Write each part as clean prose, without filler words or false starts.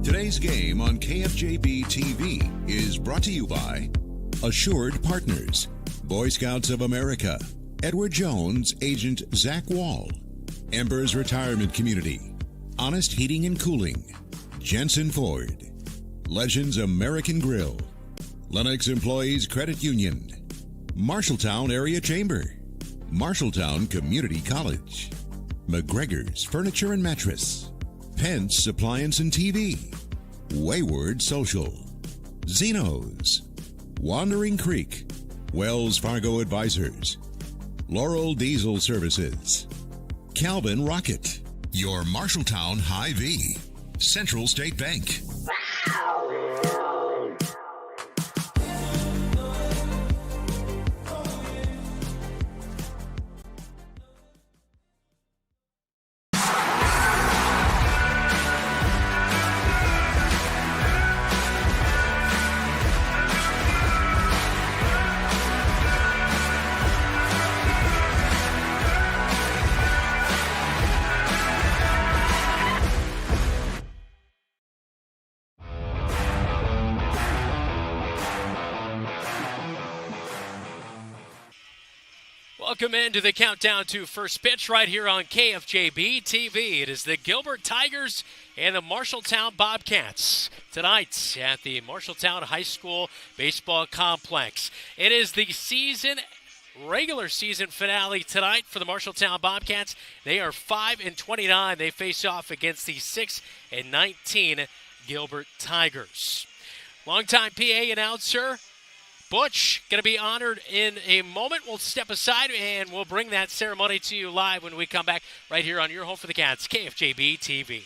Today's game on KFJB-TV is brought to you by Assured Partners, Boy Scouts of America, Edward Jones, Agent Zach Wall, Embers Retirement Community, Honest Heating and Cooling, Jensen Ford, Legends American Grill, Lennox Employees Credit Union, Marshalltown Area Chamber, Marshalltown Community College, McGregor's Furniture and Mattress, Pence Appliance and TV, Wayward Social, Zeno's, Wandering Creek, Wells Fargo Advisors, Laurel Diesel Services, Calvin Rocket, your Marshalltown Hy-Vee, Central State Bank. Welcome into the countdown to first pitch right here on KFJB-TV. It is the Gilbert Tigers and the Marshalltown Bobcats tonight at the Marshalltown High School Baseball Complex. It is the regular season finale tonight for the Marshalltown Bobcats. They are 5-29. They face off against the 6-19 Gilbert Tigers. Longtime PA announcer Butch going to be honored in a moment. We'll step aside and we'll bring that ceremony to you live when we come back right here on your home for the Cats, KFJB-TV.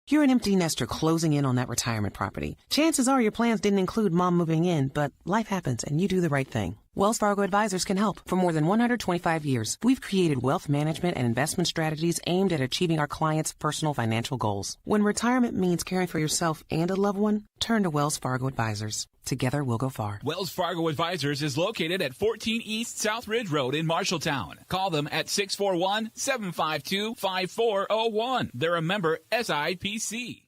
You're an empty nester closing in on that retirement property. Chances are your plans didn't include mom moving in, but life happens and you do the right thing. Wells Fargo Advisors can help. For more than 125 years, we've created wealth management and investment strategies aimed at achieving our clients' personal financial goals. When retirement means caring for yourself and a loved one, turn to Wells Fargo Advisors. Together, we'll go far. Wells Fargo Advisors is located at 14 East South Ridge Road in Marshalltown. Call them at 641-752-5401. They're a member SIPC.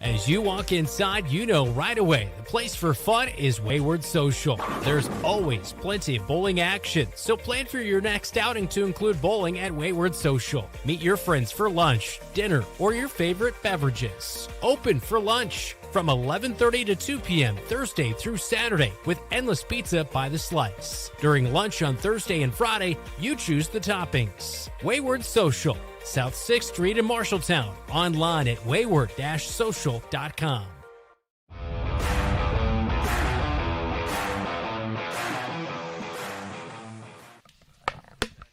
As you walk inside, you know right away the place for fun is Wayward Social. There's always plenty of bowling action, so plan for your next outing to include bowling at Wayward Social. Meet your friends for lunch, dinner, or your favorite beverages. Open for lunch from 11:30 to 2 p.m. Thursday through Saturday with endless pizza by the slice. During lunch on Thursday and Friday, you choose the toppings. Wayward Social, South 6th Street in Marshalltown. Online at wayward-social.com.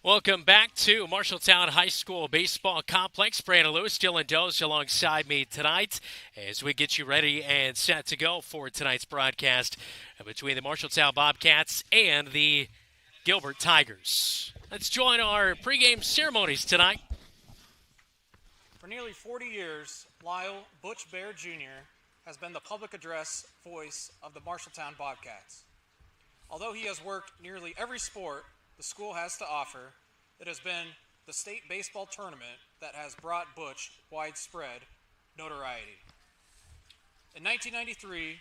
Welcome back to Marshalltown High School Baseball Complex. Brandon Lewis, Dylan Doze alongside me tonight as we get you ready and set to go for tonight's broadcast between the Marshalltown Bobcats and the Gilbert Tigers. Let's join our pregame ceremonies tonight. For nearly 40 years, Lyle Butch Bear Jr. has been the public address voice of the Marshalltown Bobcats. Although he has worked nearly every sport the school has to offer, it has been the state baseball tournament that has brought Butch widespread notoriety. In 1993,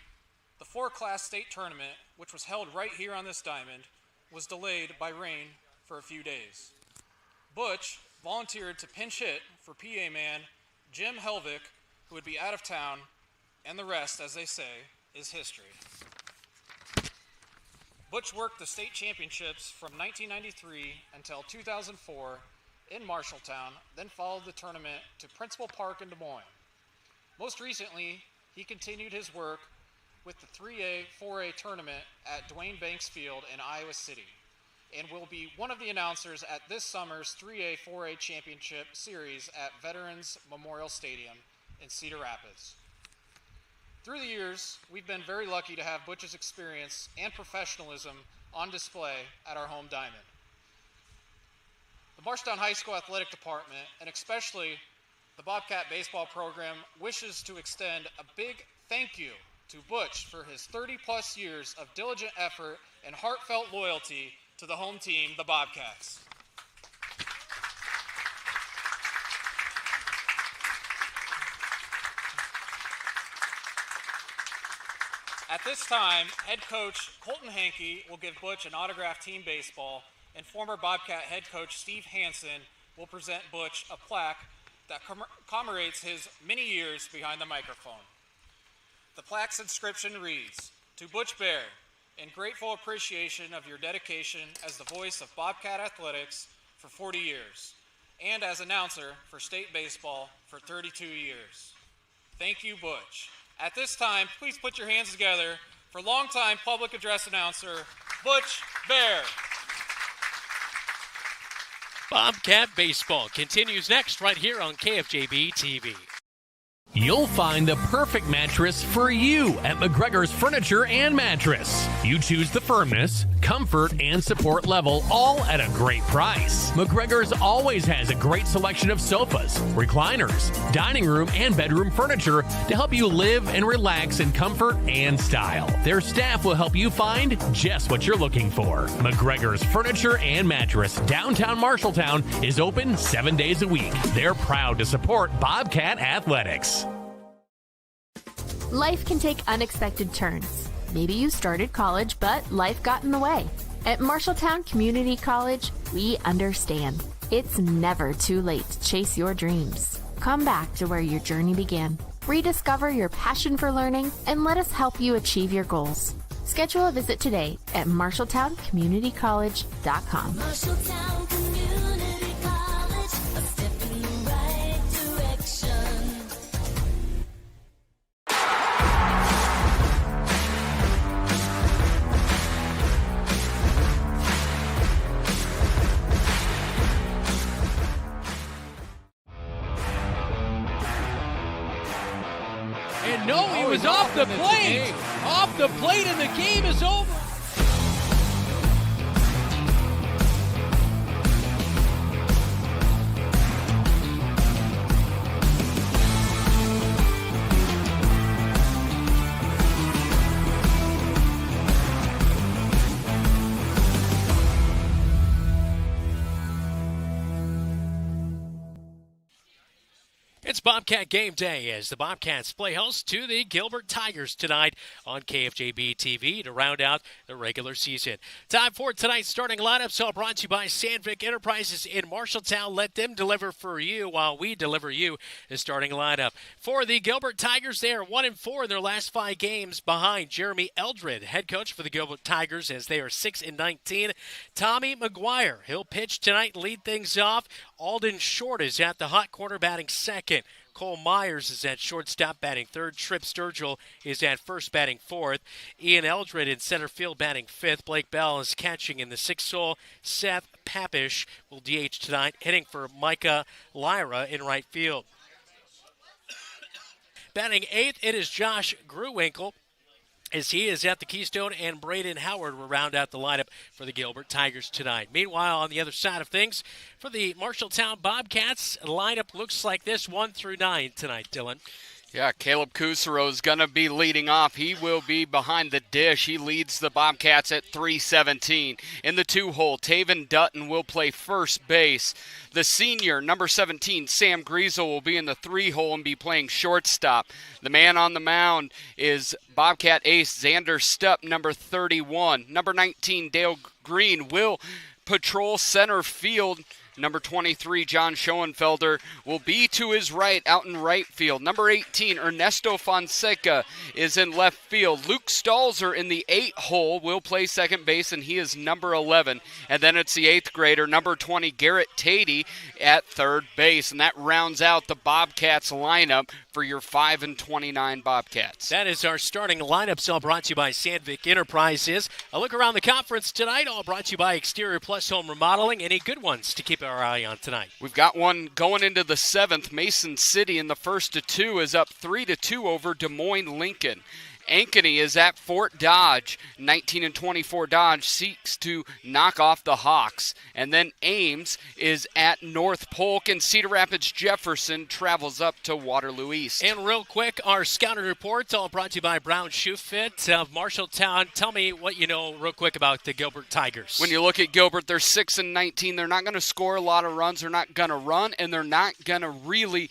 the four-class state tournament, which was held right here on this diamond, was delayed by rain for a few days. Butch volunteered to pinch hit for PA man Jim Helvick, who would be out of town, and the rest, as they say, is history. Butch worked the state championships from 1993 until 2004 in Marshalltown, then followed the tournament to Principal Park in Des Moines. Most recently, he continued his work with the 3A, 4A tournament at Dwayne Banks Field in Iowa City, and will be one of the announcers at this summer's 3A, 4A championship series at Veterans Memorial Stadium in Cedar Rapids. Through the years, we've been very lucky to have Butch's experience and professionalism on display at our home diamond. The Marshalltown High School Athletic Department, and especially the Bobcat Baseball Program, wishes to extend a big thank you to Butch for his 30-plus years of diligent effort and heartfelt loyalty to the home team, the Bobcats. At this time, head coach Colton Hankey will give Butch an autographed team baseball, and former Bobcat head coach Steve Hansen will present Butch a plaque that commemorates his many years behind the microphone. The plaque's inscription reads, "To Butch Bear, in grateful appreciation of your dedication as the voice of Bobcat Athletics for 40 years, and as announcer for state baseball for 32 years. Thank you, Butch." At this time, please put your hands together for longtime public address announcer, Butch Bear. Bobcat Baseball continues next right here on KFJB-TV. You'll find the perfect mattress for you at McGregor's Furniture and Mattress. You choose the firmness, comfort, and support level, all at a great price. McGregor's always has a great selection of sofas, recliners, dining room, and bedroom furniture to help you live and relax in comfort and style. Their staff will help you find just what you're looking for. McGregor's Furniture and Mattress, downtown Marshalltown, is open 7 days a week. They're proud to support Bobcat Athletics. Life can take unexpected turns. Maybe you started college, but life got in the way. At Marshalltown Community College, we understand. It's never too late to chase your dreams. Come back to where your journey began. Rediscover your passion for learning and let us help you achieve your goals. Schedule a visit today at MarshalltownCommunityCollege.com. Marshalltown Community College, a step in the right direction. And no, he was off the plate. Off the plate, and the game is over. It's Bobcat game day as the Bobcats play host to the Gilbert Tigers tonight on KFJB-TV to round out the regular season. Time for tonight's starting lineups, all brought to you by Sandvik Enterprises in Marshalltown. Let them deliver for you while we deliver you the starting lineup. For the Gilbert Tigers, they are 1-4 in their last 5 games behind Jeremy Eldred, head coach for the Gilbert Tigers, as they are 6-19. Tommy McGuire, he'll pitch tonight and lead things off. Alden Short is at the hot corner batting second. Cole Myers is at shortstop batting third. Tripp Sturgill is at first batting fourth. Ian Eldred in center field batting fifth. Blake Bell is catching in the sixth hole. Seth Papish will DH tonight, hitting for Micah Lyra in right field. Batting eighth, it is Josh Gruwinkle, as he is at the Keystone, and Braden Howard will round out the lineup for the Gilbert Tigers tonight. Meanwhile, on the other side of things, for the Marshalltown Bobcats, lineup looks like this 1 through 9 tonight, Dylan. Yeah, Caleb Kusero is going to be leading off. He will be behind the dish. He leads the Bobcats at 317. In the 2-hole, Taven Dutton will play first base. The senior, number 17, Sam Griesel, will be in the 3-hole and be playing shortstop. The man on the mound is Bobcat ace Xander Stupp, number 31. Number 19, Dale Green, will patrol center field. Number 23, John Schoenfelder, will be to his right out in right field. Number 18, Ernesto Fonseca is in left field. Luke Stalzer in the 8-hole will play second base, and he is number 11. And then it's the 8th grader, number 20, Garrett Tatey, at third base. And that rounds out the Bobcats lineup for your 5-29 Bobcats. That is our starting lineups, all brought to you by Sandvik Enterprises. A look around the conference tonight, all brought to you by Exterior Plus Home Remodeling. Any good ones to keep our eye on tonight? We've got one going into the 7th. Mason City in the first of 2 is up 3-2 over Des Moines Lincoln. Ankeny is at Fort Dodge. 19-24 Dodge seeks to knock off the Hawks. And then Ames is at North Polk, and Cedar Rapids Jefferson travels up to Waterloo East. And real quick, our scouting reports, all brought to you by Brown Shoe Fit of Marshalltown. Tell me what you know real quick about the Gilbert Tigers. When you look at Gilbert, they're 6-19. They're not going to score a lot of runs. They're not going to run, and they're not going to really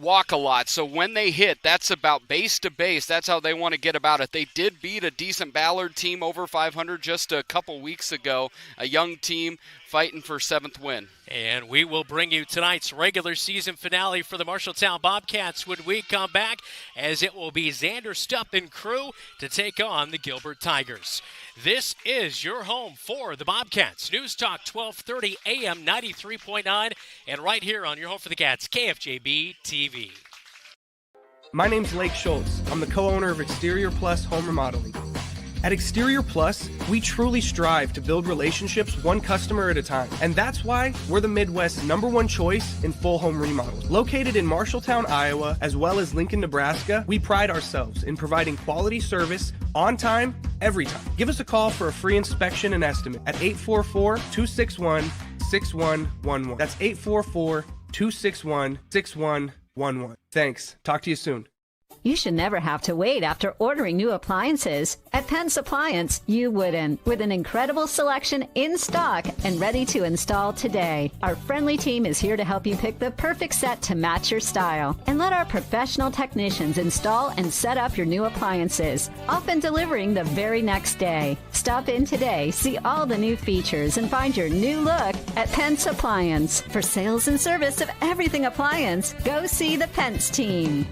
walk a lot. So when they hit, that's about base to base. That's how they want to get about it. They did beat a decent Ballard team over 500 just a couple weeks ago, a young team fighting for 7th win. And we will bring you tonight's regular season finale for the Marshalltown Bobcats when we come back, as it will be Xander Stupp and crew to take on the Gilbert Tigers. This is your home for the Bobcats. News Talk 1230 AM 93.9, and right here on your home for the Cats, KFJB-TV. My name's Lake Schultz. I'm the co-owner of Exterior Plus Home Remodeling. At Exterior Plus, we truly strive to build relationships one customer at a time. And that's why we're the Midwest's #1 choice in full home remodels. Located in Marshalltown, Iowa, as well as Lincoln, Nebraska, we pride ourselves in providing quality service on time, every time. Give us a call for a free inspection and estimate at 844-261-6111. That's 844-261-6111. Thanks. Talk to you soon. You should never have to wait after ordering new appliances. At Pence Appliance, you wouldn't. With an incredible selection in stock and ready to install today. Our friendly team is here to help you pick the perfect set to match your style. And let our professional technicians install and set up your new appliances, often delivering the very next day. Stop in today, see all the new features, and find your new look at Pence Appliance. For sales and service of everything appliance, go see the Pence team.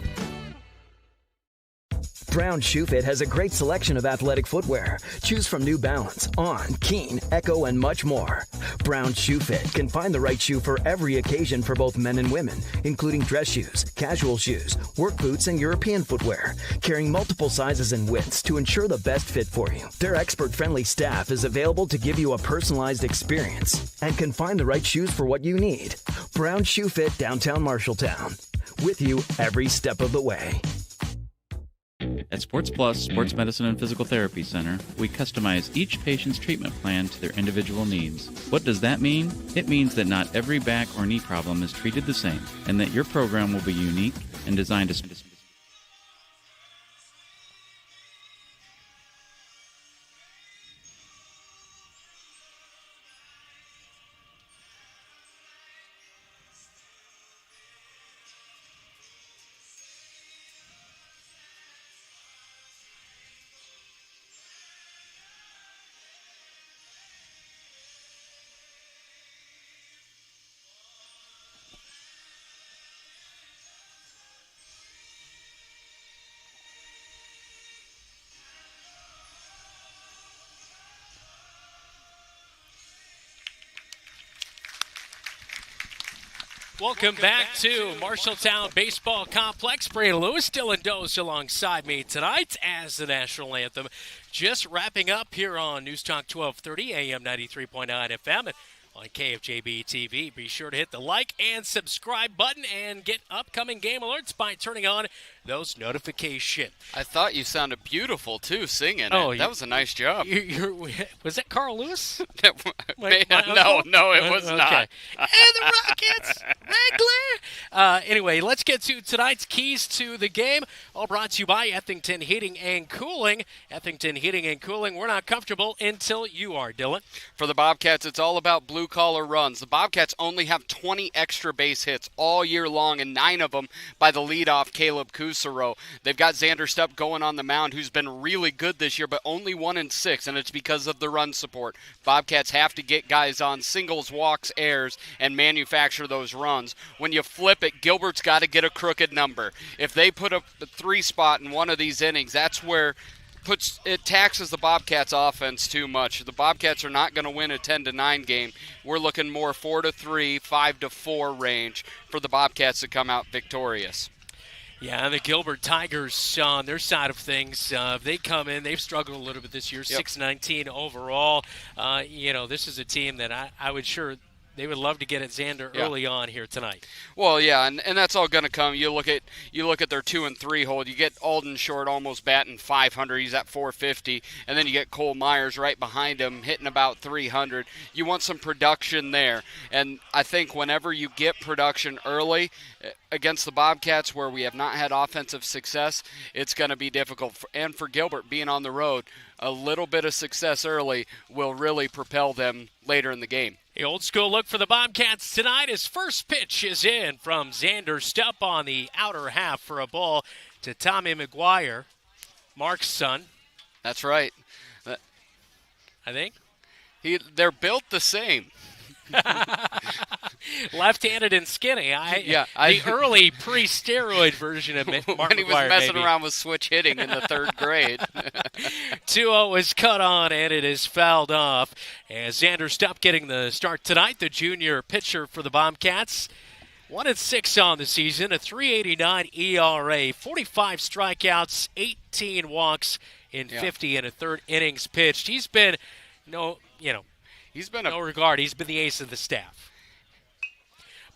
Brown Shoe Fit has a great selection of athletic footwear. Choose from New Balance, On, Keen, Echo, and much more. Brown Shoe Fit can find the right shoe for every occasion for both men and women, including dress shoes, casual shoes, work boots, and European footwear, carrying multiple sizes and widths to ensure the best fit for you. Their expert-friendly staff is available to give you a personalized experience and can find the right shoes for what you need. Brown Shoe Fit, downtown Marshalltown. With you every step of the way. At Sports Plus Sports Medicine and Physical Therapy Center, we customize each patient's treatment plan to their individual needs. What does that mean? It means that not every back or knee problem is treated the same, and that your program will be unique and designed to Welcome back to Marshalltown Baseball Complex. Brandon Lewis, Dylan Dose alongside me tonight as the national anthem just wrapping up here on News Talk 1230 AM 93.9 FM and on KFJB-TV. Be sure to hit the like and subscribe button and get upcoming game alerts by turning on those notifications. I thought you sounded beautiful, too, singing. Oh, that was a nice job. Was that Carl Lewis? No, it was not. And the Rockets, Wrangler. Anyway, let's get to tonight's keys to the game. All brought to you by Ethington Heating and Cooling. Ethington Heating and Cooling. We're not comfortable until you are, Dylan. For the Bobcats, it's all about blue-collar runs. The Bobcats only have 20 extra base hits all year long, and 9 of them by the leadoff, Caleb Kusaro. They've got Xander Stupp going on the mound, who's been really good this year, but only 1 in 6, and it's because of the run support. Bobcats have to get guys on singles, walks, errors, and manufacture those runs. When you flip it, Gilbert's got to get a crooked number. If they put up a 3 spot in one of these innings, that's where it taxes the Bobcats offense too much. The Bobcats are not going to win a 10-9 game. We're looking more 4-3, 5-4 range for the Bobcats to come out victorious. Yeah, and the Gilbert Tigers on their side of things, they come in. They've struggled a little bit this year, 6-19 overall. This is a team that I would sure they would love to get at Xander early on here tonight. Well, yeah, and that's all going to come. You look at their 2 and 3 hold. You get Alden Short almost batting 500. He's at 450, and then you get Cole Myers right behind him hitting about 300. You want some production there, and I think whenever you get production early against the Bobcats, where we have not had offensive success, it's going to be difficult. And for Gilbert being on the road, a little bit of success early will really propel them later in the game. The old school look for the Bobcats tonight. His first pitch is in from Xander Stupp on the outer half for a ball to Tommy McGuire, Mark's son. That's right. I think. They're built the same. Left-handed and skinny. The early pre-steroid version of Mark when he was McGuire, messing maybe. around with switch hitting in the third grade. 2-0 is cut on, and it is fouled off. As Xander Stupp getting the start tonight, the junior pitcher for the Bobcats. 1-6 on the season, a 3.89 ERA, 45 strikeouts, 18 walks in 50 and a third innings pitched. He's been no regard. He's been the ace of the staff.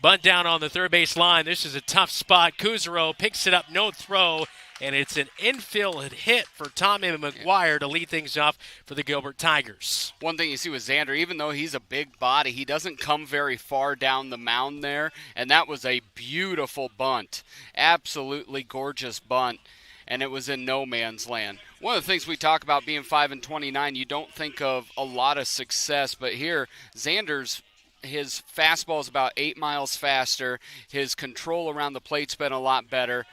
Bunt down on the third base line. This is a tough spot. Kuzaro picks it up, no throw, and it's an infield hit for Tommy McGuire to lead things off for the Gilbert Tigers. One thing you see with Xander, even though he's a big body, he doesn't come very far down the mound there, and that was a beautiful bunt. Absolutely gorgeous bunt, and it was in no man's land. One of the things we talk about being 5-29, you don't think of a lot of success, but here, Xander's his fastball is about 8 miles faster. His control around the plate's been a lot better.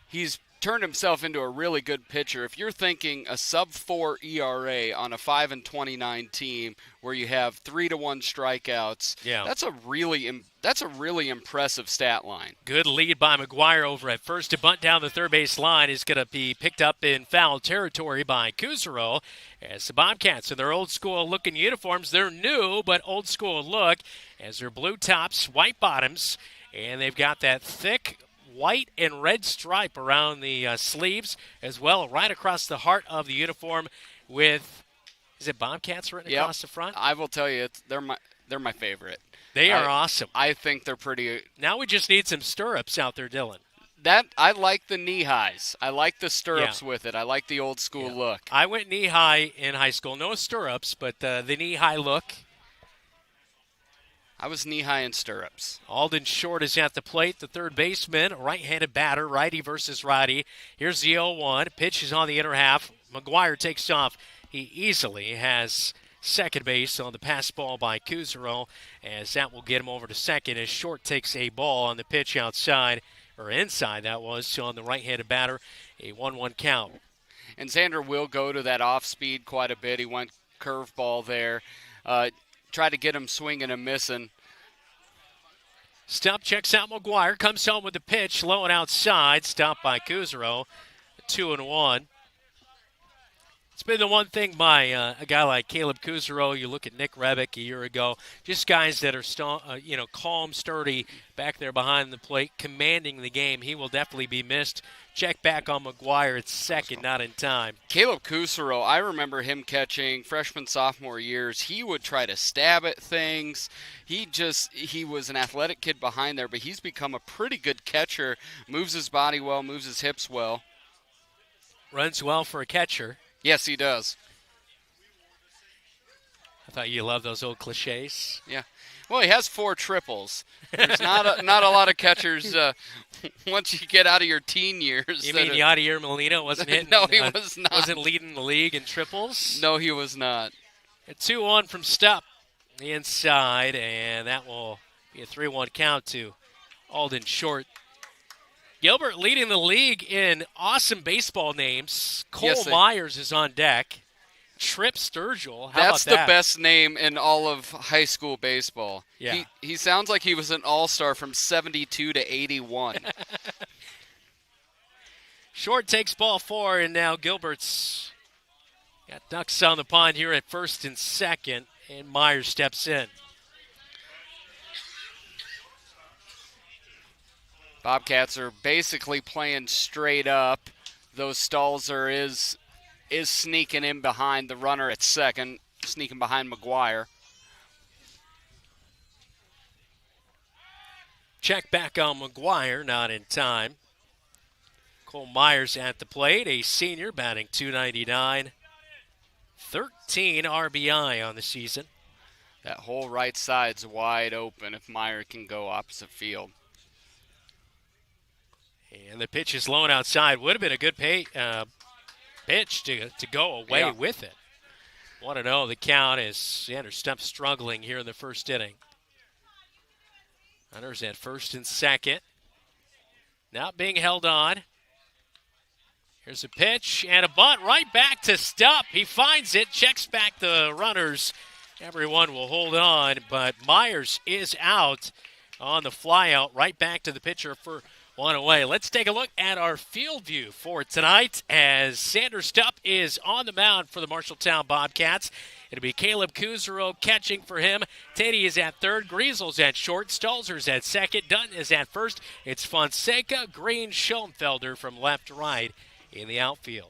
He's turned himself into a really good pitcher. If you're thinking a sub-4 ERA on a 5-29 team where you have 3-1 strikeouts, that's a really impressive stat line. Good lead by McGuire over at first. A bunt down the third base line is going to be picked up in foul territory by Kuzaro. As the Bobcats in their old school looking uniforms, they're new but old school look as they're blue tops, white bottoms, and they've got that thick white and red stripe around the sleeves as well, right across the heart of the uniform with, is it Bobcats written across the front? I will tell you, they're my favorite. They are awesome. I think they're pretty. Now we just need some stirrups out there, Dylan. I like the knee highs. I like the stirrups with it. I like the old school look. I went knee high in high school. No stirrups, but the knee high look. I was knee-high in stirrups. Alden Short is at the plate, the third baseman, right-handed batter, righty versus righty. Here's the 0-1. Pitch is on the inner half. McGuire takes off. He easily has second base on the pass ball by Kuzaro, as that will get him over to second as Short takes a ball on the pitch outside, or inside that was, on the right-handed batter. A 1-1 count. And Xander will go to that off-speed quite a bit. He went curveball there. Try to get him swinging and missing. Stupp checks out McGuire, comes home with the pitch, low and outside, stopped by Kuzaro. 2-1. It's been the one thing by a guy like Caleb Kuzaro. You look at Nick Rebick a year ago, just guys that are calm, sturdy back there behind the plate, commanding the game. He will definitely be missed. Check back on McGuire at second, not in time. Caleb Kuzaro, I remember him catching freshman, sophomore years. He would try to stab at things. He was an athletic kid behind there, but he's become a pretty good catcher. Moves his body well, moves his hips well. Runs well for a catcher. Yes, he does. I thought you loved those old cliches. Yeah. Well, he has 4 triples. There's not a lot of catchers once you get out of your teen years. You mean Yadier Molina wasn't hitting? No, he was not. Wasn't leading the league in triples? No, he was not. A 2-1 from Stupp inside, and that will be a 3-1 count to Alden Short. Gilbert leading the league in awesome baseball names. Cole Myers is on deck. Trip Sturgill. That's the best name in all of high school baseball. Yeah. He sounds like he was an all-star from 72 to 81. Short takes ball 4, and now Gilbert's got ducks on the pond here at first and second, and Myers steps in. Bobcats are basically playing straight up. Though Stalzer is sneaking in behind the runner at second, sneaking behind McGuire. Check back on McGuire, not in time. Cole Myers at the plate, a senior, batting .299. 13 RBI on the season. That whole right side's wide open if Meyer can go opposite field. And the pitch is low and outside. Would have been a good pitch to go away with it. 1-0 the count as Xander Stupp struggling here in the first inning. Runners at first and second. Now being held on. Here's a pitch and a bunt right back to Stupp. He finds it, checks back the runners. Everyone will hold on, but Myers is out on the flyout, right back to the pitcher for one away. Let's take a look at our field view for tonight as Xander Stupp is on the mound for the Marshalltown Bobcats. It'll be Caleb Kuzero catching for him. Teddy is at third. Griesel's at short. Stalzer's at second. Dutton is at first. It's Fonseca, Green, Schoenfelder from left to right in the outfield.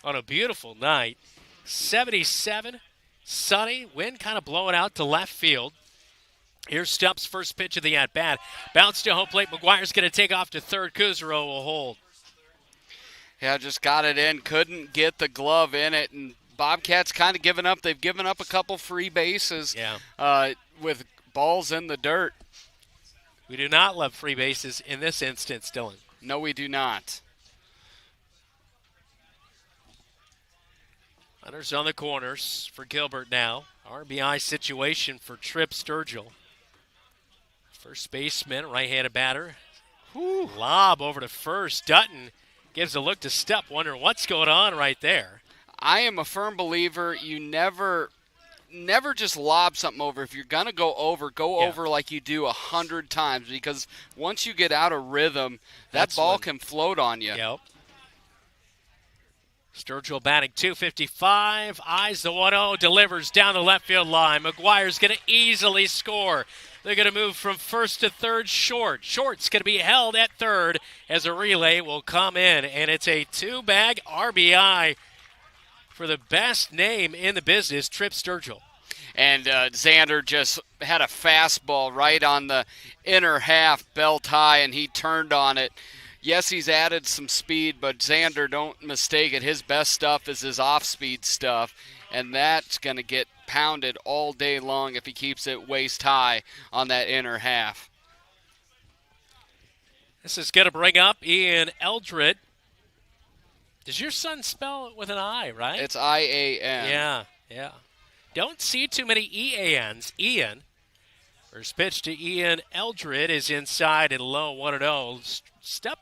On a beautiful night, 77, sunny, wind kind of blowing out to left field. Here's Stupp's first pitch of the at-bat. Bounce to home plate. McGuire's going to take off to third. Kuzero will hold. Yeah, just got it in. Couldn't get the glove in it. And Bobcats kind of given up. They've given up a couple free bases with balls in the dirt. We do not love free bases in this instance, Dylan. No, we do not. Runners on the corners for Gilbert now. RBI situation for Tripp Sturgill. First baseman, right-handed batter. Lob over to first. Dutton gives a look to Stupp, wondering what's going on right there. I am a firm believer you never just lob something over. If you're going to go over, over like you do 100 times, because once you get out of rhythm, that ball can float on you. Yep. Sturgill batting .255, eyes the 1-0, delivers down the left field line. McGuire's going to easily score. They're going to move from first to third short. Short's going to be held at third as a relay will come in, and it's a two-bag RBI for the best name in the business, Tripp Sturgill. And Xander just had a fastball right on the inner half, belt high, and he turned on it. Yes, he's added some speed, but Xander, don't mistake it, his best stuff is his off-speed stuff, and that's going to get pounded all day long if he keeps it waist high on that inner half. This is going to bring up Ian Eldred. Does your son spell it with an I, right? It's I-A-N. Yeah. Don't see too many E-A-Ns. Ian. First pitch to Ian Eldred is inside and low, 1-0. Stupp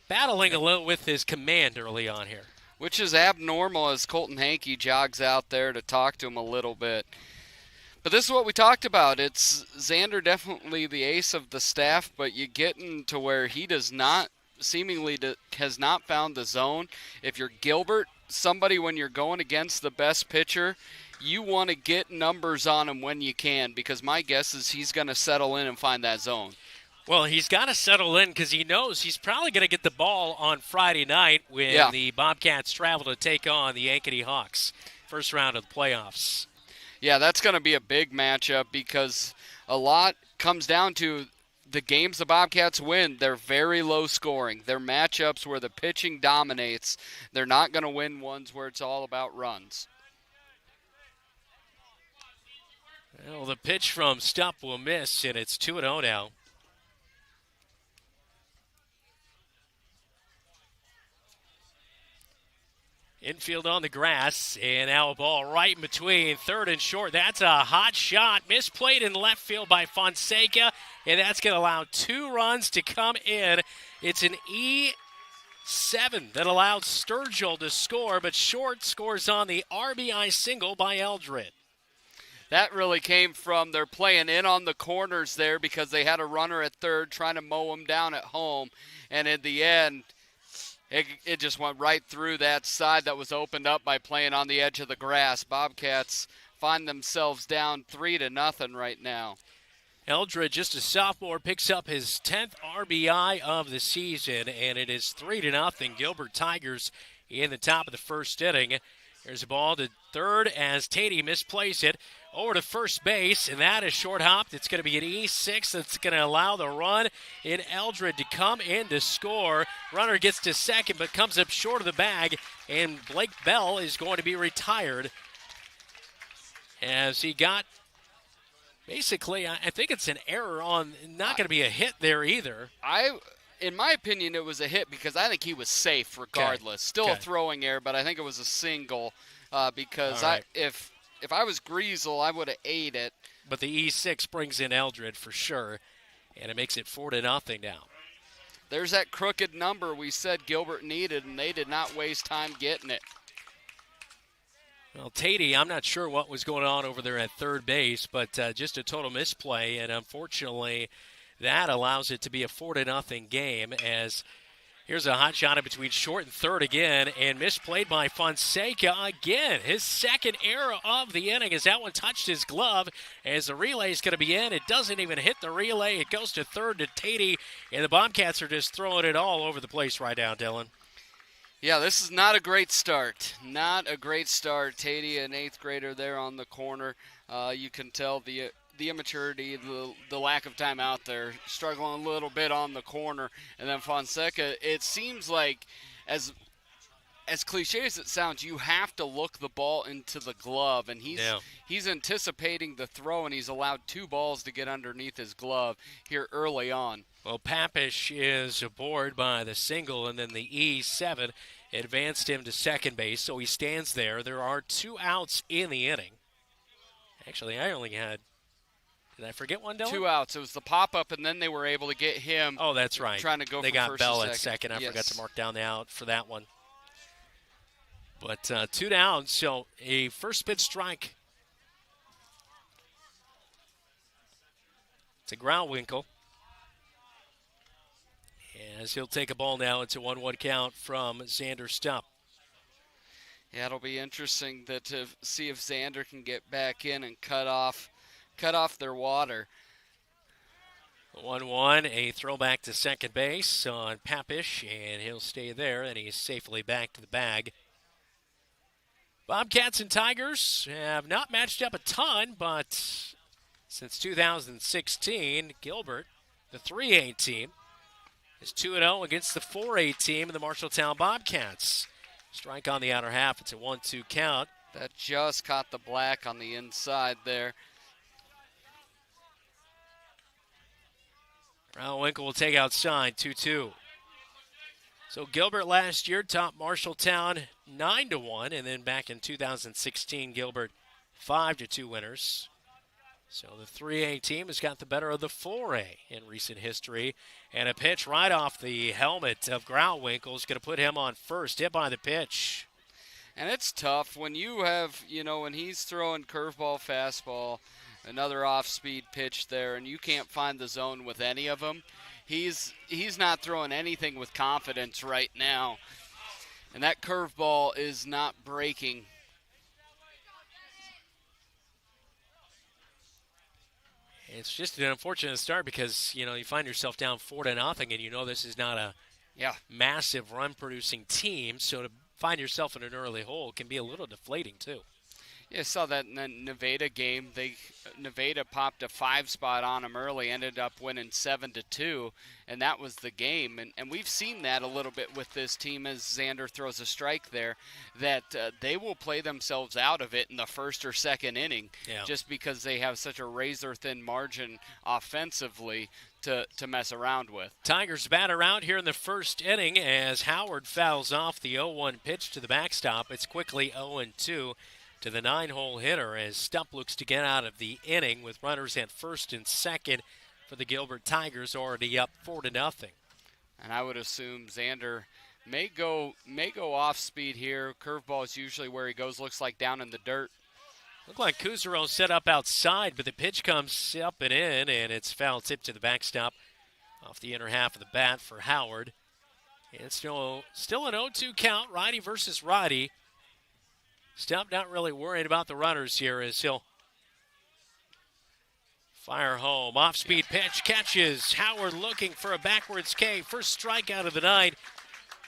battling a little with his command early on here. Which is abnormal as Colton Hankey jogs out there to talk to him a little bit. But this is what we talked about. It's Xander definitely the ace of the staff, but you get into where he does not, seemingly has not found the zone. If you're Gilbert, somebody when you're going against the best pitcher, you want to get numbers on him when you can, because my guess is he's going to settle in and find that zone. Well, he's got to settle in because he knows he's probably going to get the ball on Friday night when the Bobcats travel to take on the Ankeny Hawks. First round of the playoffs. Yeah, that's going to be a big matchup because a lot comes down to the games the Bobcats win. They're very low scoring. They're matchups where the pitching dominates. They're not going to win ones where it's all about runs. Well, the pitch from Stupp will miss, and it's 2-0 now. Infield on the grass, and now a ball right in between third and short. That's a hot shot. Misplayed in left field by Fonseca, and that's going to allow 2 runs to come in. It's an E7 that allowed Sturgill to score, but Short scores on the RBI single by Eldred. That really came from they're playing in on the corners there because they had a runner at third trying to mow him down at home, and in the end, it just went right through that side that was opened up by playing on the edge of the grass. Bobcats find themselves down 3-0 right now. Eldred, just a sophomore, picks up his 10th RBI of the season, and it is 3-0. Gilbert Tigers in the top of the first inning. There's a ball to third as Tatey misplays it. Over to first base, and that is short hopped. It's going to be an E6 that's going to allow the run in Eldred to come in to score. Runner gets to second but comes up short of the bag, and Blake Bell is going to be retired as he got basically, I think it's an error on, not going to be a hit there either. in my opinion, it was a hit because I think he was safe regardless. Still a throwing error, but I think it was a single because if I was Griesel, I would have ate it. But the E6 brings in Eldred for sure, and it makes it 4-0 now. There's that crooked number we said Gilbert needed, and they did not waste time getting it. Well, Tatey, I'm not sure what was going on over there at third base, but just a total misplay, and unfortunately that allows it to be a 4-0 game as here's a hot shot in between short and third again, and misplayed by Fonseca again. His second error of the inning as that one touched his glove as the relay is going to be in. It doesn't even hit the relay. It goes to third to Tatey, and the Bobcats are just throwing it all over the place right now, Dylan. Yeah, this is not a great start. Not a great start. Tatey, an 8th grader there on the corner. You can tell the immaturity, the lack of time out there, struggling a little bit on the corner. And then Fonseca, it seems like, as cliche as it sounds, you have to look the ball into the glove. And he's anticipating the throw, and he's allowed 2 balls to get underneath his glove here early on. Well, Papish is aboard by the single, and then the E7 advanced him to second base, so he stands there. There are 2 outs in the inning. Actually, I only had... Did I forget one, Dylan? 2 outs. It was the pop-up, and then they were able to get him. Oh, that's right. Trying to go they for got first Bell and at second. I Yes. forgot to mark down the out for that one. But 2 down, so a first pitch strike. It's a Grauwinkle. As he'll take a ball now, it's a 1-1 count from Xander Stupp. Yeah, it'll be interesting to see if Xander can get back in and cut off their water. 1-1, a throwback to second base on Papish, and he'll stay there, and he's safely back to the bag. Bobcats and Tigers have not matched up a ton, but since 2016, Gilbert, the 3A team, is 2-0 against the 4A team in the Marshalltown Bobcats. Strike on the outer half. It's a 1-2 count. That just caught the black on the inside there. Winkle will take outside, 2-2. So Gilbert last year topped Marshalltown 9-1, and then back in 2016, Gilbert 5-2 winners. So the 3A team has got the better of the 4A in recent history. And a pitch right off the helmet of Grauwinkle is going to put him on first, hit by the pitch. And it's tough when you have, when he's throwing curveball, fastball, another off-speed pitch there, and you can't find the zone with any of them. He's not throwing anything with confidence right now. And that curveball is not breaking. It's just an unfortunate start because, you find yourself down 4-0, and this is not a massive run-producing team. So to find yourself in an early hole can be a little deflating, too. Yeah, I saw that in the Nevada game. Nevada popped a 5 spot on them early, ended up winning 7-2, and that was the game. And we've seen that a little bit with this team as Xander throws a strike there, that they will play themselves out of it in the first or second inning just because they have such a razor-thin margin offensively to mess around with. Tigers bat around here in the first inning as Howard fouls off the 0-1 pitch to the backstop. It's quickly 0-2. To the 9-hole hitter as Stupp looks to get out of the inning with runners at first and second for the Gilbert Tigers, already up 4-0. And I would assume Xander may go off speed here. Curveball is usually where he goes. Looks like down in the dirt. Looked like Kuzaro set up outside, but the pitch comes up and in, and it's foul tip to the backstop off the inner half of the bat for Howard. And it's still an 0-2 count, righty versus righty. Stupp not really worried about the runners here as he'll fire home. Off-speed pitch catches. Howard looking for a backwards K. First strikeout of the night.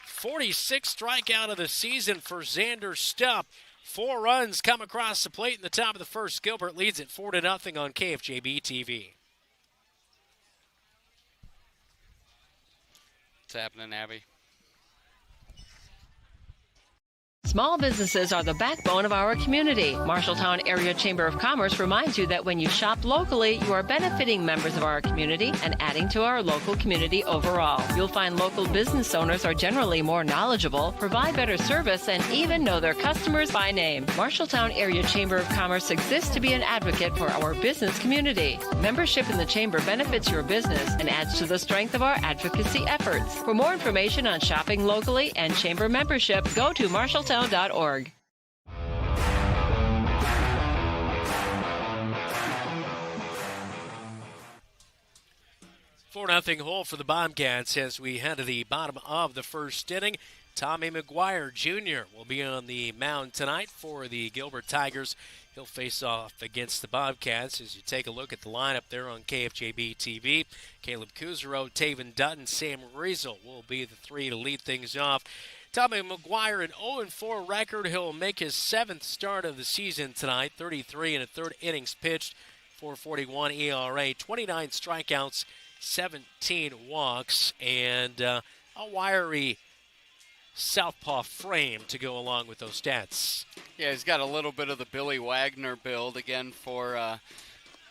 46th strikeout of the season for Xander Stupp. 4 runs come across the plate in the top of the first. Gilbert leads it 4-0 on KFJB-TV. What's happening, Abby? Small businesses are the backbone of our community. Marshalltown Area Chamber of Commerce reminds you that when you shop locally, you are benefiting members of our community and adding to our local community overall. You'll find local business owners are generally more knowledgeable, provide better service, and even know their customers by name. Marshalltown Area Chamber of Commerce exists to be an advocate for our business community. Membership in the Chamber benefits your business and adds to the strength of our advocacy efforts. For more information on shopping locally and Chamber membership, go to Marshalltown.org. 4-0 hole for the Bobcats as we head to the bottom of the first inning. Tommy McGuire Jr. will be on the mound tonight for the Gilbert Tigers. He'll face off against the Bobcats as you take a look at the lineup there on KFJB-TV. Caleb Kuzero, Taven Dutton, Sam Riesel will be the three to lead things off. Tommy McGuire, an 0-4 record. He'll make his 7th start of the season tonight. 33 and a third innings pitched, 4.41 ERA, 29 strikeouts, 17 walks, and a wiry southpaw frame to go along with those stats. Yeah, he's got a little bit of the Billy Wagner build again for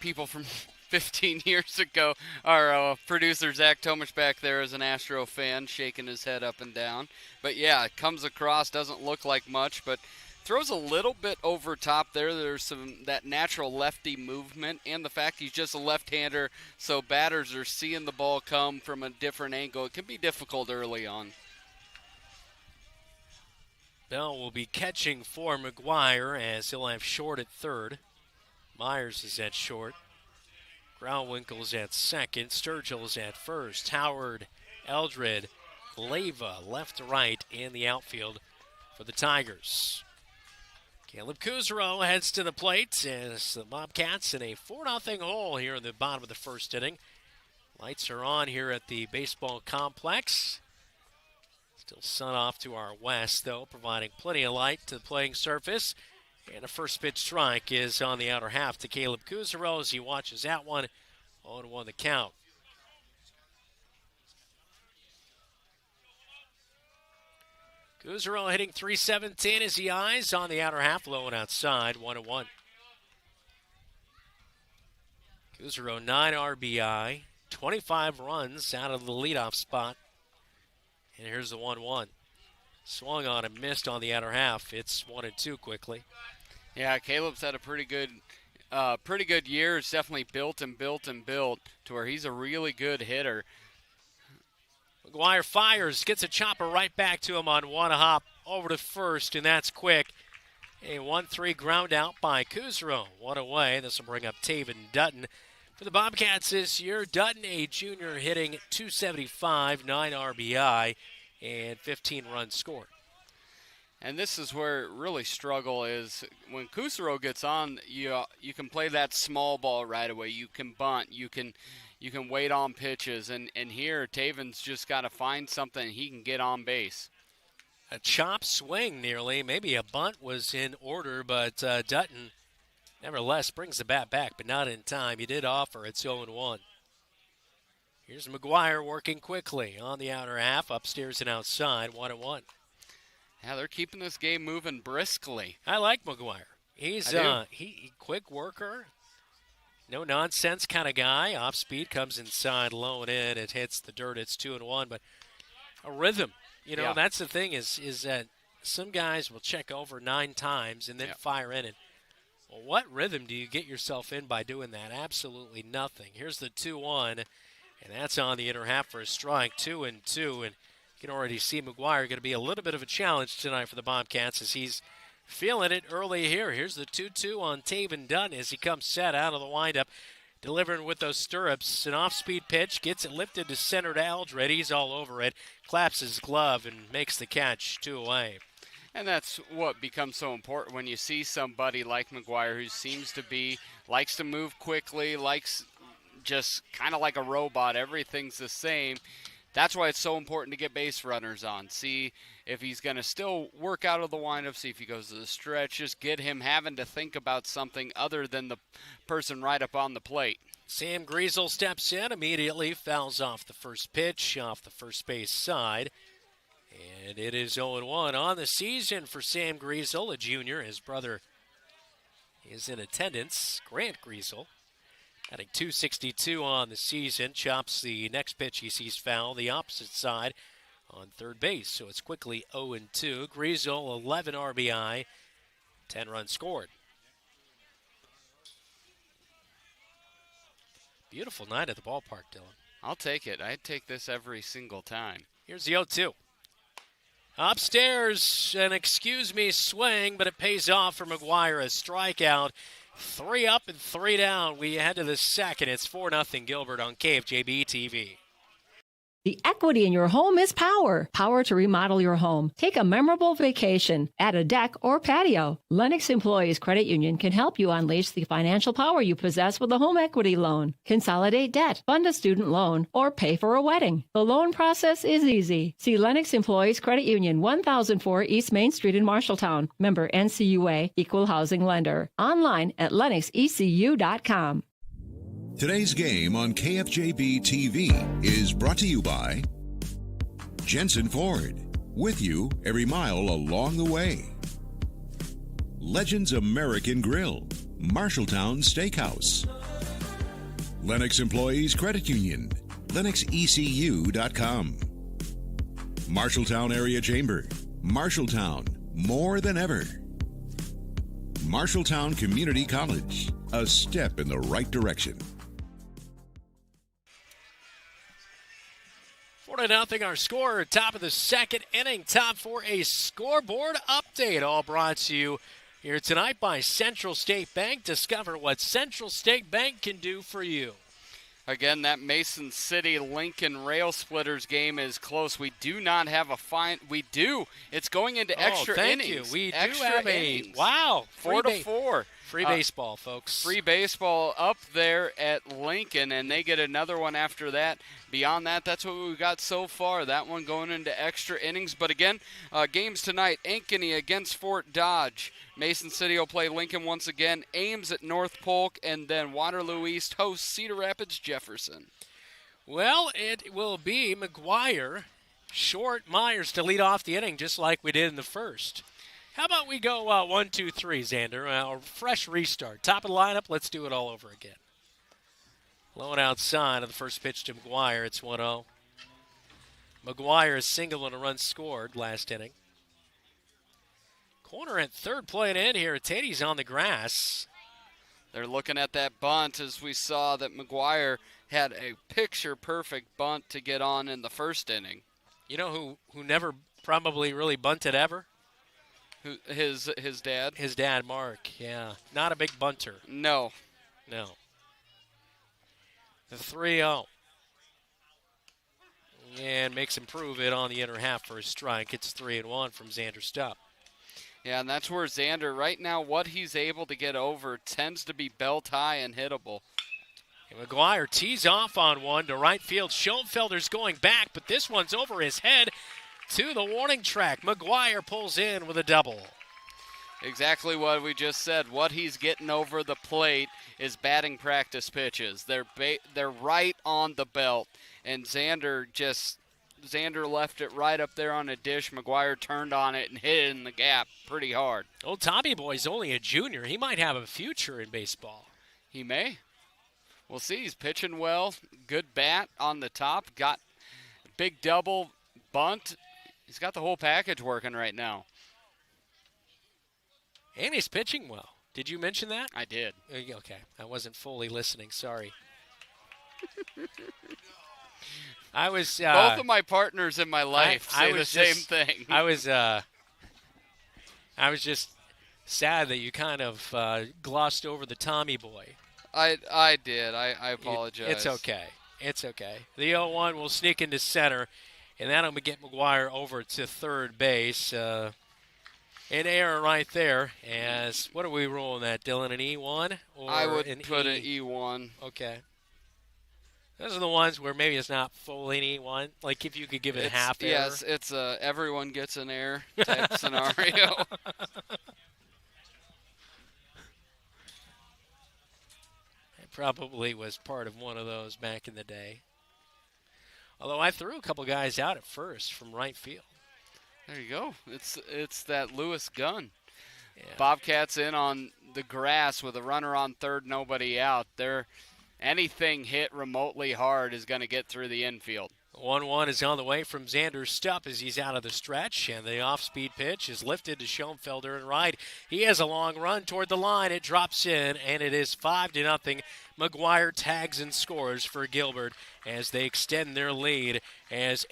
people from 15 years ago. Our producer Zach Tomish back there is an Astro fan, shaking his head up and down. But yeah, it comes across, doesn't look like much, but throws a little bit over top there. There's that natural lefty movement, and the fact he's just a left-hander, so batters are seeing the ball come from a different angle. It can be difficult early on. Bell will be catching for McGuire as he'll have Short at third. Myers is at short. Grauwinkle's at second. Sturgill's at first. Howard, Eldred, Leyva left to right in the outfield for the Tigers. Caleb Kuzero heads to the plate as the Bobcats in a 4-0 hole here in the bottom of the first inning. Lights are on here at the baseball complex. Still sun off to our west, though, providing plenty of light to the playing surface. And a first pitch strike is on the outer half to Caleb Kuzero as he watches that one. 0-1 the count. Kuzero hitting .317 as he eyes on the outer half, low and outside, 1-1. Kuzero 9 RBI, 25 runs out of the leadoff spot. And here's the 1-1. Swung on and missed on the outer half. It's 1-2 quickly. Yeah, Caleb's had a pretty good year. It's definitely built to where he's a really good hitter. McGuire fires, gets a chopper right back to him on one hop over to first, and that's quick. A 1-3 ground out by Kuzero. One away. This will bring up Taven Dutton. For the Bobcats this year, Dutton, a junior, hitting .275, 9 RBI, and 15 runs scored. And this is where it really struggle is when Kuzero gets on, you can play that small ball right away. You can bunt. You can wait on pitches. And here, Taven's just got to find something he can get on base. A chop swing nearly. Maybe a bunt was in order, but Dutton nevertheless brings the bat back, but not in time. He did offer. It's 0-1. Here's McGuire working quickly on the outer half, upstairs and outside, 1-1. Yeah, they're keeping this game moving briskly. I like McGuire. He's he quick worker, no nonsense kind of guy. Off speed, comes inside, low and in. It hits the dirt. It's 2-1, but a rhythm. You know, that's the thing is that some guys will check over 9 times and then fire in it. Well, what rhythm do you get yourself in by doing that? Absolutely nothing. Here's the 2-1, and that's on the inner half for a strike, 2-2, and you can already see McGuire going to be a little bit of a challenge tonight for the Bobcats as he's feeling it early here. Here's the 2-2 on Taven Dunn as he comes set out of the windup, delivering with those stirrups. An off-speed pitch, gets it lifted to center to Eldred. He's all over it, claps his glove, and makes the catch, 2 away. And that's what becomes so important when you see somebody like McGuire who seems to be, likes to move quickly, likes just kind of like a robot. Everything's the same. That's why it's so important to get base runners on. See if he's going to still work out of the windup, see if he goes to the stretch. Just get him having to think about something other than the person right up on the plate. Sam Griesel steps in, immediately fouls off the first pitch, off the first base side. And it is 0-1 on the season for Sam Griesel, a junior. His brother is in attendance, Grant Griesel. Batting .262 on the season. Chops the next pitch he sees foul, the opposite side on third base. So it's quickly 0-2. Griesel, 11 RBI, 10 runs scored. Beautiful night at the ballpark, Dylan. I'll take it. I'd take this every single time. Here's the 0-2. Upstairs, an excuse me swing, but it pays off for McGuire. A strikeout. 3 up and 3 down. We head to the second. It's 4-0 Gilbert on KFJB-TV. The equity in your home is power. Power to remodel your home. Take a memorable vacation. Add a deck or patio. Lennox Employees Credit Union can help you unleash the financial power you possess with a home equity loan. Consolidate debt, fund a student loan, or pay for a wedding. The loan process is easy. See Lennox Employees Credit Union, 1004 East Main Street in Marshalltown. Member NCUA, Equal Housing Lender. Online at lennoxecu.com. Today's game on KFJB-TV is brought to you by Jensen Ford, with you every mile along the way. Legends American Grill, Marshalltown Steakhouse. Lennox Employees Credit Union, lennoxecu.com. Marshalltown Area Chamber, Marshalltown, more than ever. Marshalltown Community College, a step in the right direction. 4-0 our score, top of the second inning. Time for a scoreboard update, all brought to you here tonight by Central State Bank. Discover what Central State Bank can do for you. Again, that Mason City-Lincoln Rail Splitters game is close. We do not have a fine. We do. It's going into extra thank innings. You. We extra do have innings. Wow. 4-4. Free baseball, folks. Free baseball up there at Lincoln, and they get another one after that. Beyond that, that's what we've got so far. That one going into extra innings. But again, games tonight, Ankeny against Fort Dodge. Mason City will play Lincoln once again. Ames at North Polk, and then Waterloo East hosts Cedar Rapids Jefferson. Well, it will be McGuire, Short, Myers to lead off the inning, just like we did in the first. How about we go 1, 2, 3, Xander? A fresh restart. Top of the lineup, let's do it all over again. Low and outside of the first pitch to McGuire. It's 1-0. McGuire is single and a run scored last inning. Corner at third playing in here. Taty's on the grass. They're looking at that bunt as we saw that McGuire had a picture-perfect bunt to get on in the first inning. You know who never probably really bunted ever? His dad? His dad, Mark, yeah. Not a big bunter. No. The 3-0. And makes him prove it on the inner half for a strike. It's 3-1 from Xander Stupp. Yeah, and that's where Xander, right now, what he's able to get over tends to be belt high and hittable. And McGuire tees off on one to right field. Schoenfelder's going back, but this one's over his head to the warning track. McGuire pulls in with a double. Exactly what we just said. What he's getting over the plate is batting practice pitches. They're right on the belt, and Xander left it right up there on a dish. McGuire turned on it and hit it in the gap pretty hard. Old Tommy Boy's only a junior. He might have a future in baseball. He may. We'll see. He's pitching well. Good bat on the top. Got big double, bunt. He's got the whole package working right now. And he's pitching well. Did you mention that? I did. Okay. I wasn't fully listening. Sorry. I was. Both of my partners in my life say the same thing. I was just sad that you kind of glossed over the Tommy Boy. I did. I apologize. It's okay. It's okay. The 0-1 will sneak into center, and that'll get McGuire over to third base. An error right there. As what are we rolling that, Dylan? An E1? Or I would put an E1. Okay. Those are the ones where maybe it's not full an E1. Like if you could give it a half error. Yes, it's a everyone gets an error type scenario. I probably was part of one of those back in the day. Although I threw a couple guys out at first from right field. There you go. It's that Lewis gun. Yeah. Bobcats in on the grass with a runner on third, nobody out. Anything hit remotely hard is going to get through the infield. 1-1 is on the way from Xander Stupp as he's out of the stretch, and the off-speed pitch is lifted to Schoenfelder and right. He has a long run toward the line. It drops in, and it is 5-0. McGuire tags and scores for Gilbert as they extend their lead as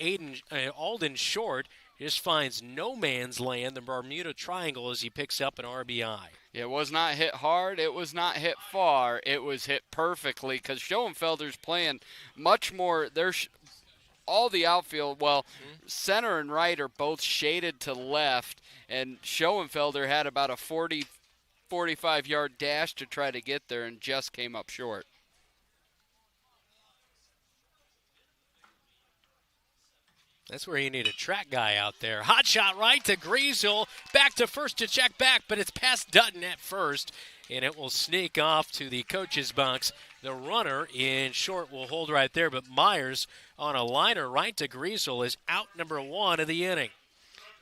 Alden Short just finds no man's land, the Bermuda Triangle, as he picks up an RBI. It was not hit hard. It was not hit far. It was hit perfectly because Schoenfelder's playing much more. All the outfield, center and right are both shaded to left, and Schoenfelder had about a 45-yard dash to try to get there and just came up short. That's where you need a track guy out there. Hot shot right to Griesel. Back to first to check back, but it's past Dutton at first, and it will sneak off to the coach's box. The runner in short will hold right there, but Myers on a liner right to Griesel is out number 1 of the inning.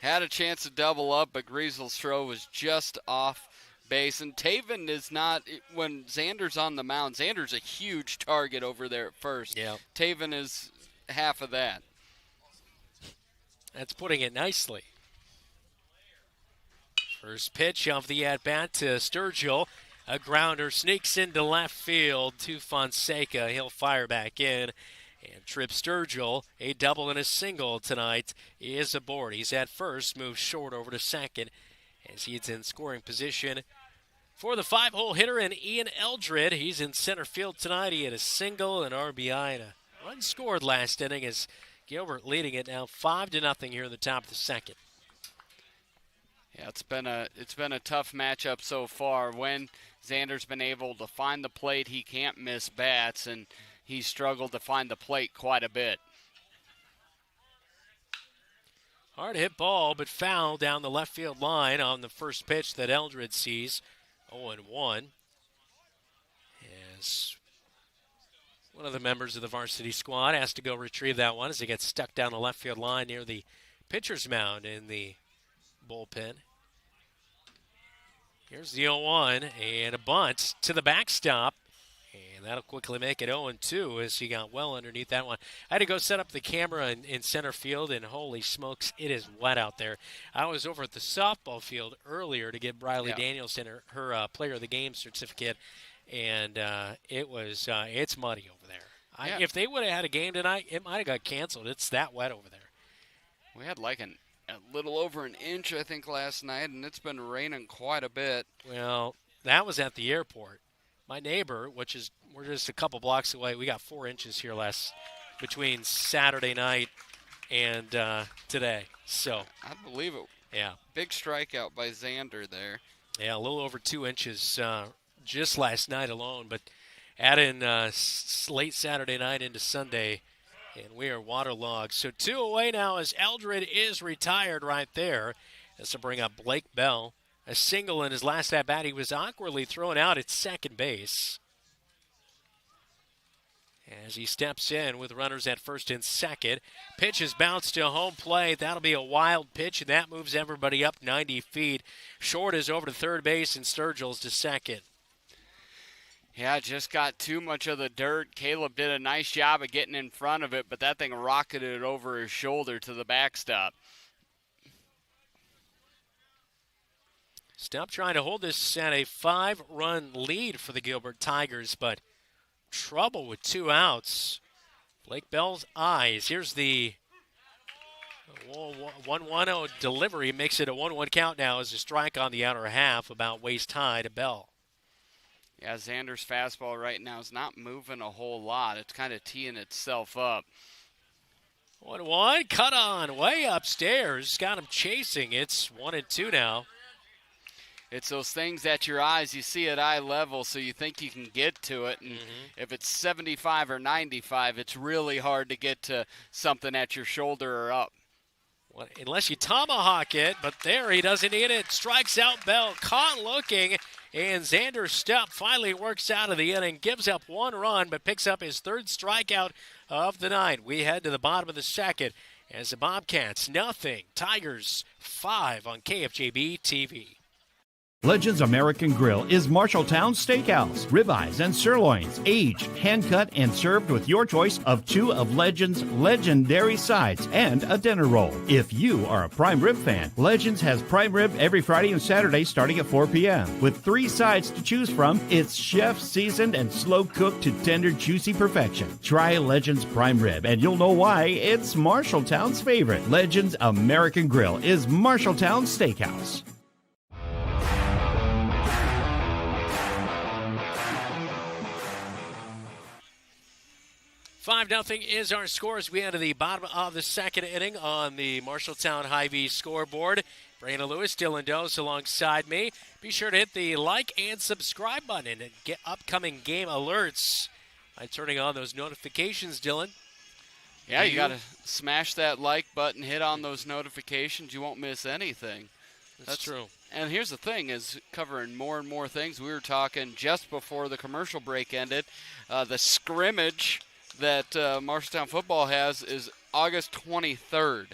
Had a chance to double up, but Griesel's throw was just off base. And Taven is not, when Xander's on the mound, Xander's a huge target over there at first. Yeah. Taven is half of that. That's putting it nicely. First pitch of the at-bat to Sturgill. A grounder sneaks into left field to Fonseca. He'll fire back in. And Trip Sturgill, a double and a single tonight, is aboard. He's at first, moves short over to second as he's in scoring position for the 5-hole hitter and Ian Eldred. He's in center field tonight. He had a single, an RBI, and a run scored last inning as Gilbert leading it now 5-0 here in the top of the second. Yeah, it's been a tough matchup so far. When Xander's been able to find the plate, he can't miss bats, and he's struggled to find the plate quite a bit. Hard hit ball, but foul down the left field line on the first pitch that Eldred sees. 0-1. As one of the members of the varsity squad has to go retrieve that one as it gets stuck down the left field line near the pitcher's mound in the bullpen. Here's the 0-1 and a bunt to the backstop. And that'll quickly make it 0-2 as he got well underneath that one. I had to go set up the camera in center field, and holy smokes, it is wet out there. I was over at the softball field earlier to get Briley Danielson her Player of the Game certificate, and it's muddy over there. If they would have had a game tonight, it might have got canceled. It's that wet over there. We had like a little over an inch, I think, last night, and it's been raining quite a bit. Well, that was at the airport. My neighbor, we're just a couple blocks away, we got 4 inches here between Saturday night and today. So I believe it. Yeah. Big strikeout by Xander there. Yeah, a little over 2 inches just last night alone, but add in late Saturday night into Sunday, and we are waterlogged. So 2 away now as Eldred is retired right there. This will bring up Blake Bell. A single in his last at-bat. He was awkwardly thrown out at second base as he steps in with runners at first and second. Pitch is bounced to home plate. That'll be a wild pitch, and that moves everybody up 90 feet. Short is over to third base, and Sturgill's to second. Yeah, just got too much of the dirt. Caleb did a nice job of getting in front of it, but that thing rocketed over his shoulder to the backstop. Stupp trying to hold this at a 5-run lead for the Gilbert Tigers, but trouble with 2 outs. Blake Bell's eyes. Here's the 1-1-0 delivery. Makes it a 1-1 count now as a strike on the outer half, about waist high to Bell. Yeah, Xander's fastball right now is not moving a whole lot. It's kind of teeing itself up. 1-1, cut on, way upstairs. Got him chasing. It's 1-2 now. It's those things at your eyes, you see at eye level, so you think you can get to it. And if it's 75 or 95, it's really hard to get to something at your shoulder or up. Well, unless you tomahawk it, but there he doesn't need it. Strikes out Bell, caught looking, and Xander Stupp finally works out of the inning, gives up 1 run, but picks up his 3rd strikeout of the night. We head to the bottom of the second as the Bobcats 0, Tigers 5 on KFJB-TV. Legends American Grill is Marshalltown Steakhouse. Ribeyes and sirloins, aged, hand-cut, and served with your choice of 2 of Legends' legendary sides and a dinner roll. If you are a prime rib fan, Legends has prime rib every Friday and Saturday starting at 4 p.m. With 3 sides to choose from, it's chef-seasoned and slow-cooked to tender, juicy perfection. Try Legends prime rib, and you'll know why it's Marshalltown's favorite. Legends American Grill is Marshalltown Steakhouse. 5-0 is our score as we enter the bottom of the second inning on the Marshalltown Hy-Vee scoreboard. Brandon Lewis, Dylan Dose alongside me. Be sure to hit the like and subscribe button and get upcoming game alerts by turning on those notifications, Dylan. Yeah, you got to smash that like button, hit on those notifications. You won't miss anything. That's true. And here's the thing, is covering more and more things. We were talking just before the commercial break ended, the scrimmage that Marshalltown football has is August 23rd.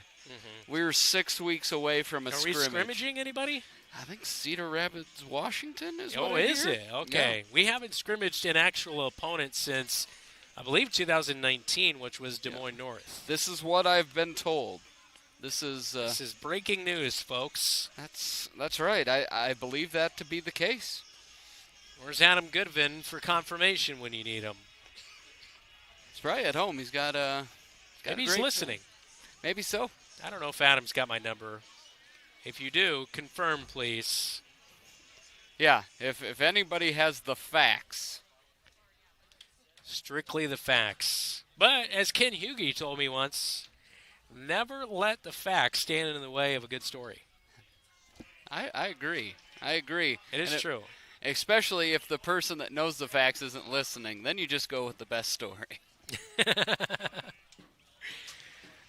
We're 6 weeks away from a scrimmage. Are we scrimmaging anybody? I think Cedar Rapids, Washington is what Oh, I is hear. it? Okay. Yeah. We haven't scrimmaged an actual opponent since, I believe, 2019, which was Des Moines North. This is what I've been told. This is breaking news, folks. That's right. I believe that to be the case. Where's Adam Goodvin for confirmation when you need him? He's probably at home. He's got Maybe he's listening. Maybe so. I don't know if Adam's got my number. If you do, confirm, please. Yeah, if anybody has the facts. Strictly the facts. But as Ken Hughey told me once, never let the facts stand in the way of a good story. I agree. It is true. Especially if the person that knows the facts isn't listening. Then you just go with the best story.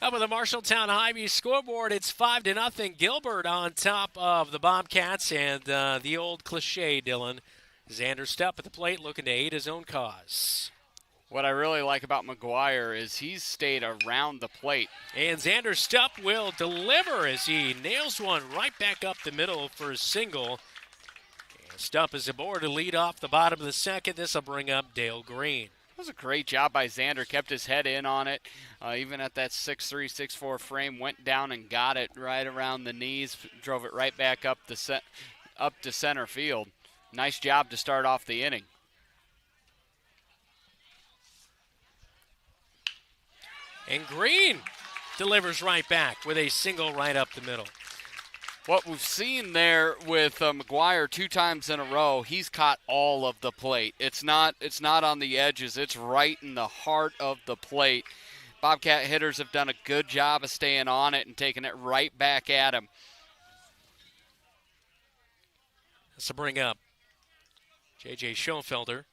Up with the Marshalltown Hy-Vee scoreboard, it's 5-0. Gilbert on top of the Bobcats, and the old cliche, Dylan. Xander Stupp at the plate looking to aid his own cause. What I really like about McGuire is he's stayed around the plate. And Xander Stupp will deliver as he nails one right back up the middle for a single. And Stupp is aboard to lead off the bottom of the second. This will bring up Dale Green. That was a great job by Xander. Kept his head in on it. Even at that 6'3", 6'4" frame, went down and got it right around the knees. Drove it right back up to center field. Nice job to start off the inning. And Green delivers right back with a single right up the middle. What we've seen there with McGuire 2 times in a row, he's caught all of the plate. It's not on the edges. It's right in the heart of the plate. Bobcat hitters have done a good job of staying on it and taking it right back at him. This will bring up J.J. Schoenfelder,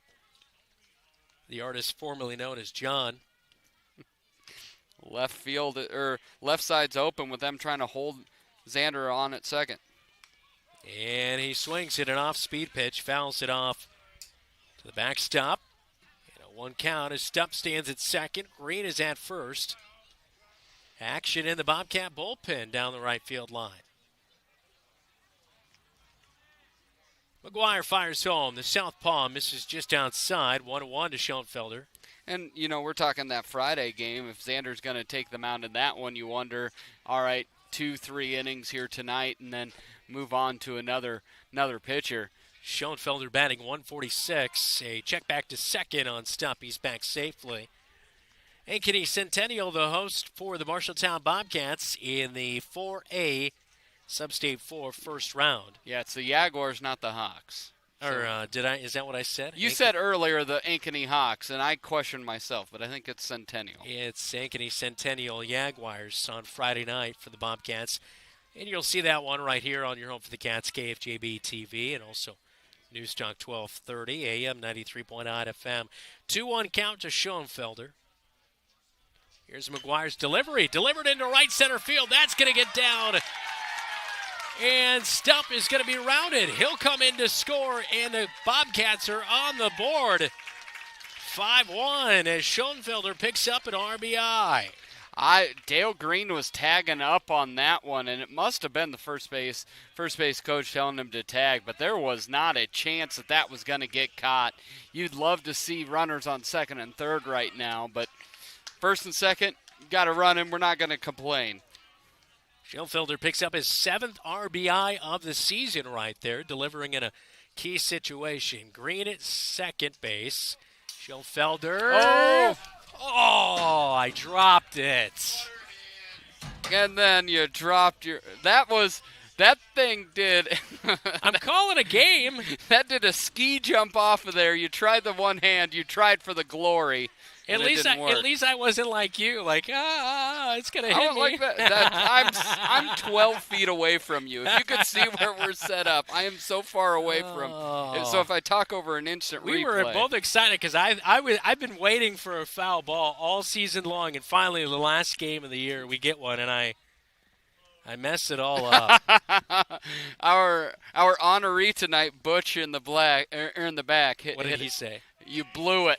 the artist formerly known as John. Left field, or left side's open with them trying to hold Xander on at second. And he swings it, an off-speed pitch, fouls it off to the backstop. And a 1 count as Stupp stands at second. Green is at first. Action in the Bobcat bullpen down the right field line. McGuire fires home. The southpaw misses just outside. 1-1 to Schoenfelder. And, you know, we're talking that Friday game. If Xander's going to take the mound in that one, you wonder, all right, 2-3 innings here tonight and then move on to another pitcher. Schoenfelder batting 146. A check back to second on Stupp. He's back safely. Ankeny Centennial, the host for the Marshalltown Bobcats in the 4A Sub-State 4 first round. Yeah, it's the Jaguars, not the Hawks. Or is that what I said? You said earlier the Ankeny Hawks, and I questioned myself, but I think it's Centennial. It's Ankeny Centennial Jaguars on Friday night for the Bobcats. And you'll see that one right here on your home for the Cats, KFJB-TV, and also Newstalk 1230, AM 93.9 FM. 2-1 count to Schoenfelder. Here's McGuire's delivery. Delivered into right center field. That's going to get down. And Stupp is going to be rounded. He'll come in to score, and the Bobcats are on the board. 5-1 as Schoenfelder picks up an RBI. Dale Green was tagging up on that one, and it must have been the first base coach telling him to tag, but there was not a chance that was going to get caught. You'd love to see runners on second and third right now, but first and second, got to run him. We're not going to complain. Schilfelder picks up his 7th RBI of the season right there, delivering in a key situation. Green at second base. Schilfelder. Oh, I dropped it. And then you dropped that thing did. I'm calling a game. That did a ski jump off of there. You tried the one hand. You tried for the glory. At least I wasn't like you, like, it's going to hit me. Like that. I'm 12 feet away from you. If you could see where we're set up, I am so far away from. So if I talk over an instant replay. We were both excited because I've been waiting for a foul ball all season long, and finally the last game of the year we get one, and I messed it all up. Our honoree tonight, Butch in the back. What did he say? You blew it.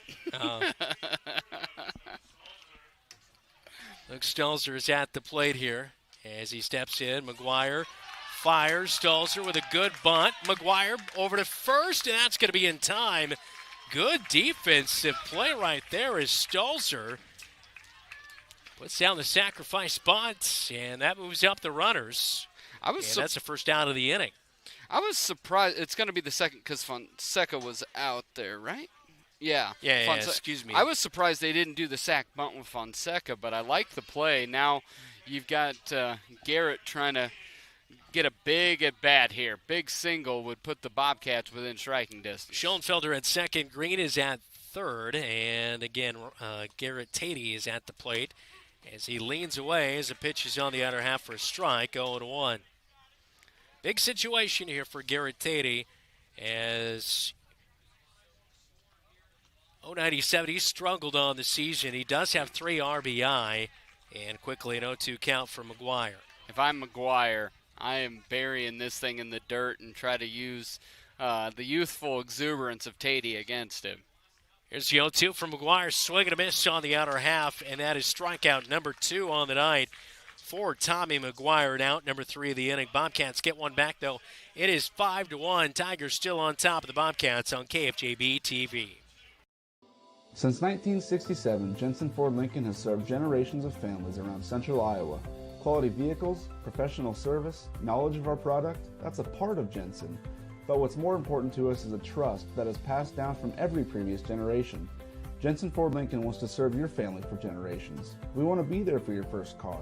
Luke Stolzer is at the plate here as he steps in. McGuire fires. Stolzer with a good bunt. McGuire over to first, and that's going to be in time. Good defensive play right there as Stolzer puts down the sacrifice bunt, and that moves up the runners. That's the first out of the inning. I was surprised. It's going to be the second because Fonseca was out there, right? Yeah. Yeah, excuse me. I was surprised they didn't do the sack bunt with Fonseca, but I like the play. Now you've got Garrett trying to get a big at bat here. Big single would put the Bobcats within striking distance. Schoenfelder at second. Green is at third. And again, Garrett Tatey is at the plate as he leans away as the pitch is on the outer half for a strike, 0-1. Big situation here for Garrett Tatey as 097, he struggled on the season. He does have 3 RBI, and quickly an 0-2 count for McGuire. If I'm McGuire, I am burying this thing in the dirt and try to use the youthful exuberance of Tatey against him. Here's the 0-2 from McGuire, swing and a miss on the outer half, and that is strikeout number 2 on the night for Tommy McGuire, and out number 3 of the inning. Bobcats get one back, though. It is 5-1. Tigers still on top of the Bobcats on KFJB-TV. Since 1967, Jensen Ford Lincoln has served generations of families around central Iowa. Quality vehicles, professional service, knowledge of our product, that's a part of Jensen. But what's more important to us is a trust that is passed down from every previous generation. Jensen Ford Lincoln wants to serve your family for generations. We want to be there for your first car.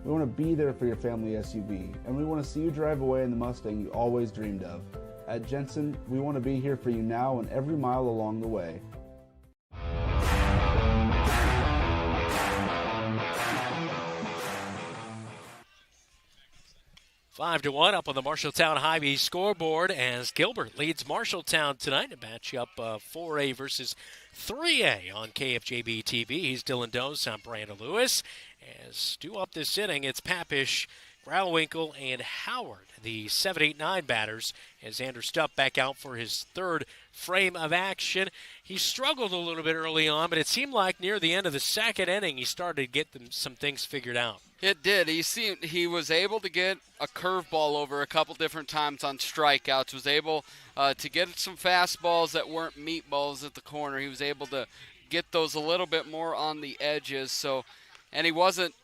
We want to be there for your family SUV. And we want to see you drive away in the Mustang you always dreamed of. At Jensen, we want to be here for you now and every mile along the way. 5-1 up on the Marshalltown Hy-Vee scoreboard as Gilbert leads Marshalltown tonight to match up 4A versus 3A on KFJB-TV. He's Dylan Dose. I'm Brandon Lewis. As due up this inning, it's Papish, Grauwinkle, and Howard, the 7-8-9 batters, as Andrew Stupp back out for his third frame of action. He struggled a little bit early on, but it seemed like near the end of the second inning he started to get some things figured out. It did. He was able to get a curveball over a couple different times on strikeouts, was able to get some fastballs that weren't meatballs at the corner. He was able to get those a little bit more on the edges, and he wasn't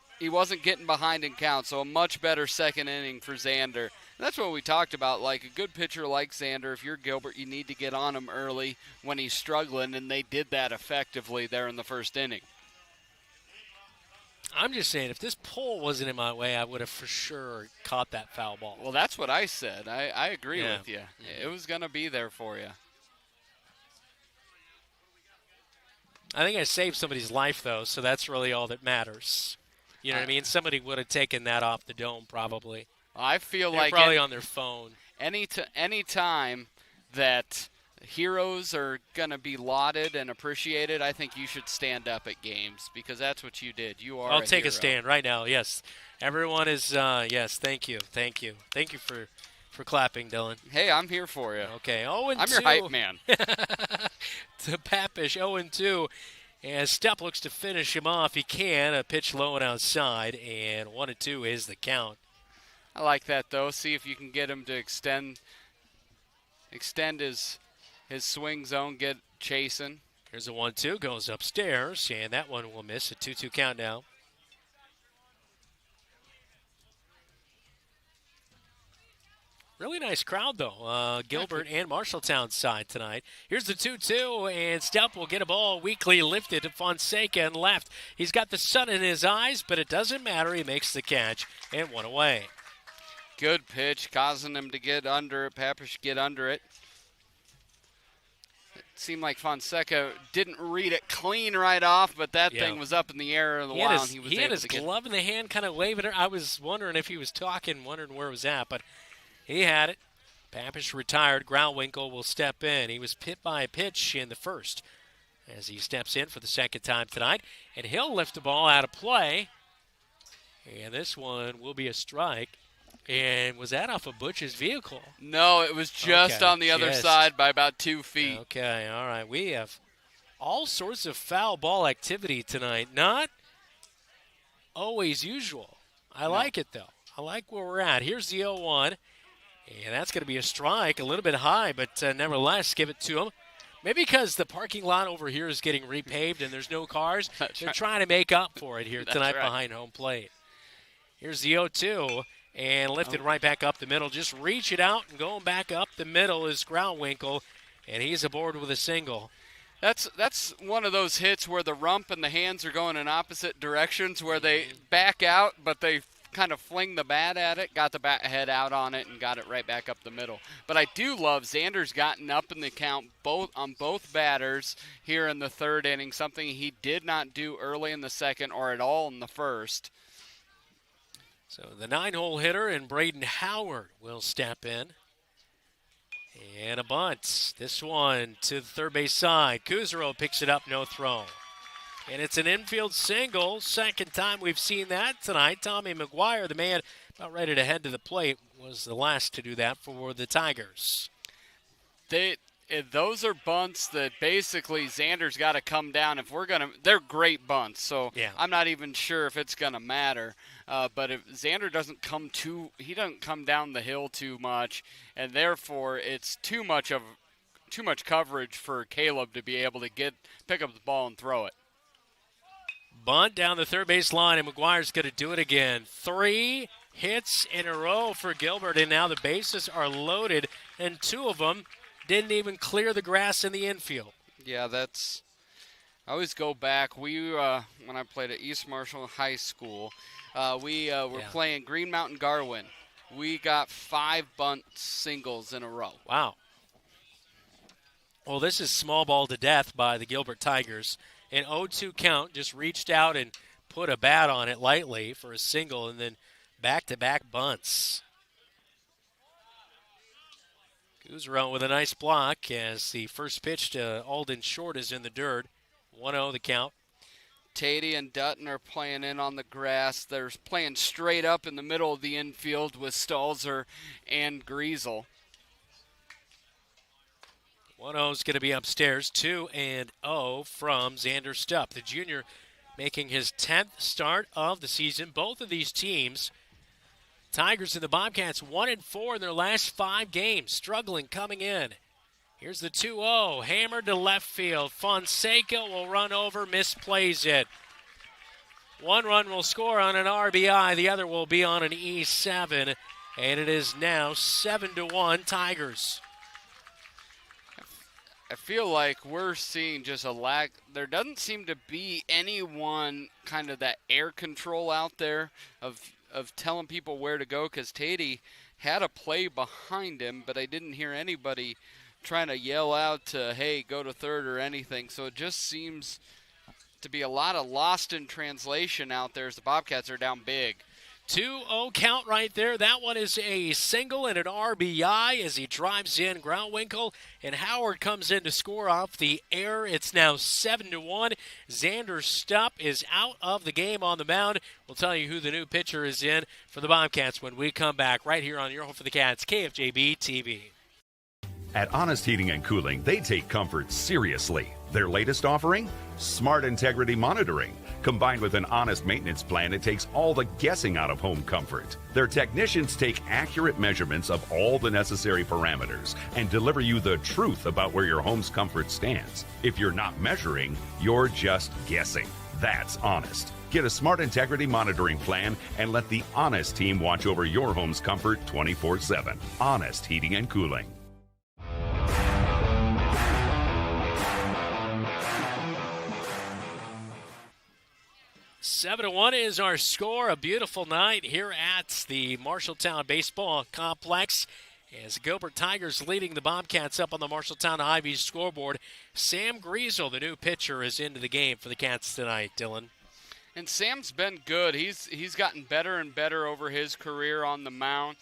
getting behind in count, so a much better second inning for Xander. And that's what we talked about, like a good pitcher like Xander, if you're Gilbert, you need to get on him early when he's struggling, and they did that effectively there in the first inning. I'm just saying, if this pull wasn't in my way, I would have for sure caught that foul ball. Well, that's what I said. I agree with you. It was going to be there for you. I think I saved somebody's life, though, so that's really all that matters. You know what I mean? Somebody would have taken that off the dome probably. I feel They're like probably on their phone. Any time that heroes are going to be lauded and appreciated, I think you should stand up at games because that's what you did. You are I'll take hero. a stand right now, yes. Everyone is, yes, thank you. Thank you for clapping, Dylan. Hey, I'm here for you. Okay, 0-2. I'm your hype man. To Papish, 0-2. As Stepp looks to finish him off, he can. A pitch low and outside, and 1-2 is the count. I like that, though. See if you can get him to extend his swing zone, get chasing. Here's a 1-2, goes upstairs, and that one will miss. A 2-2 count now. Really nice crowd, though. Gilbert and Marshalltown side tonight. Here's the 2-2, and Stepp will get a ball weakly lifted to Fonseca and left. He's got the sun in his eyes, but it doesn't matter. He makes the catch and one away. Good pitch, causing him to get under it. Papish get under it. It seemed like Fonseca didn't read it clean right off, but that thing was up in the air of the wall, and he had his glove in the hand, kind of waving it. I was wondering if he was talking, wondering where it was at, but he had it. Papish retired. Groundwinkle will step in. He was hit by a pitch in the first as he steps in for the second time tonight, and he'll lift the ball out of play, and this one will be a strike. And was that off of Butch's vehicle? No, it was just on the other side by about 2 feet. Okay, all right. We have all sorts of foul ball activity tonight. Not always usual. I like it, though. I like where we're at. Here's the 0-1, and that's going to be a strike, a little bit high, but nevertheless, give it to him. Maybe because the parking lot over here is getting repaved and there's no cars, they're trying to make up for it here tonight behind home plate. Here's the 0-2. And lifted right back up the middle. Just reach it out and going back up the middle is Groundwinkle, and he's aboard with a single. That's one of those hits where the rump and the hands are going in opposite directions, where they back out, but they kind of fling the bat at it, got the bat head out on it, and got it right back up the middle. But I do love Xander's gotten up in the count on both batters here in the third inning, something he did not do early in the second or at all in the first. So the 9-hole hitter and Braden Howard will step in. And a bunt. This one to the third base side. Kuzero picks it up, no throw. And it's an infield single. Second time we've seen that tonight. Tommy McGuire, the man about ready to head to the plate, was the last to do that for the Tigers. Those are bunts that basically Xander's got to come down. They're great bunts, so I'm not even sure if it's going to matter. But if Xander doesn't come down the hill too much, and therefore it's too much coverage for Caleb to be able to pick up the ball and throw it. Bunt down the third base line, and McGuire's going to do it again. 3 hits in a row for Gilbert, and now the bases are loaded, and 2 of them didn't even clear the grass in the infield. Yeah, I always go back. We, when I played at East Marshall High School, we were playing Green Mountain Garwin. We got 5 bunt singles in a row. Wow. Well, this is small ball to death by the Gilbert Tigers. An 0-2 count, just reached out and put a bat on it lightly for a single, and then back-to-back bunts. Kuzero with a nice block as the first pitch to Alden Short is in the dirt. 1-0 the count. Tatey and Dutton are playing in on the grass. They're playing straight up in the middle of the infield with Stalzer and Griesel. 1-0 is going to be upstairs. 2-0 from Xander Stepp, the junior, making his 10th start of the season. Both of these teams, Tigers and the Bobcats, 1-4 in their last 5 games, struggling coming in. Here's the 2-0, hammered to left field. Fonseca will run over, misplays it. One run will score on an RBI, the other will be on an E7, and it is now 7-1 Tigers. I feel like we're seeing just a lack. There doesn't seem to be anyone kind of that air control out there of telling people where to go, because Tatey had a play behind him, but I didn't hear anybody trying to yell out to, hey, go to third or anything. So it just seems to be a lot of lost in translation out there as the Bobcats are down big. 2-0 count right there. That one is a single and an RBI as he drives in Groundwinkle, and Howard comes in to score off the air. It's now 7-1. Xander Stepp is out of the game on the mound. We'll tell you who the new pitcher is in for the Bobcats when we come back right here on Your Home for the Cats, KFJB-TV. At Honest Heating and Cooling, they take comfort seriously. Their latest offering? Smart integrity monitoring. Combined with an honest maintenance plan, it takes all the guessing out of home comfort. Their technicians take accurate measurements of all the necessary parameters and deliver you the truth about where your home's comfort stands. If you're not measuring, you're just guessing. That's honest. Get a smart integrity monitoring plan and let the Honest team watch over your home's comfort 24/7. Honest Heating and Cooling. 7-1 is our score. A beautiful night here at the Marshalltown Baseball Complex as Gilbert Tigers leading the Bobcats up on the Marshalltown Ivy scoreboard. Sam Griesel, the new pitcher, is into the game for the Cats tonight, Dylan. And Sam's been good. He's gotten better and better over his career on the mound.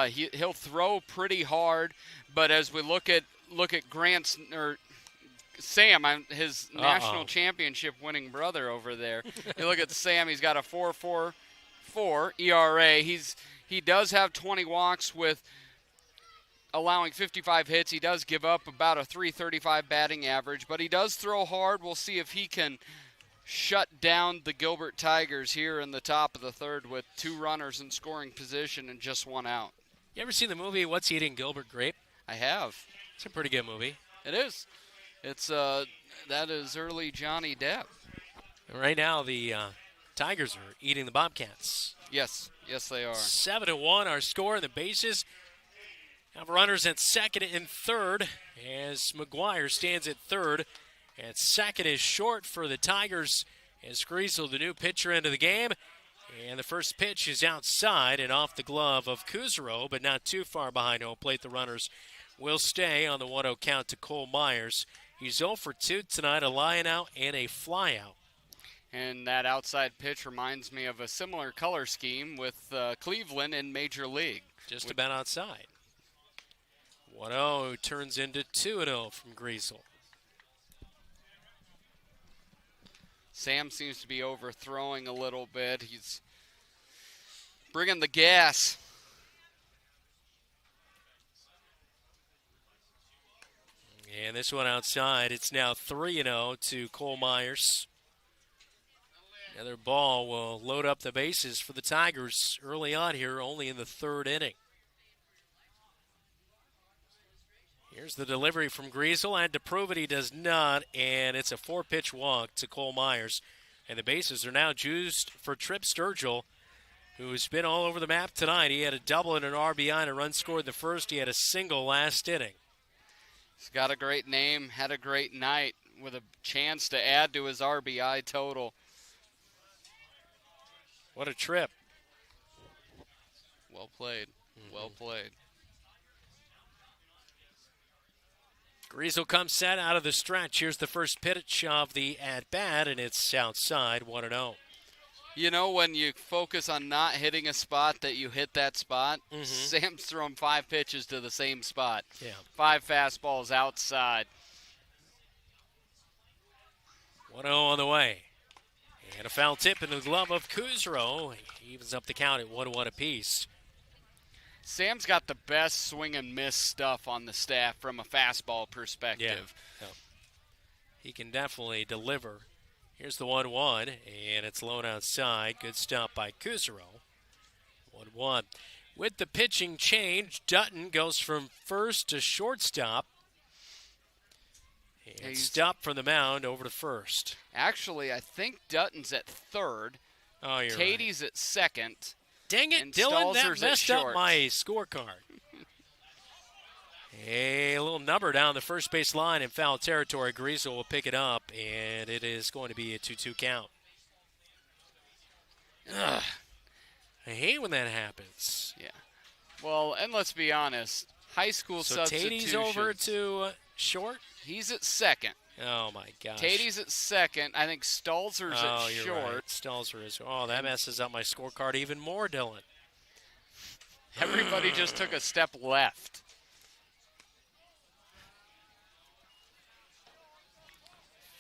He'll throw pretty hard, but as we look at Grant's or Sam, his national championship winning brother over there. You look at Sam, he's got a 4.44 ERA. He does have 20 walks with allowing 55 hits. He does give up about a 335 batting average, but he does throw hard. We'll see if he can shut down the Gilbert Tigers here in the top of the third with 2 runners in scoring position and just 1 out. You ever seen the movie What's Eating Gilbert Grape? I have. It's a pretty good movie. It is. It's that is early Johnny Depp. Right now the Tigers are eating the Bobcats. Yes, they are. 7-1 our score in the bases. Have runners at second and third as McGuire stands at third. And second is short for the Tigers as Griesel, the new pitcher, into the game. And the first pitch is outside and off the glove of Kuzaro, but not too far behind home plate. The runners will stay on the 1-0 count to Cole Myers. He's 0 for 2 tonight, a line out and a fly out. And that outside pitch reminds me of a similar color scheme with Cleveland in Major League. Just about outside. 1-0 turns into 2-0 from Griesel. Sam seems to be overthrowing a little bit. He's bringing the gas. And this one outside, it's now 3-0 to Cole Myers. Another ball will load up the bases for the Tigers early on here, only in the third inning. Here's the delivery from Griesel, and to prove it, he does not, and it's a 4-pitch walk to Cole Myers. And the bases are now juiced for Trip Sturgill, who's been all over the map tonight. He had a double and an RBI and a run scored in the first. He had a single last inning. He's got a great name, had a great night with a chance to add to his RBI total. What a trip. Well played. Well played. Griesel comes set out of the stretch. Here's the first pitch of the at-bat, and it's outside, 1-0. You know, when you focus on not hitting a spot, that you hit that spot. Sam's thrown 5 pitches to the same spot. Yeah. 5 fastballs outside. 1-0 on the way. And a foul tip in the glove of Kuzaro. He evens up the count at 1-1 apiece. Sam's got the best swing and miss stuff on the staff from a fastball perspective. Yeah. He can definitely deliver. Here's the 1-1, and it's low outside. Good stop by Kuzaro. 1-1. With the pitching change, Dutton goes from first to shortstop. And stopped from the mound over to first. Actually, I think Dutton's at third. Oh, you're Katie's at second. Dang it, and Dylan, that Stalzer's messed up my scorecard. A little number down the first base line in foul territory. Griesel will pick it up, and it is going to be a 2-2 count. Ugh. I hate when that happens. Yeah. Well, and let's be honest, high school substitutions. So Tatey's over to short? He's at second. Oh, my gosh. Tatey's at second. I think Stalzer's at you're short. Right. Stalzer is. Oh, that messes up my scorecard even more, Dylan. Everybody just took a step left.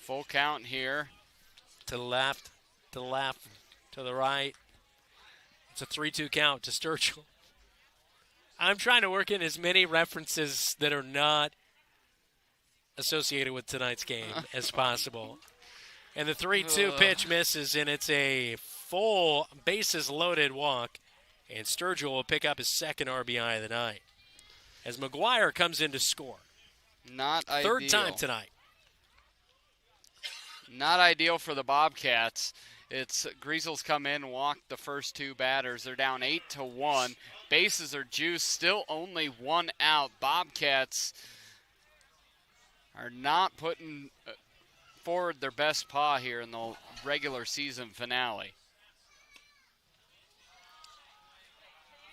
Full count here. To the left, to the right. It's a 3-2 count to Sturgill. I'm trying to work in as many references that are not associated with tonight's game as possible. And the 3-2 pitch misses, and it's a full bases-loaded walk. And Sturgill will pick up his second RBI of the night as McGuire comes in to score. Not Third ideal. time tonight. Not ideal for the Bobcats. It's Griesel's come in and walked the first two batters. They're down 8-1. Bases are juiced. Still only one out. Bobcats are not putting forward their best paw here in the regular season finale.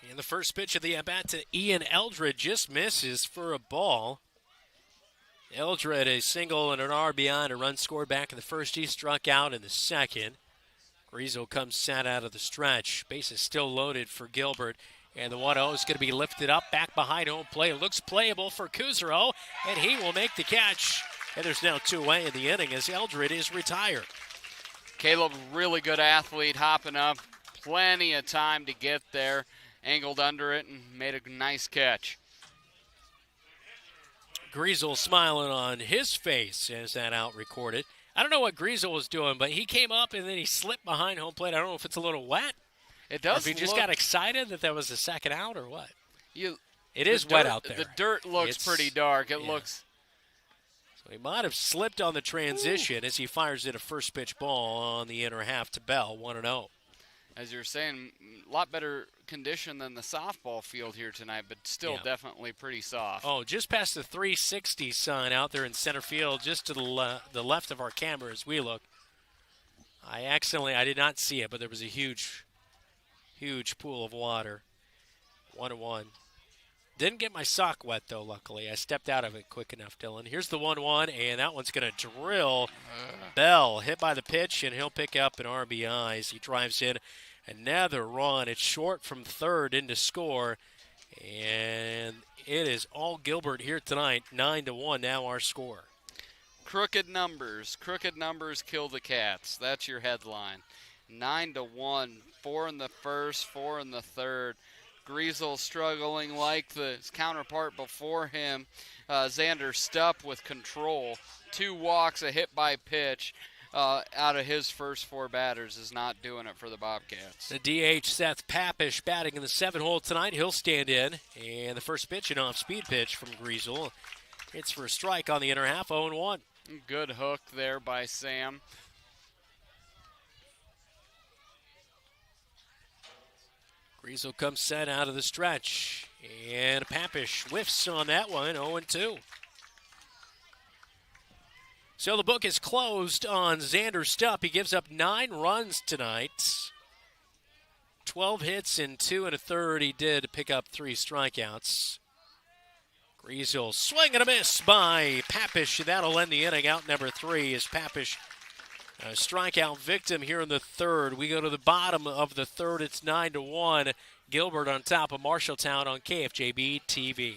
And the first pitch of the at-bat to Ian Eldred just misses for a ball. Eldred a single and an RBI and a run scored back in the first. He struck out in the second. Griesel comes sat out of the stretch. Base is still loaded for Gilbert. And the 1-0 is going to be lifted up back behind home plate. It looks playable for Kuzero, and he will make the catch. And there's now 2 away in the inning as Eldred is retired. Caleb, really good athlete, hopping up. Plenty of time to get there. Angled under it and made a nice catch. Griesel smiling on his face as that out recorded. I don't know what Griesel was doing, but he came up and then he slipped behind home plate. I don't know if it's a little wet. It does. Or if he just got excited that there was a second out or what. It the is wet dirt- out there. The dirt looks pretty dark. It looks. So he might have slipped on the transition as he fires in a first pitch ball on the inner half to Bell, 1-0. As you're saying, a lot better condition than the softball field here tonight, but still definitely pretty soft. Oh, just past the 360 sign out there in center field, just to the left of our camera as we look. I did not see it, but there was a huge pool of water. 1-1. Didn't get my sock wet, though, luckily. I stepped out of it quick enough, Dylan. Here's the 1-1, and that one's going to drill. Bell hit by the pitch, and he'll pick up an RBI as he drives in another run. It's short from third into score, and it is all Gilbert here tonight. 9-1 now our score. Crooked numbers kill the Cats. That's your headline. 9-1, 4 in the first, 4 in the third. Griesel struggling like his counterpart before him. Xander Stupp with control. 2 walks, a hit by pitch out of his first 4 batters is not doing it for the Bobcats. The DH Seth Papish batting in the 7-hole tonight. He'll stand in. And the first pitch, an off-speed pitch from Griesel. It's for a strike on the inner half, 0-1. Good hook there by Sam. Griesel comes set out of the stretch. And Papish whiffs on that one, 0-2. So the book is closed on Xander Stupp. He gives up 9 runs tonight. 12 hits in 2 1/3. He did pick up 3 strikeouts. Griesel swing and a miss by Papish. That'll end the inning. Out number 3 is Papish. A strikeout victim here in the third. We go to the bottom of the third. It's 9-1. Gilbert on top of Marshalltown on KFJB-TV.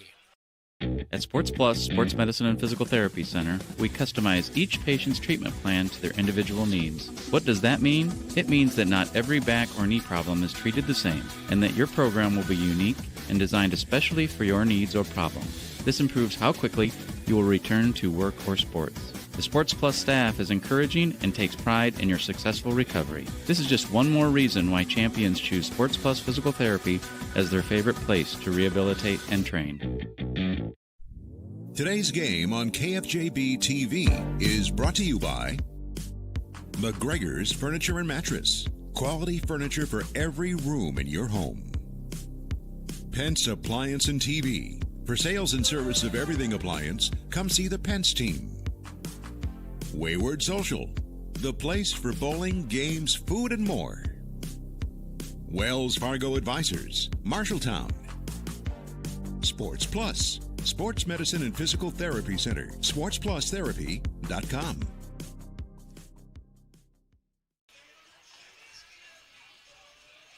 At Sports Plus Sports Medicine and Physical Therapy Center, we customize each patient's treatment plan to their individual needs. What does that mean? It means that not every back or knee problem is treated the same, and that your program will be unique and designed especially for your needs or problem. This improves how quickly you will return to work or sports. The Sports Plus staff is encouraging and takes pride in your successful recovery. This is just one more reason why champions choose Sports Plus Physical Therapy as their favorite place to rehabilitate and train. Today's game on KFJB-TV is brought to you by McGregor's Furniture and Mattress. Quality furniture for every room in your home. Pence Appliance and TV. For sales and service of everything appliance, come see the Pence team. Wayward Social, the place for bowling, games, food, and more. Wells Fargo Advisors, Marshalltown. Sports Plus, Sports Medicine and Physical Therapy Center, sportsplusTherapy.com.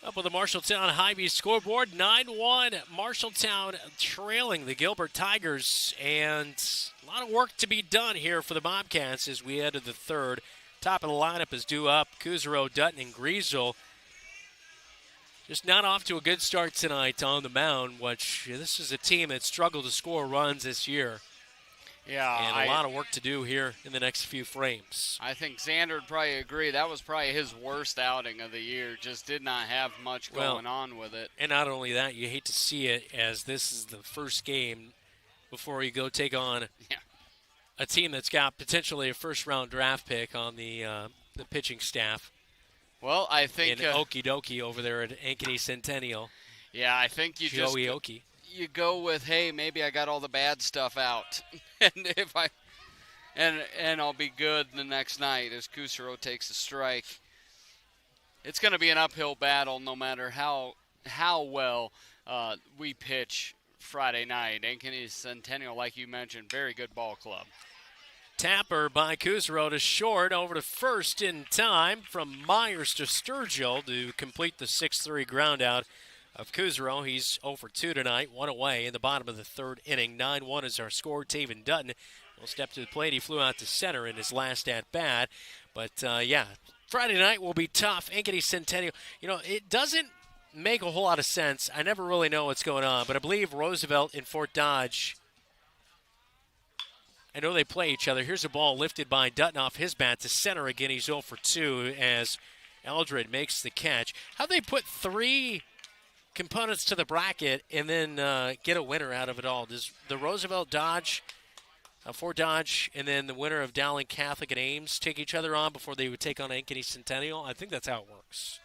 Up with the Marshalltown Hy-Vee scoreboard, 9-1. Marshalltown trailing the Gilbert Tigers, and a lot of work to be done here for the Bobcats as we head to the third. Top of the lineup is due up. Kuzero, Dutton, and Griesel. Just not off to a good start tonight on the mound, which this is a team that struggled to score runs this year. Yeah, and a lot of work to do here in the next few frames. I think Xander would probably agree. That was probably his worst outing of the year. Just did not have much going on with it. And not only that, you hate to see it as this is the first game before you go take on a team that's got potentially a first-round draft pick on the pitching staff. Well, I think in Okie Dokie over there at Ankeny Centennial. Yeah, I think you just you go with, hey, maybe I got all the bad stuff out, and I'll be good the next night as Kusero takes a strike. It's going to be an uphill battle no matter how well we pitch Friday night. Ankeny Centennial, like you mentioned, very good ball club. Tapper by Kusero to short, over to first in time from Myers to Sturgill to complete the 6-3 ground out of Kusero. He's 0 for 2 tonight, one away in the bottom of the third inning. 9-1 is our score. Taven Dutton will step to the plate. He flew out to center in his last at-bat. But, Friday night will be tough. Ankeny Centennial, it doesn't make a whole lot of sense. I never really know what's going on, but I believe Roosevelt and Fort Dodge, I know they play each other. Here's a ball lifted by Dutton off his bat to center again. He's 0 for 2 as Eldred makes the catch. How they put 3 components to the bracket and then get a winner out of it all? Does the Roosevelt Dodge, Fort Dodge, and then the winner of Dowling Catholic and Ames take each other on before they would take on Ankeny Centennial? I think that's how it works.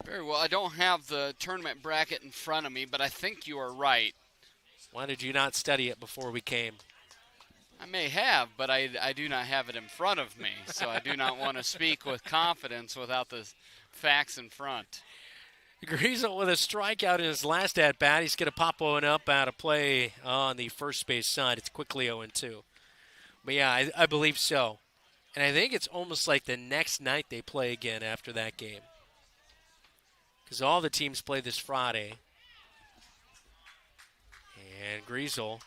Very well. I don't have the tournament bracket in front of me, but I think you are right. Why did you not study it before we came? I may have, but I do not have it in front of me, so I do not want to speak with confidence without the facts in front. Griesel with a strikeout in his last at-bat. He's going to pop one up out of play on the first base side. It's quickly 0-2. But, yeah, I believe so. And I think it's almost like the next night they play again after that game. Because all the teams play this Friday. And Griesel.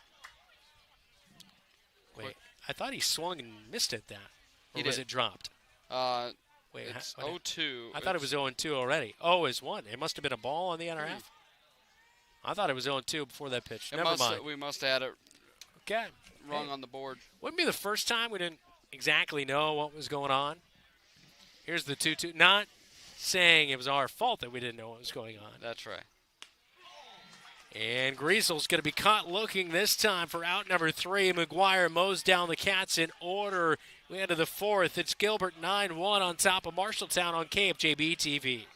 Wait, I thought he swung and missed at that. Or was it dropped? Wait, it's 0-2. I thought it was 0-2 already. Oh, it's 1. It must have been a ball on the other half. I thought it was 0-2 before that pitch. Never mind. We must have had it wrong on the board. Wouldn't be the first time we didn't exactly know what was going on. Here's the 2-2. Not saying it was our fault that we didn't know what was going on. That's right. And Griesel's going to be caught looking this time for out number 3. McGuire mows down the Cats in order. We head to the 4th. It's Gilbert 9-1 on top of Marshalltown on KFJB-TV.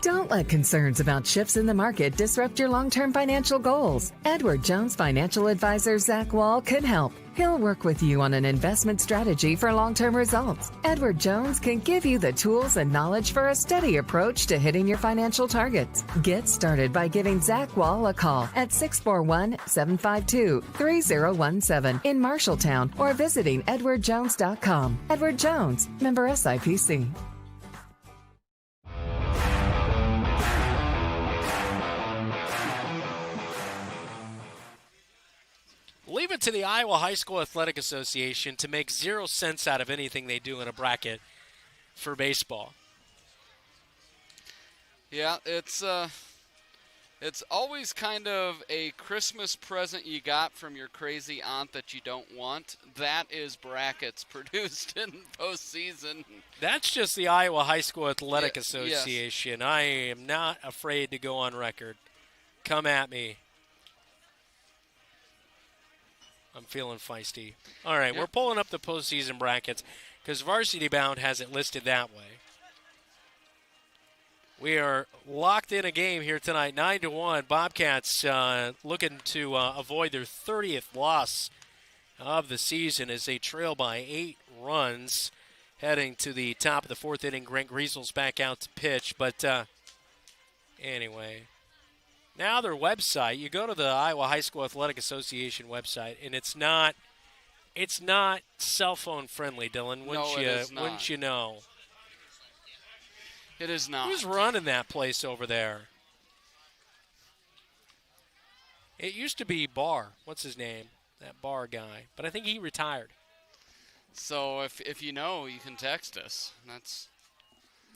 Don't let concerns about shifts in the market disrupt your long-term financial goals. Edward Jones financial advisor Zach Wall could help. He'll work with you on an investment strategy for long-term results. Edward Jones can give you the tools and knowledge for a steady approach to hitting your financial targets. Get started by giving Zach Wall a call at 641-752-3017 in Marshalltown or visiting edwardjones.com. Edward Jones, member SIPC. Leave it to the Iowa High School Athletic Association to make 0 cents out of anything they do in a bracket for baseball. Yeah, it's always kind of a Christmas present you got from your crazy aunt that you don't want. That is brackets produced in postseason. That's just the Iowa High School Athletic Association. Yes. I am not afraid to go on record. Come at me. I'm feeling feisty. All right, we're pulling up the postseason brackets because Varsity Bound has it listed that way. We are locked in a game here tonight, 9-1. Bobcats looking to avoid their 30th loss of the season as they trail by 8 runs, heading to the top of the 4th inning. Grant Griesel's back out to pitch, but anyway. Now their website, you go to the Iowa High School Athletic Association website, and it's not cell phone friendly, Dylan. Wouldn't you know? It is not. Who's running that place over there? It used to be Barr. What's his name? That Barr guy. But I think he retired. So if you know, you can text us. That's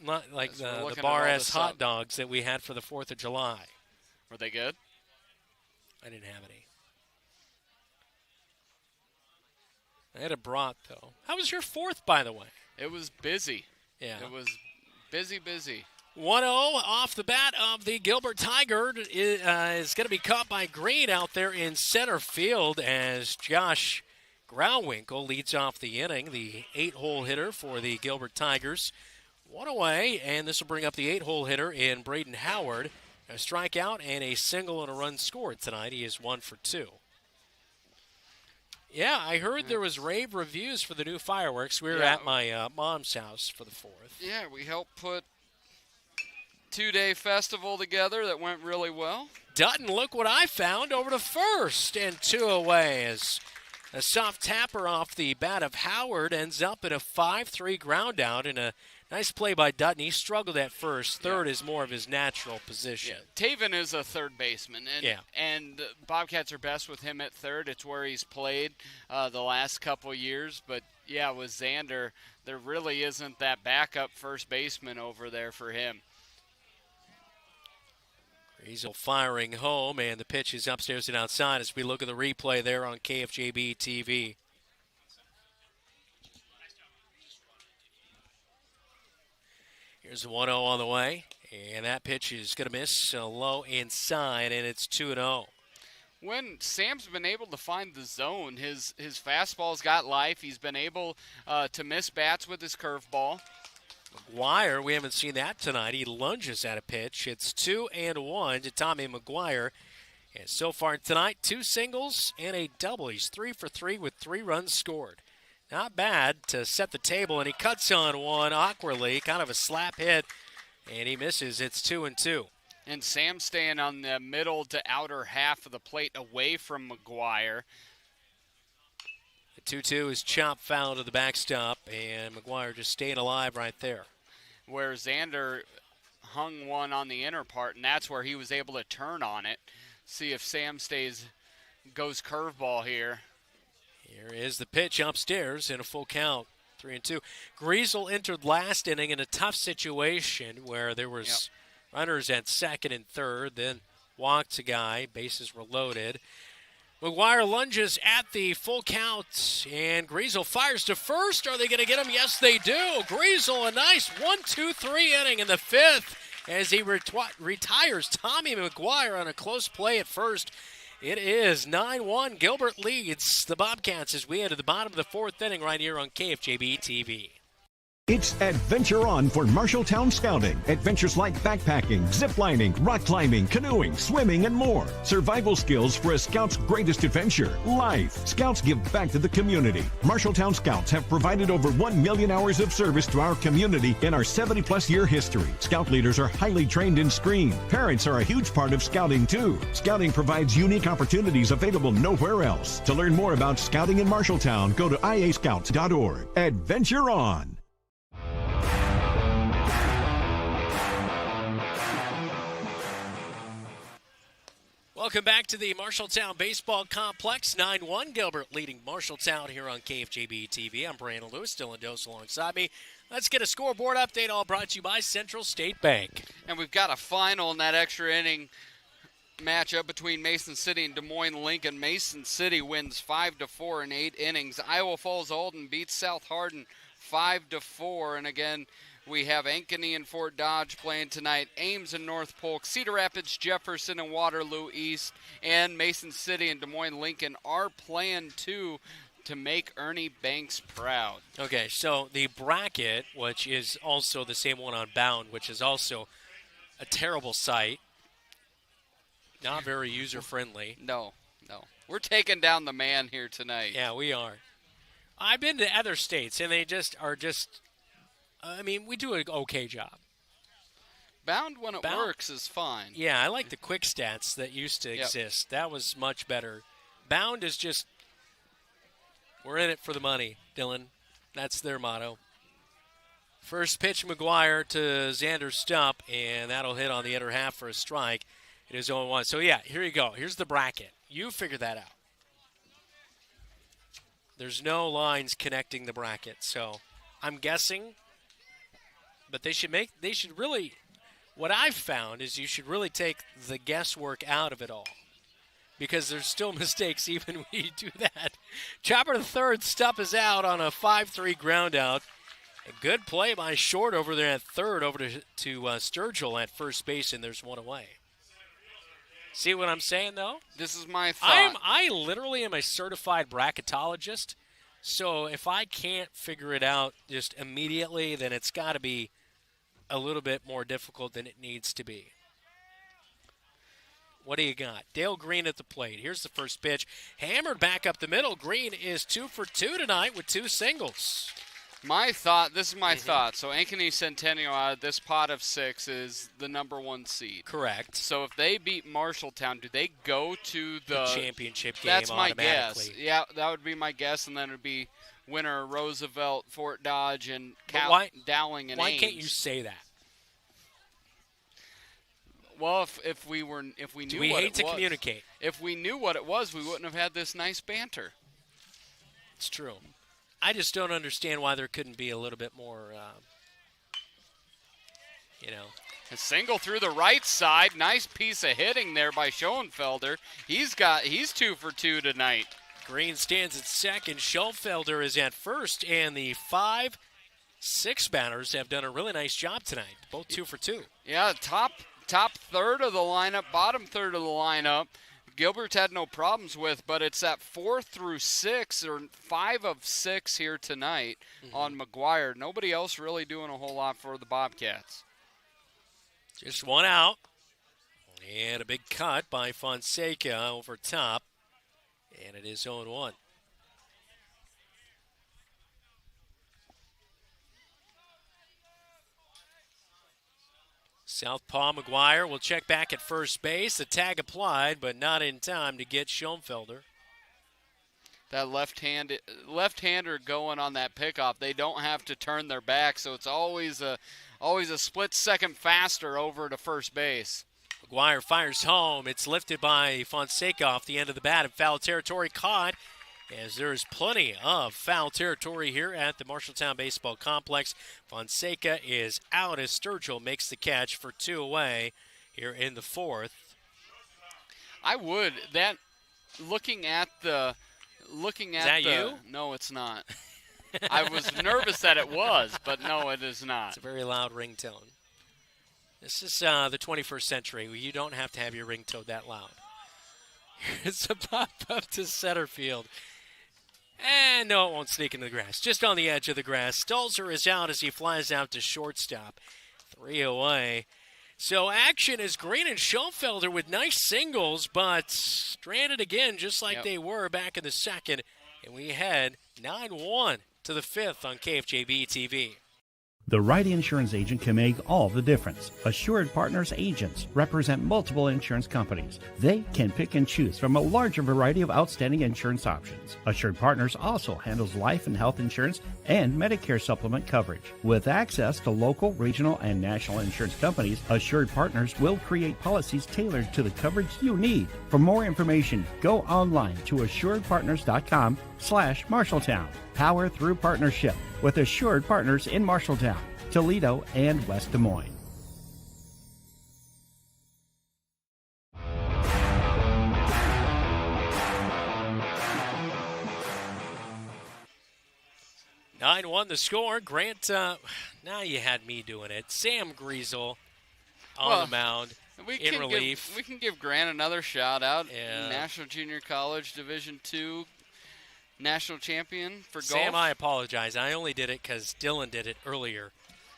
not like the Bar S hot dogs that we had for the 4th of July. Were they good? I didn't have any. I had a brat, though. How was your fourth, by the way? It was busy. Yeah. It was busy. 1-0 off the bat of the Gilbert Tiger is going to be caught by Green out there in center field as Josh Grauwinkle leads off the inning, the 8-hole hitter for the Gilbert Tigers. One away, and this will bring up the 8-hole hitter in Braden Howard. A strikeout and a single and a run scored tonight. He is 1 for 2. Yeah, I heard there was rave reviews for the new fireworks. We were at my mom's house for the 4th. Yeah, we helped put 2-day festival together that went really well. Dutton, look what I found over to first, and 2 away as a soft tapper off the bat of Howard ends up in a 5-3 ground out in a nice play by Dutton. He struggled at first. Third is more of his natural position. Yeah. Taven is a third baseman, and Bobcats are best with him at third. It's where he's played the last couple years. But, yeah, with Xander, there really isn't that backup first baseman over there for him. Griesel firing home, and the pitch is upstairs and outside as we look at the replay there on KFJB-TV. Here's a 1-0 on the way, and that pitch is going to miss low inside, and it's 2-0. When Sam's been able to find the zone, his fastball's got life. He's been able to miss bats with his curveball. McGuire, we haven't seen that tonight. He lunges at a pitch. It's 2-1 to Tommy McGuire. And so far tonight, 2 singles and a double. He's 3 for 3 with 3 runs scored. Not bad to set the table, and he cuts on one awkwardly, kind of a slap hit, and he misses. It's 2-2. And Sam staying on the middle to outer half of the plate away from McGuire. The 2-2 is chopped foul to the backstop, and McGuire just staying alive right there. Where Xander hung one on the inner part, and that's where he was able to turn on it. See if Sam goes curveball here. Here is the pitch upstairs in a full count, 3-2. Griesel entered last inning in a tough situation where there was runners at second and third, then walked a guy, bases were loaded. McGuire lunges at the full count, and Griesel fires to first. Are they going to get him? Yes, they do. Griesel, a nice 1-2-3 inning in the 5th as he retires Tommy McGuire on a close play at first. It is 9-1. Gilbert leads the Bobcats as we enter the bottom of the 4th inning right here on KFJB-TV. It's Adventure On for Marshalltown Scouting. Adventures like backpacking, ziplining, rock climbing, canoeing, swimming, and more. Survival skills for a scout's greatest adventure, life. Scouts give back to the community. Marshalltown Scouts have provided over 1 million hours of service to our community in our 70-plus year history. Scout leaders are highly trained in screen. Parents are a huge part of scouting, too. Scouting provides unique opportunities available nowhere else. To learn more about scouting in Marshalltown, go to iascouts.org. Adventure On. Welcome back to the Marshalltown Baseball Complex. 9-1, Gilbert leading Marshalltown here on KFJB-TV. I'm Brandon Lewis, Dylan Dose alongside me. Let's get a scoreboard update, all brought to you by Central State Bank. And we've got a final in that extra inning matchup between Mason City and Des Moines Lincoln. Mason City wins 5-4 in 8 innings. Iowa Falls Alden beats South Hardin 5-4. And again, we have Ankeny and Fort Dodge playing tonight, Ames and North Polk, Cedar Rapids, Jefferson, and Waterloo East, and Mason City and Des Moines Lincoln are playing too to make Ernie Banks proud. Okay, so the bracket, which is also the same one on Bound, which is also a terrible site, not very user-friendly. No. We're taking down the man here tonight. Yeah, we are. I've been to other states, and they we do an okay job. Bound when it works is fine. Yeah, I like the quick stats that used to exist. That was much better. Bound is just, we're in it for the money, Dylan. That's their motto. First pitch, McGuire to Xander Stump, and that'll hit on the inner half for a strike. It is 0-1. So, yeah, here you go. Here's the bracket. You figure that out. There's no lines connecting the bracket, so I'm guessing. But they should really, what I've found is you should really take the guesswork out of it all. because there's still mistakes even when you do that. Chopper to third, Stupp is out on a 5-3 ground out. A good play by Short over there at third, over to Sturgill at first base, and there's one away. See what I'm saying, though? This is my thought. I literally am a certified bracketologist, so if I can't figure it out just immediately, then it's got to be a little bit more difficult than it needs to be. What do you got? Dale Green at the plate. Here's the first pitch. Hammered back up the middle. Green is 2 for 2 tonight with 2 singles. This is my thought. So Ankeny Centennial out of this pot of 6 is the number 1 seed. Correct. So if they beat Marshalltown, do they go to the championship game? That's my automatically. guess. Yeah, that would be my guess, and then it would be winner Roosevelt, Fort Dodge, and Dowling and why Ames. Can't you say that? Well, if we knew what it was. We hate to communicate. If we knew what it was, we wouldn't have had this nice banter. It's true. I just don't understand why there couldn't be a little bit more, A single through the right side. Nice piece of hitting there by Schoenfelder. He's 2 for 2 tonight. Green stands at second. Schoenfelder is at first, and the 5-6 batters have done a really nice job tonight. Both 2 for 2. Yeah, top third of the lineup, bottom third of the lineup. Gilbert's had no problems with, but it's that 4 through 6 or 5 of 6 here tonight on McGuire. Nobody else really doing a whole lot for the Bobcats. Just one out. And a big cut by Fonseca over top. And it is 0-1. Southpaw McGuire will check back at first base. The tag applied, but not in time to get Schoenfelder. That left-hander going on that pickoff, they don't have to turn their back, so it's always a split second faster over to first base. McGuire fires home. It's lifted by Fonseca off the end of the bat in foul territory, caught, as there is plenty of foul territory here at the Marshalltown Baseball Complex. Fonseca is out as Sturgill makes the catch for 2 away here in the 4th. Looking at the you? No, it's not. I was nervous that it was, but no, it is not. It's a very loud ringtone. This is the 21st century. You don't have to have your ringtone that loud. It's a pop-up to center field. And no, it won't sneak into the grass. Just on the edge of the grass. Stolzer is out as he flies out to shortstop. 3 away. So action is Green and Schoenfelder with nice singles, but stranded again just like they were back in the second. And we head 9-1 to the 5th on KFJB-TV. The right insurance agent can make all the difference. Assured Partners agents represent multiple insurance companies. They can pick and choose from a larger variety of outstanding insurance options. Assured Partners also handles life and health insurance and Medicare supplement coverage. With access to local, regional, and national insurance companies, Assured Partners will create policies tailored to the coverage you need. For more information, go online to assuredpartners.com/Marshalltown. Power through partnership with Assured Partners in Marshalltown, Toledo, and West Des Moines. Nine 9-1 the score. Grant, now you had me doing it. Sam Griesel on the mound in relief. We can give Grant another shout out. National Junior College Division II national champion for golf. Sam, I apologize. I only did it because Dylan did it earlier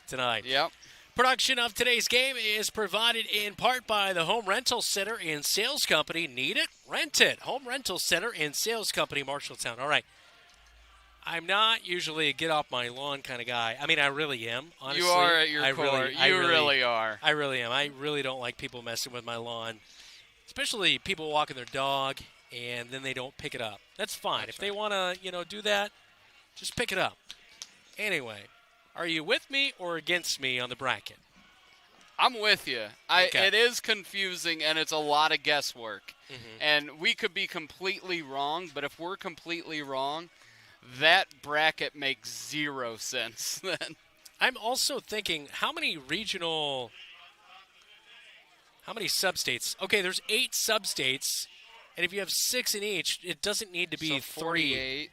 tonight. Yep. Production of today's game is provided in part by the Home Rental Center and Sales Company. Need it? Rent it. Home Rental Center and Sales Company, Marshalltown. All right. I'm not usually a get off my lawn kind of guy. I mean, I really am, honestly. You are at your core. You really are. I really am. I really don't like people messing with my lawn, especially people walking their dog and then they don't pick it up. That's fine. If they want to, do that, just pick it up. Anyway, are you with me or against me on the bracket? I'm with you. It is confusing, and it's a lot of guesswork. Mm-hmm. And we could be completely wrong, but if we're completely wrong, that bracket makes zero sense then. I'm also thinking, how many substates? Okay, there's 8 substates And if you have 6 in each, it doesn't need to be So 3. 48.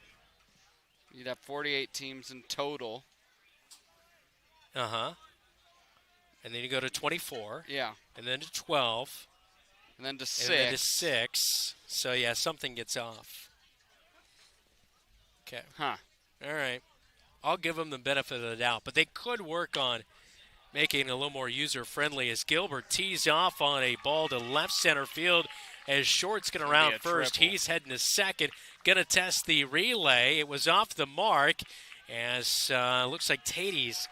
You'd have 48 teams in total. Uh-huh. And then you go to 24. Yeah. And then to 12. And then to 6. And then to 6. So, yeah, something gets off. Okay. Huh. All right. I'll give them the benefit of the doubt. But they could work on making it a little more user-friendly as Gilbert tees off on a ball to left center field as Short's going to round first. Triple. He's heading to second. Going to test the relay. It was off the mark as looks like Taty's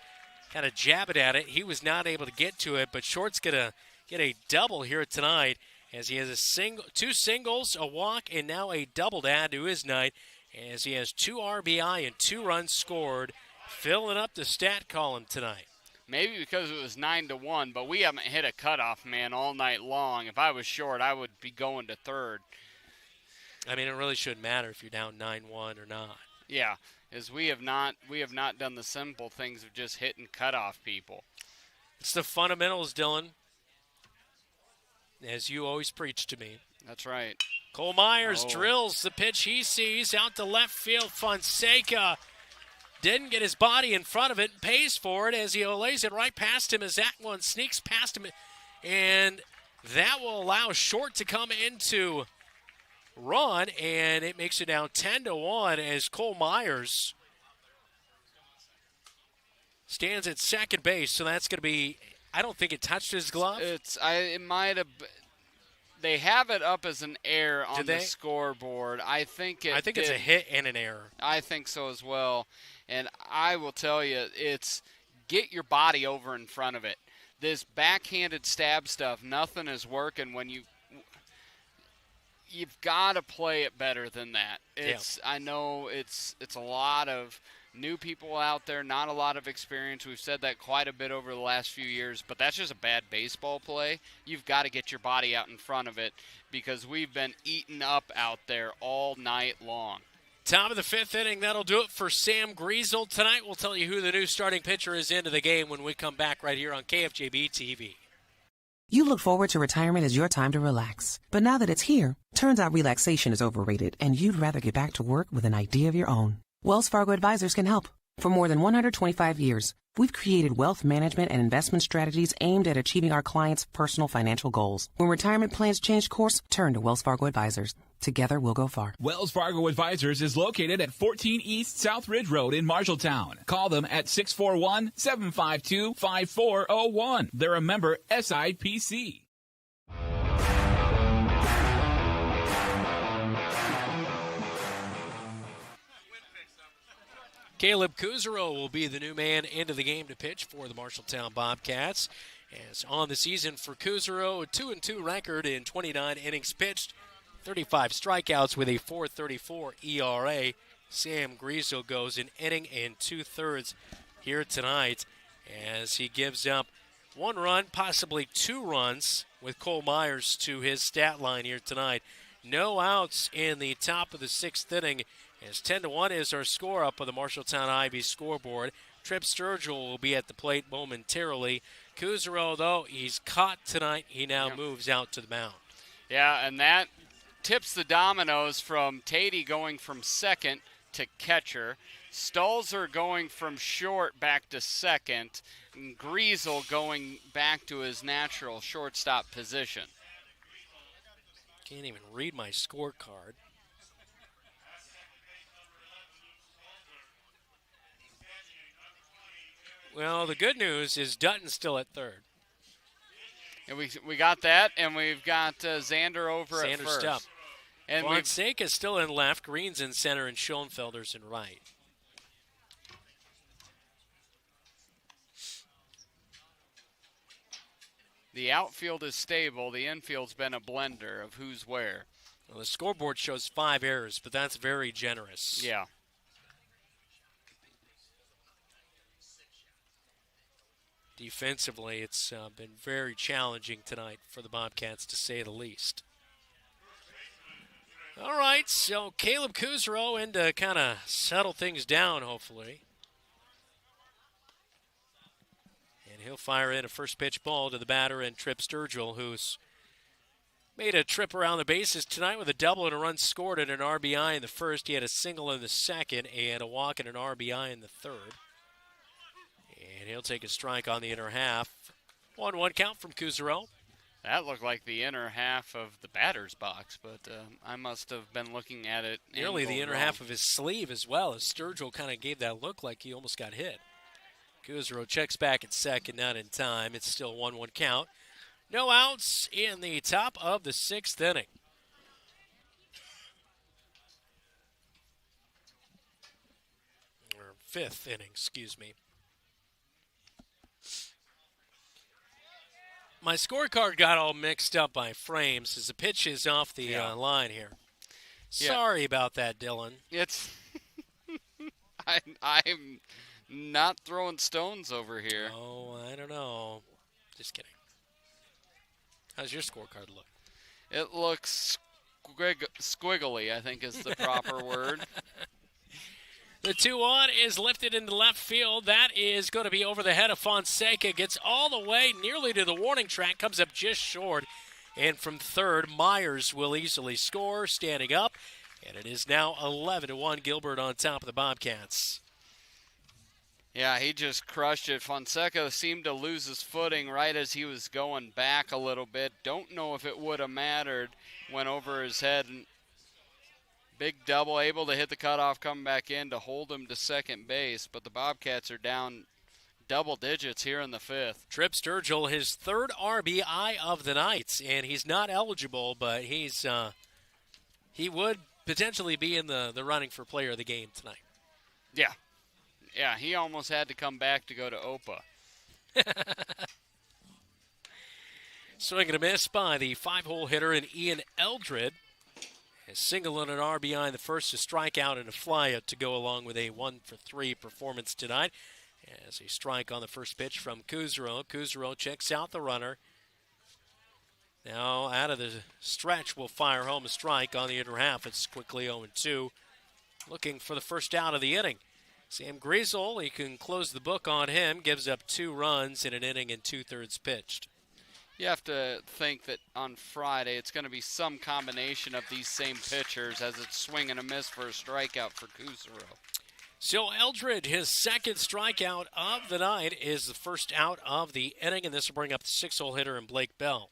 kind of jabbing at it. He was not able to get to it, but Short's going to get a double here tonight as he has 2 singles, a walk, and now a double to add to his night as he has 2 RBI and 2 runs scored, filling up the stat column tonight. Maybe because it was 9-1, but we haven't hit a cutoff man all night long. If I was Short, I would be going to third. I mean, it really shouldn't matter if you're down 9-1 or not. Yeah, as we have not done the simple things of just hitting cutoff people. It's the fundamentals, Dylan, as you always preach to me. That's right. Cole Myers drills the pitch he sees out to left field. Fonseca didn't get his body in front of it and pays for it as he lays it right past him as that one sneaks past him. And that will allow Short to come into run, and it makes it now 10-1 as Cole Myers stands at second base. So that's going to be, I don't think it touched his glove. It might have. They have it up as an error on the scoreboard. I think it's a hit and an error. I think so as well. And I will tell you, it's get your body over in front of it. This backhanded stab stuff, nothing is working when you've got to play it better than that. I know it's a lot of new people out there, not a lot of experience. We've said that quite a bit over the last few years, but that's just a bad baseball play. You've got to get your body out in front of it because we've been eaten up out there all night long. Top of the 5th inning, that'll do it for Sam Griesel tonight. We'll tell you who the new starting pitcher is into the game when we come back right here on KFJB-TV. You look forward to retirement as your time to relax. But now that it's here, turns out relaxation is overrated and you'd rather get back to work with an idea of your own. Wells Fargo Advisors can help. For more than 125 years, we've created wealth management and investment strategies aimed at achieving our clients' personal financial goals. When retirement plans change course, turn to Wells Fargo Advisors. Together, we'll go far. Wells Fargo Advisors is located at 14 East South Ridge Road in Marshalltown. Call them at 641-752-5401. They're a member SIPC. Caleb Kuzero will be the new man into the game to pitch for the Marshalltown Bobcats. As on the season for Kuzero, a 2-2 record in 29 innings pitched, 35 strikeouts with a 4.34 ERA. Sam Griesel goes an inning and 2/3 here tonight as he gives up 1 run, possibly 2 runs with Cole Myers to his stat line here tonight. No outs in the top of the 6th inning as 10-1 is our score up on the Marshalltown IB scoreboard. Trip Sturgill will be at the plate momentarily. Kuzero, though, he's caught tonight. He now moves out to the mound. Yeah, and that tips the dominoes from Tatey going from second to catcher, Stolzer going from short back to second, and Griesel going back to his natural shortstop position. Can't even read my scorecard. Well, the good news is Dutton's still at third. And we got that, and we've got Xander over at first. Stubb. And Fonseca's still in left, Green's in center, and Schoenfelder's in right. The outfield is stable. The infield's been a blender of who's where. Well, the scoreboard shows 5 errors, but that's very generous. Yeah. Defensively, it's been very challenging tonight for the Bobcats, to say the least. All right, so Caleb Kuzero in to kind of settle things down, hopefully. And he'll fire in a first pitch ball to the batter and Trip Sturgill, who's made a trip around the bases tonight with a double and a run scored and an RBI in the first. He had a single in the second and a walk and an RBI in the third. And he'll take a strike on the inner half. 1-1 count from Kuzero. That looked like the inner half of the batter's box, but I must have been looking at it. Nearly the inner wrong. half of his sleeve as well, as Sturgill kind of gave that look like he almost got hit. Kuzero checks back at second, not in time. It's still 1-1 count. No outs in the top of the sixth inning. Or fifth inning, excuse me. My scorecard got all mixed up by frames as the pitch is off the line here. Sorry about that, Dylan. It's I'm not throwing stones over here. Oh, I don't know. Just kidding. How's your scorecard look? It looks squiggly, I think is the proper word. The 2-1 is lifted into left field. That is going to be over the head of Fonseca. Gets all the way nearly to the warning track. Comes up just short. And from third, Myers will easily score, standing up. And it is now 11-1, Gilbert on top of the Bobcats. Yeah, he just crushed it. Fonseca seemed to lose his footing right as he was going back a little bit. Don't know if it would have mattered. Went over his head. And big double, able to hit the cutoff, come back in to hold him to second base. But the Bobcats are down double digits here in the fifth. Trip Sturgill, his third RBI of the night. And he's not eligible, but he would potentially be in the running for player of the game tonight. Yeah. Yeah, he almost had to come back to go to OPA. Swing and a miss by the 5-hole hitter in Ian Eldred. A single and an RBI in the first, a strikeout and a flyout to go along with a 1-for-3 performance tonight. As a strike on the first pitch from Kuzero. Kuzero checks out the runner. Now out of the stretch will fire home a strike on the inner half. It's quickly 0-2. Looking for the first out of the inning. Sam Griesel, he can close the book on him. Gives up 2 runs in an inning and 2/3 pitched. You have to think that on Friday it's going to be some combination of these same pitchers as it's swing and a miss for a strikeout for Kuzero. So Eldred, his second strikeout of the night, is the first out of the inning, and this will bring up the 6-hole hitter in Blake Bell.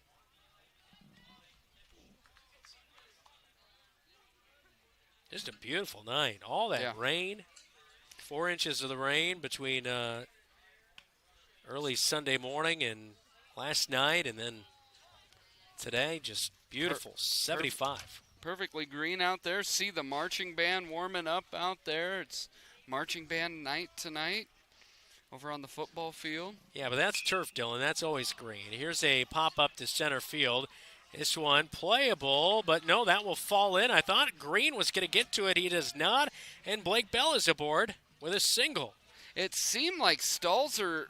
Just a beautiful night. All that rain, 4 inches of the rain between early Sunday morning and last night, and then today, just beautiful, 75. Perfectly green out there. See the marching band warming up out there. It's marching band night tonight over on the football field. Yeah, but that's turf, Dylan. That's always green. Here's a pop-up to center field. This one playable, but no, that will fall in. I thought Green was going to get to it. He does not, and Blake Bell is aboard with a single. It seemed like Stalzer,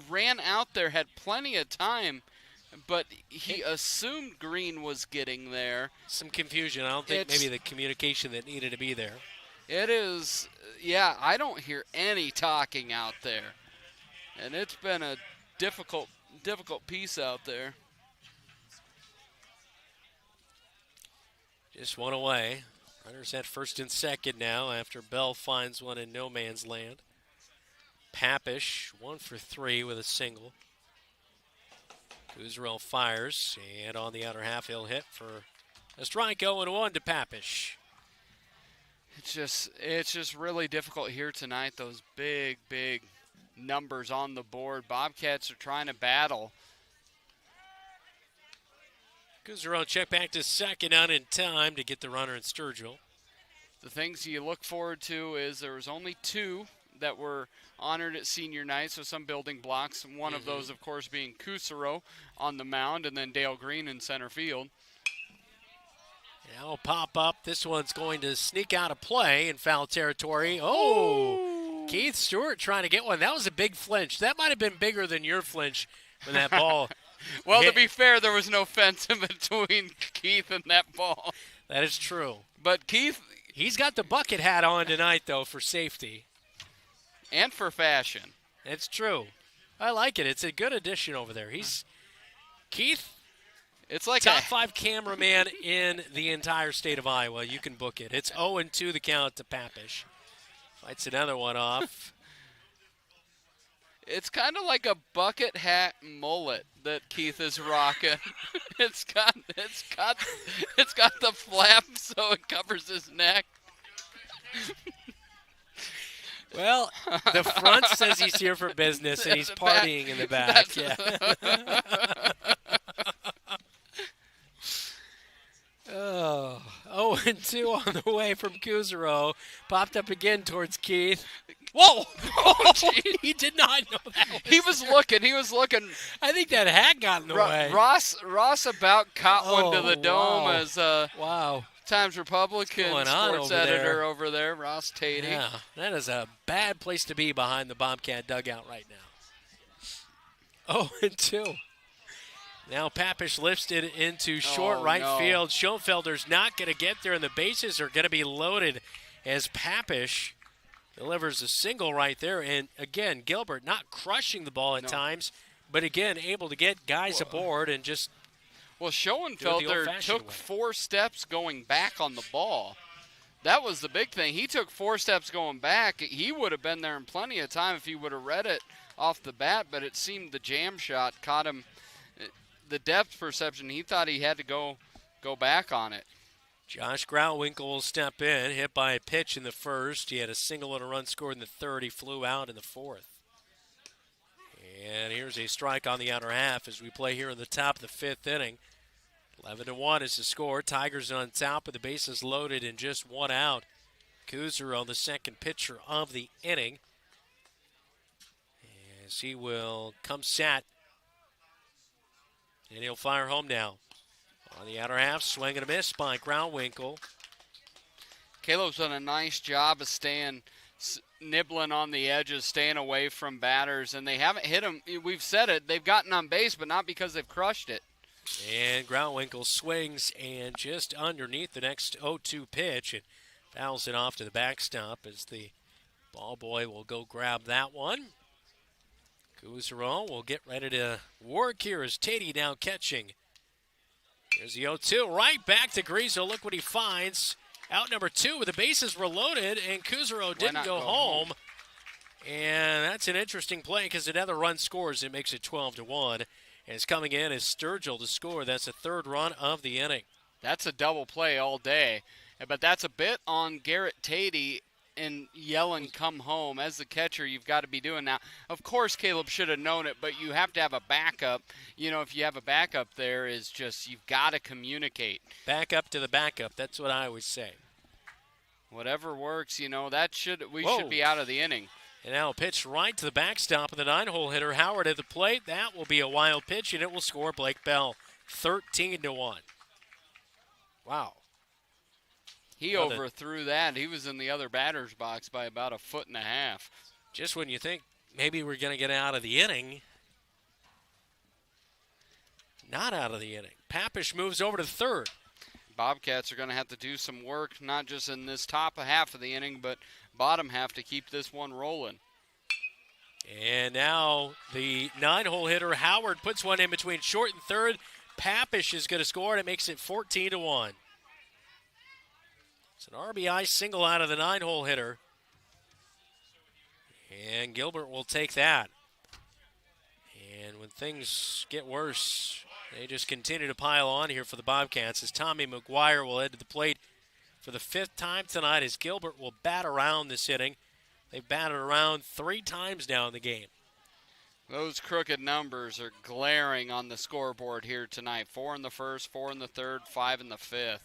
ran out there, had plenty of time, but he assumed Green was getting there. Some confusion. I don't think maybe the communication that needed to be there. It is, I don't hear any talking out there. And it's been a difficult piece out there. Just one away. Runners at first and second now after Bell finds one in no man's land. Papish, 1-for-3 with a single. Kuzerell fires, and on the outer half, he'll hit for a strike. 0-1 to Papish. It's just really difficult here tonight. Those big numbers on the board. Bobcats are trying to battle. Kuzerell check back to second, not in time to get the runner in Sturgill. The things you look forward to is there was only 2 that were honored at senior night, so some building blocks. One of those, of course, being Kuzero on the mound, and then Dale Green in center field. Now pop up. This one's going to sneak out of play in foul territory. Oh, Keith Stewart trying to get one. That was a big flinch. That might have been bigger than your flinch when that ball. Well, to be fair, there was no fence in between Keith and that ball. That is true. But Keith, he's got the bucket hat on tonight, though, for safety. And for fashion. It's true. I like it. It's a good addition over there. Keith. It's like top 5 cameraman in the entire state of Iowa. You can book it. It's 0-2 the count to Papish. Fights another one off. It's kind of like a bucket hat mullet that Keith is rocking. It's got the flap so it covers his neck. Well, the front says he's here for business, and he's partying in the back. Yeah. 0-2 on the way from Kuzaro. Popped up again towards Keith. Whoa! Oh, he did not know that. He was looking. I think that hat got in the way. Ross about caught one to the dome as wow. Times Republican sports editor over there, Ross Tatey. Yeah, that is a bad place to be behind the Bobcat dugout right now. 0-2. Now Papish lifts it into short field. Schoenfelder's not going to get there, and the bases are going to be loaded as Papish delivers a single right there. And, again, Gilbert not crushing the ball at times, but, again, able to get guys aboard and just Schoenfelder took 4 steps going back on the ball. That was the big thing. He took 4 steps going back. He would have been there in plenty of time if he would have read it off the bat, but it seemed the jam shot caught him. The depth perception, he thought he had to go back on it. Josh Groutwinkle will step in, hit by a pitch in the first. He had a single and a run scored in the third. He flew out in the fourth. And here's a strike on the outer half as we play here in the top of the 5th inning. 11-1 is the score. Tigers on top with the bases loaded and just 1 out. Kuzaro, the second pitcher of the inning, as he will come set. And he'll fire home now. On the outer half, swing and a miss by Groutwinkle. Caleb's done a nice job of staying, nibbling on the edges, staying away from batters, and they haven't hit him. We've said it. They've gotten on base, but not because they've crushed it. And Groutwinkle swings and just underneath the next 0-2 pitch and fouls it off to the backstop as the ball boy will go grab that one. Kuzaro will get ready to work here as Tatey now catching. Here's the 0-2, right back to Griesel. Look what he finds. Out number 2 with the bases were loaded, and Kuzaro didn't go home. And that's an interesting play because another run scores. It makes it 12-1. And it's coming in as Sturgill to score. That's the 3rd run of the inning. That's a double play all day. But that's a bit on Garrett Tatey and yelling, come home. As the catcher, you've got to be doing now. Of course, Caleb should have known it, but you have to have a backup. You know, if you have a backup there, is just you've got to communicate. Back up to the backup. That's what I always say. Whatever works, you know, we should be out of the inning. And now a pitch right to the backstop of the 9-hole hitter. Howard at the plate. That will be a wild pitch, and it will score Blake Bell 13-1. Wow. He overthrew that. He was in the other batter's box by about 1.5 feet. Just when you think maybe we're going to get out of the inning, not out of the inning. Papish moves over to third. Bobcats are going to have to do some work, not just in this top half of the inning, but bottom half to keep this one rolling. And now the 9-hole hitter, Howard, puts one in between short and third. Papish is going to score, and it makes it 14-1. It's an RBI single out of the 9-hole hitter. And Gilbert will take that. And when things get worse, they just continue to pile on here for the Bobcats as Tommy McGuire will head to the plate for the 5th time tonight as Gilbert will bat around this inning. They've batted around 3 times now in the game. Those crooked numbers are glaring on the scoreboard here tonight. 4 in the first, 4 in the third, 5 in the 5th.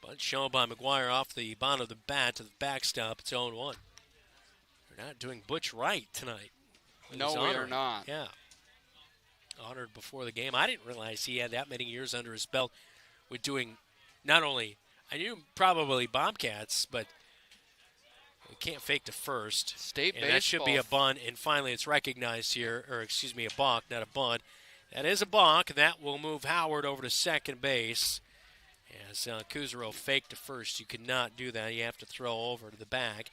Bunch shown by McGuire off the bottom of the bat to the backstop. It's 0-1. They're not doing Butch right tonight. No, we are not. Yeah. Honored before the game. I didn't realize he had that many years under his belt with doing not only, I knew probably Bobcats, but we can't fake to first. State baseball. That should be a bunt, and finally it's recognized here, or excuse me, a balk, not a bunt. That is a balk, and that will move Howard over to second base. As Kuzaro faked to first, you cannot do that. You have to throw over to the bag.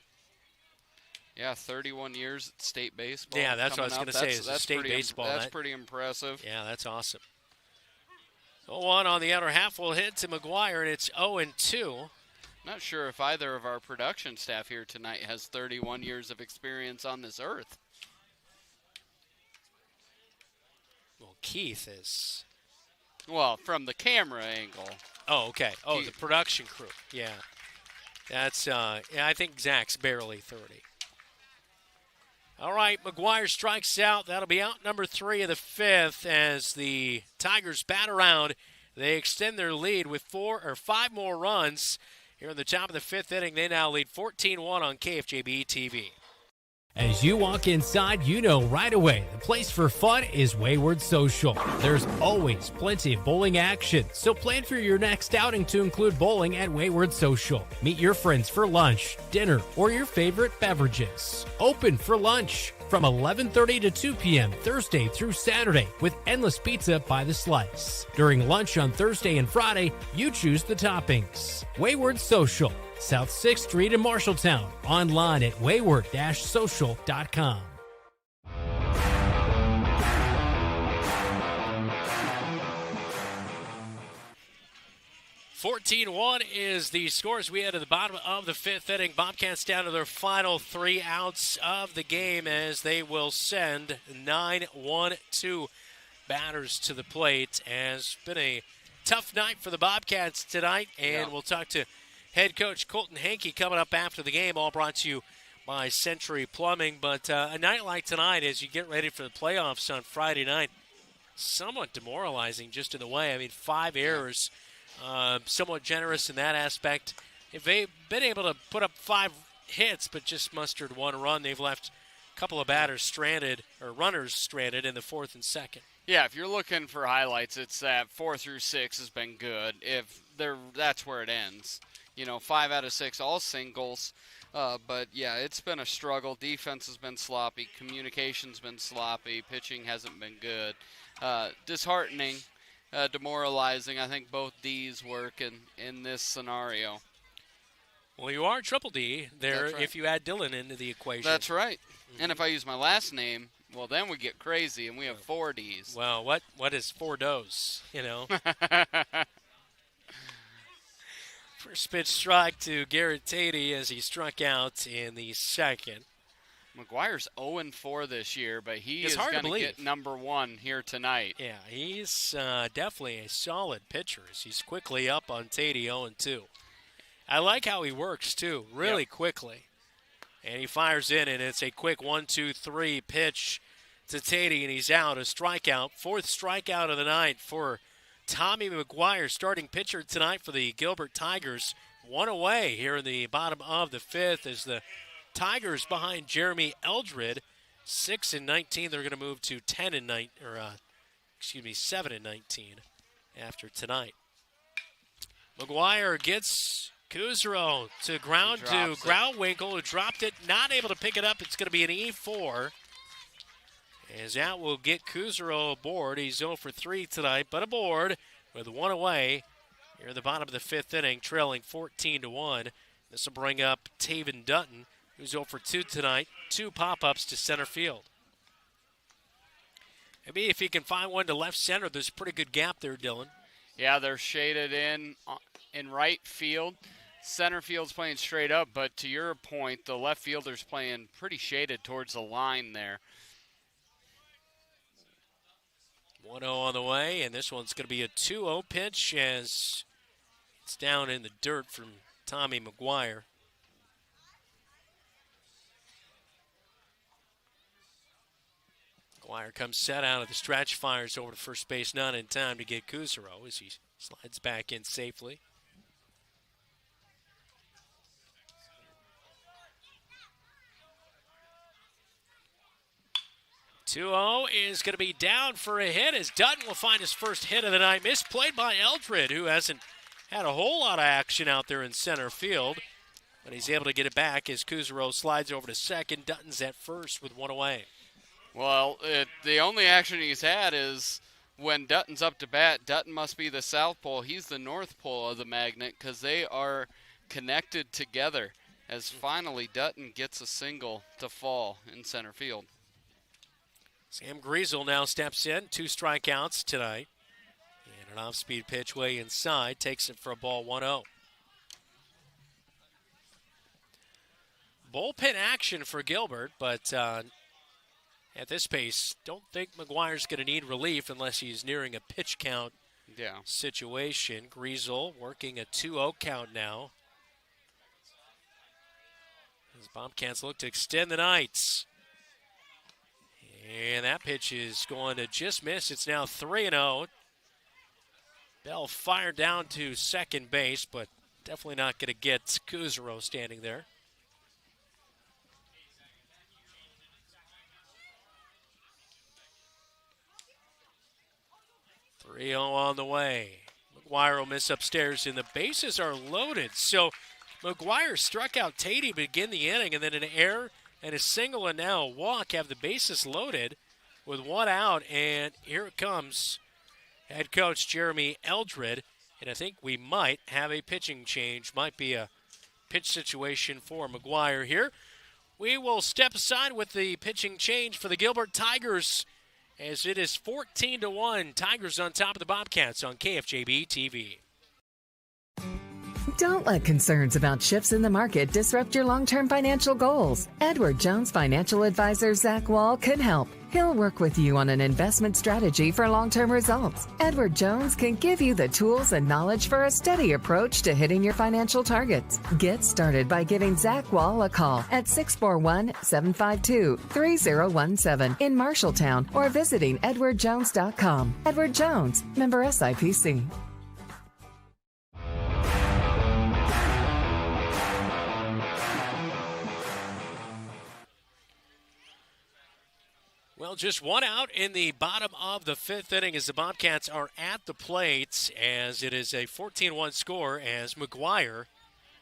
Yeah, 31 years at state baseball. Yeah, that's what I was going to say. Is that's state baseball. That's pretty impressive. Yeah, that's awesome. 1 on the outer half will hit to McGuire, and it's 0-2. Not sure if either of our production staff here tonight has 31 years of experience on this earth. Well, Keith is. Well, from the camera angle. Oh, okay. Oh, the production crew. Yeah. That's, I think Zach's barely 30. All right, McGuire strikes out. That'll be out number 3 of the 5th as the Tigers bat around. They extend their lead with 5 more runs. Here in the top of the 5th inning, they now lead 14-1 on KFJB-TV. As you walk inside, you know right away the place for fun is Wayward Social. There's always plenty of bowling action, so plan for your next outing to include bowling at Wayward Social. Meet your friends for lunch, dinner, or your favorite beverages. Open for lunch from 11:30 to 2 p.m. Thursday through Saturday with endless pizza by the slice. During lunch on Thursday and Friday, you choose the toppings. Wayward Social, South 6th Street in Marshalltown. Online at wayward-social.com. "14-1 is the scores we had at the bottom of the 5th inning. Bobcats down to their final 3 outs of the game as they will send 9-1-2 batters to the plate. Has been a tough night for the Bobcats tonight, and we'll talk to head coach Colton Hankey coming up after the game, all brought to you by Century Plumbing. But a night like tonight, as you get ready for the playoffs on Friday night, somewhat demoralizing just in the way. I mean, 5 errors, somewhat generous in that aspect. If they've been able to put up 5 hits but just mustered 1 run, they've left a couple of batters stranded, or runners stranded in the 4th and 2nd. Yeah, if you're looking for highlights, it's that 4 through 6 has been good. That's where it ends. 5 out of 6, all singles. But, yeah, it's been a struggle. Defense has been sloppy. Communication's been sloppy. Pitching hasn't been good. Disheartening, demoralizing. I think both Ds work in this scenario. Well, you are triple D there That's right. if you add Dylan into the equation. That's right. And if I use my last name, well, then we get crazy, and we have 4 Ds. Well, what is 4 does, First pitch strike to Garrett Tatey as he struck out in the 2nd. McGuire's 0-4 this year, but he It's is hard to going to believe. get number 1 here tonight. Yeah, he's definitely a solid pitcher. He's quickly up on Tatey 0-2. I like how he works, too, really quickly. And he fires in, and it's a quick 1-2-3 pitch to Tatey, and he's out. A strikeout, 4th strikeout of the night for Tommy McGuire, starting pitcher tonight for the Gilbert Tigers. 1 away here in the bottom of the 5th as the Tigers behind Jeremy Eldred. 6-19. They're going to move to 7-19 after tonight. McGuire gets Kuzero to ground to Groundwinkle, who dropped it, not able to pick it up. It's going to be an E4. As that will get Kuzero aboard. He's 0 for 3 tonight, but aboard with 1 away here in the bottom of the 5th inning, trailing 14-1. This will bring up Taven Dutton, who's 0 for 2 tonight. 2 pop-ups to center field. Maybe if he can find one to left center, there's a pretty good gap there, Dylan. Yeah, they're shaded in right field. Center field's playing straight up, but to your point, the left fielder's playing pretty shaded towards the line there. 1-0 on the way, and this one's going to be a 2-0 pitch as it's down in the dirt from Tommy McGuire. McGuire comes set out of the stretch, fires over to first base, not in time to get Kuzero as he slides back in safely. 2-0 is going to be down for a hit as Dutton will find his first hit of the night. Misplayed by Eldred, who hasn't had a whole lot of action out there in center field. But he's able to get it back as Kuzero slides over to second. Dutton's at first with 1 away. Well, the only action he's had is when Dutton's up to bat. Dutton must be the south pole. He's the north pole of the magnet because they are connected together. As finally Dutton gets a single to fall in center field. Sam Griesel now steps in, 2 strikeouts tonight. And An off-speed pitch way inside, takes it for a ball 1-0. Bullpen action for Gilbert, but at this pace, don't think McGuire's going to need relief unless he's nearing a pitch count situation. Griesel working a 2-0 count now. As Bobcats look to extend the Knights. And that pitch is going to just miss. It's now 3-0. Bell fired down to second base, but definitely not going to get Kuzaro standing there. 3-0 on the way. McGuire will miss upstairs, and the bases are loaded. So McGuire struck out Tatey to begin the inning, and then an error and a single and now a walk have the bases loaded with one out, and here it comes. Head coach Jeremy Eldred, and I think we might have a pitching change. Might be a pitch situation for McGuire here. We will step aside with the pitching change for the Gilbert Tigers as it is 14-1. Tigers on top of the Bobcats on KFJB-TV. Don't let concerns about shifts in the market disrupt your long-term financial goals. Edward Jones financial advisor Zach Wall can help. He'll work with you on an investment strategy for long-term results. Edward Jones can give you the tools and knowledge for a steady approach to hitting your financial targets. Get started by giving Zach Wall a call at 641-752-3017 in Marshalltown or visiting edwardjones.com. Edward Jones, member SIPC. Well, just one out in the bottom of the fifth inning as the Bobcats are at the plate, as it is a 14-1 score, as McGuire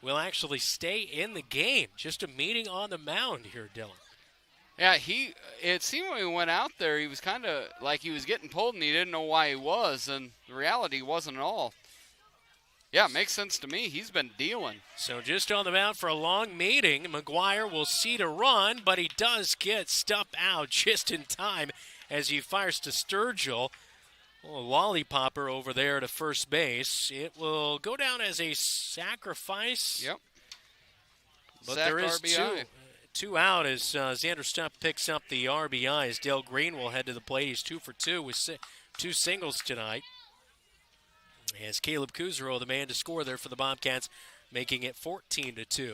will actually stay in the game. Just a meeting on the mound here, Dylan. Yeah, it seemed when he went out there, he was kind of like he was getting pulled and he didn't know why he was, and the reality wasn't at all. Yeah, it makes sense to me. He's been dealing. So just on the mound for a long meeting. McGuire will seed a run, but he does get stumped out just in time as he fires to Sturgill. A lollipopper over there to first base. It will go down as a sacrifice. Yep. But Sack there is RBI. two out as Xander Stupp picks up the RBI as Dale Green will head to the plate. He's 2 for 2 with 2 singles tonight. As Caleb Kuzaro, the man to score there for the Bobcats, making it 14-2.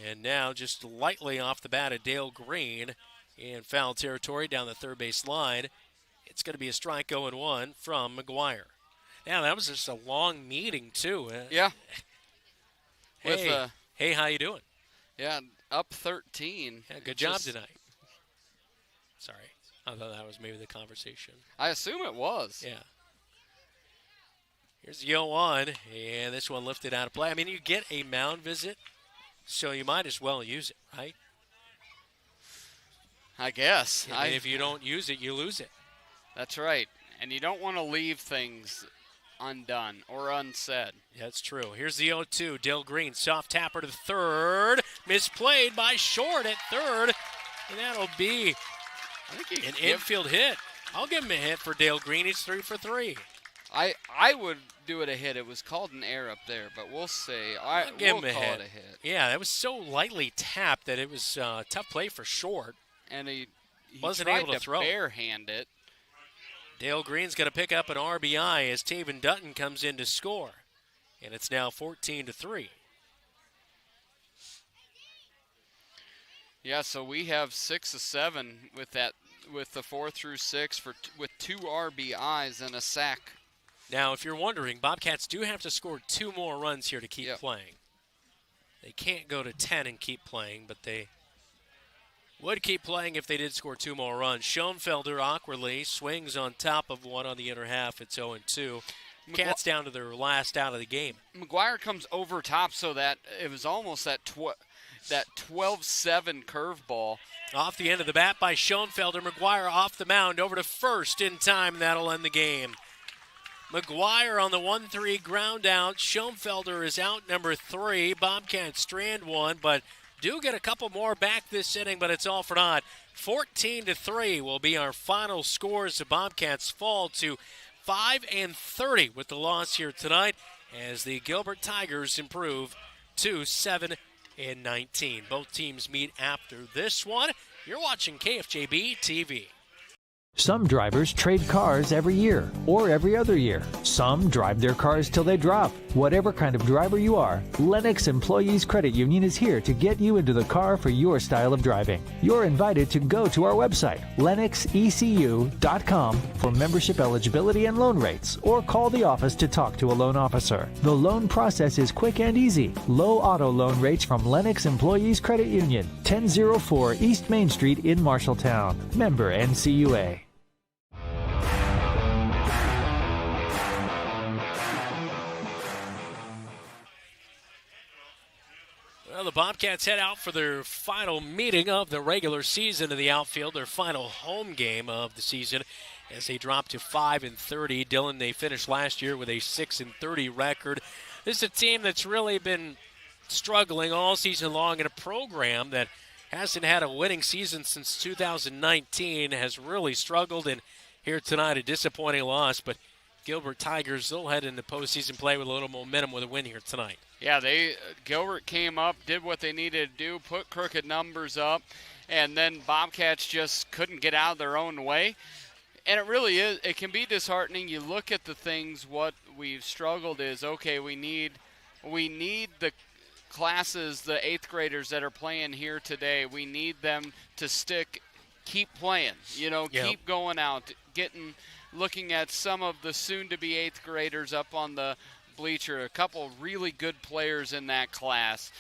And now just lightly off the bat of Dale Green in foul territory down the third base line. It's going to be a strike 0-1 from McGuire. Now, that was just a long meeting, too. Yeah. Hey, how you doing? Yeah, up 13. Yeah, good job tonight. Sorry. I thought that was maybe the conversation. I assume it was. Yeah. Here's the 0-1, and this one lifted out of play. I mean, you get a mound visit, so you might as well use it, right? I guess. I mean, if you don't use it, you lose it. That's right. And you don't want to leave things undone or unsaid. That's true. Here's the 0-2. Dale Green, soft tapper to third. Misplayed by Short at third. And that'll be an infield hit. I'll give him a hit for Dale Green. He's 3 for 3. I would do it a hit. It was called an error up there, but we'll see. I'll give him it a hit. Yeah, that was so lightly tapped that it was a tough play for Short. And he wasn't tried able to throw. Barehand it. Dale Green's going to pick up an RBI as Taven Dutton comes in to score. And it's now 14-3. Yeah, so we have 6 of 7 with the 4 through 6 with 2 RBIs and a sack. Now, if you're wondering, Bobcats do have to score 2 more runs here to keep playing. They can't go to 10 and keep playing, but they would keep playing if they did score 2 more runs. Schoenfelder awkwardly swings on top of one on the inner half. It's 0-2. Cats down to their last out of the game. McGuire comes over top so that it was almost that 12-7 curveball. Off the end of the bat by Schoenfelder. McGuire off the mound over to first in time. That'll end the game. McGuire on the 1-3 ground out. Schoenfelder is out number 3. Bobcats strand one, but do get a couple more back this inning, but it's all for naught. 14-3 will be our final scores. The Bobcats fall to 5-30 with the loss here tonight as the Gilbert Tigers improve to 7-19. Both teams meet after this one. You're watching KFJB TV. Some drivers trade cars every year or every other year. Some drive their cars till they drop. Whatever kind of driver you are, Lennox Employees Credit Union is here to get you into the car for your style of driving. You're invited to go to our website, lennoxecu.com, for membership eligibility and loan rates, or call the office to talk to a loan officer. The loan process is quick and easy. Low auto loan rates from Lennox Employees Credit Union, 1004 East Main Street in Marshalltown. Member NCUA. Well, the Bobcats head out for their final meeting of the regular season in the outfield, their final home game of the season as they drop to 5-30. Dylan, they finished last year with a 6-30 record. This is a team that's really been struggling all season long in a program that hasn't had a winning season since 2019, has really struggled, and here tonight a disappointing loss, but Gilbert Tigers, they'll head into postseason play with a little momentum with a win here tonight. Yeah, Gilbert came up, did what they needed to do, put crooked numbers up, and then Bobcats just couldn't get out of their own way. And it really is, it can be disheartening. You look at the things, what we've struggled is, okay, we need the classes, the 8th graders that are playing here today, we need them to keep playing, keep going out, looking at some of the soon-to-be 8th graders up on the bleacher, a couple really good players in that class.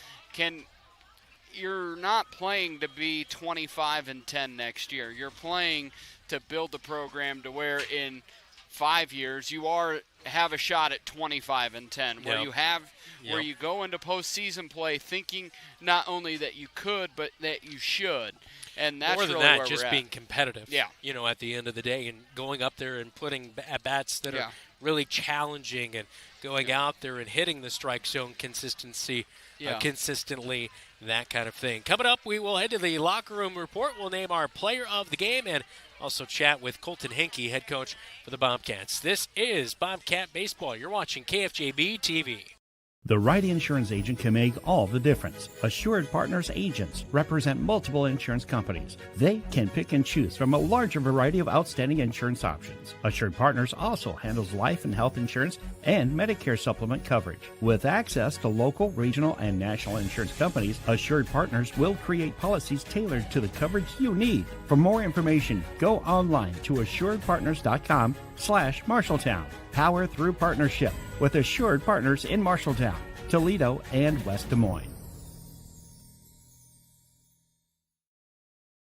You're not playing to be 25-10 next year. You're playing to build the program to where in 5 years you have a shot at 25-10, where where you go into postseason play thinking not only that you could, but that you should. And that's more than really that, where just we're being at. competitive. Yeah. At the end of the day, and going up there and putting at bats that are really challenging, and going out there and hitting the strike zone consistently, that kind of thing. Coming up, we will head to the locker room report. We'll name our player of the game and also chat with Colton Henke, head coach for the Bobcats. This is Bobcat Baseball. You're watching KFJB TV. The right insurance agent can make all the difference. Assured Partners agents represent multiple insurance companies. They can pick and choose from a larger variety of outstanding insurance options. Assured Partners also handles life and health insurance and Medicare supplement coverage. With access to local, regional, and national insurance companies, Assured Partners will create policies tailored to the coverage you need. For more information, go online to assuredpartners.com/Marshalltown. Power through partnership with Assured Partners in Marshalltown, Toledo, and West Des Moines.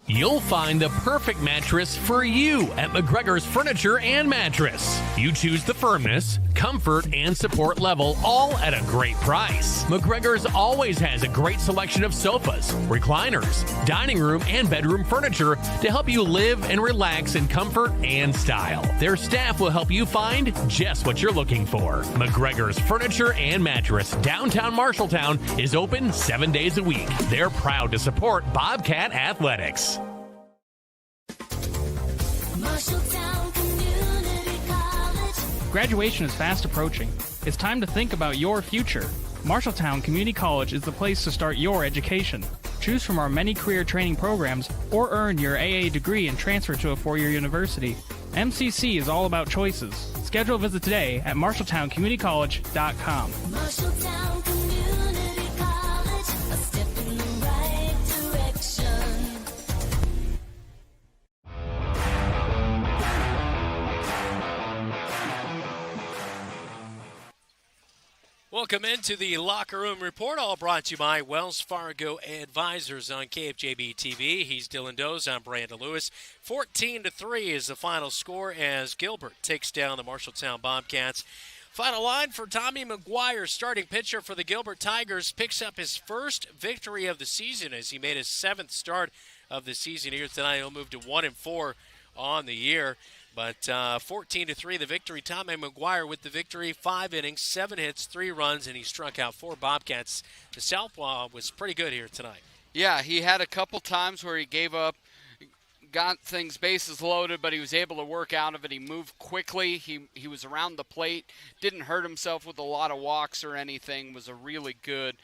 You'll find the perfect mattress for you at McGregor's Furniture and Mattress. You choose the firmness, comfort, and support level, all at a great price. McGregor's always has a great selection of sofas, recliners, dining room, and bedroom furniture to help you live and relax in comfort and style. Their staff will help you find just what you're looking for. McGregor's Furniture and Mattress, downtown Marshalltown, is open 7 days a week. They're proud to support Bobcat Athletics. Marshalltown Community College. Graduation is fast approaching. It's time to think about your future. Marshalltown Community College is the place to start your education. Choose from our many career training programs or earn your AA degree and transfer to a four-year university. MCC is all about choices. Schedule a visit today at MarshalltownCommunityCollege.com. Marshalltown Community College, a step in the right direction. Welcome into the Locker Room Report, all brought to you by Wells Fargo Advisors on KFJB-TV. He's Dylan Doze. I'm Brandon Lewis. 14-3 is the final score as Gilbert takes down the Marshalltown Bobcats. Final line for Tommy McGuire, starting pitcher for the Gilbert Tigers, picks up his first victory of the season as he made his 7th start of the season here tonight. He'll move to 1-4 on the year. But 14-3, the victory. Tommy McGuire with the victory. 5 innings, 7 hits, 3 runs, and he struck out 4 Bobcats. The southpaw was pretty good here tonight. Yeah, he had a couple times where he gave up got things bases loaded, but he was able to work out of it. He moved quickly. He was around the plate, didn't hurt himself with a lot of walks or anything. Was a really good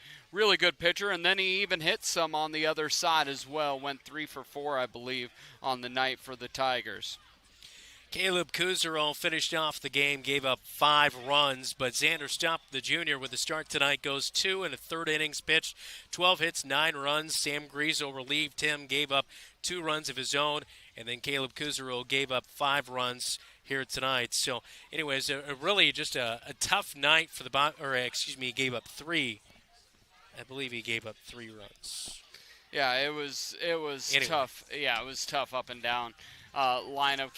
pitcher. And then he even hit some on the other side as well. Went 3 for 4, I believe, on the night for the Tigers. Caleb Kuzero finished off the game, gave up 5 runs, but Xander Stupp, the junior, with the start tonight, goes 2 in the 3rd innings pitched, 12 hits, 9 runs. Sam Griesel relieved him, gave up 2 runs of his own, and then Caleb Kuzero gave up 5 runs here tonight. So, anyways, really just a tough night for he gave up 3. I believe he gave up 3 runs. Yeah, it was anyway. Tough. Yeah, it was tough up and down. Lineup.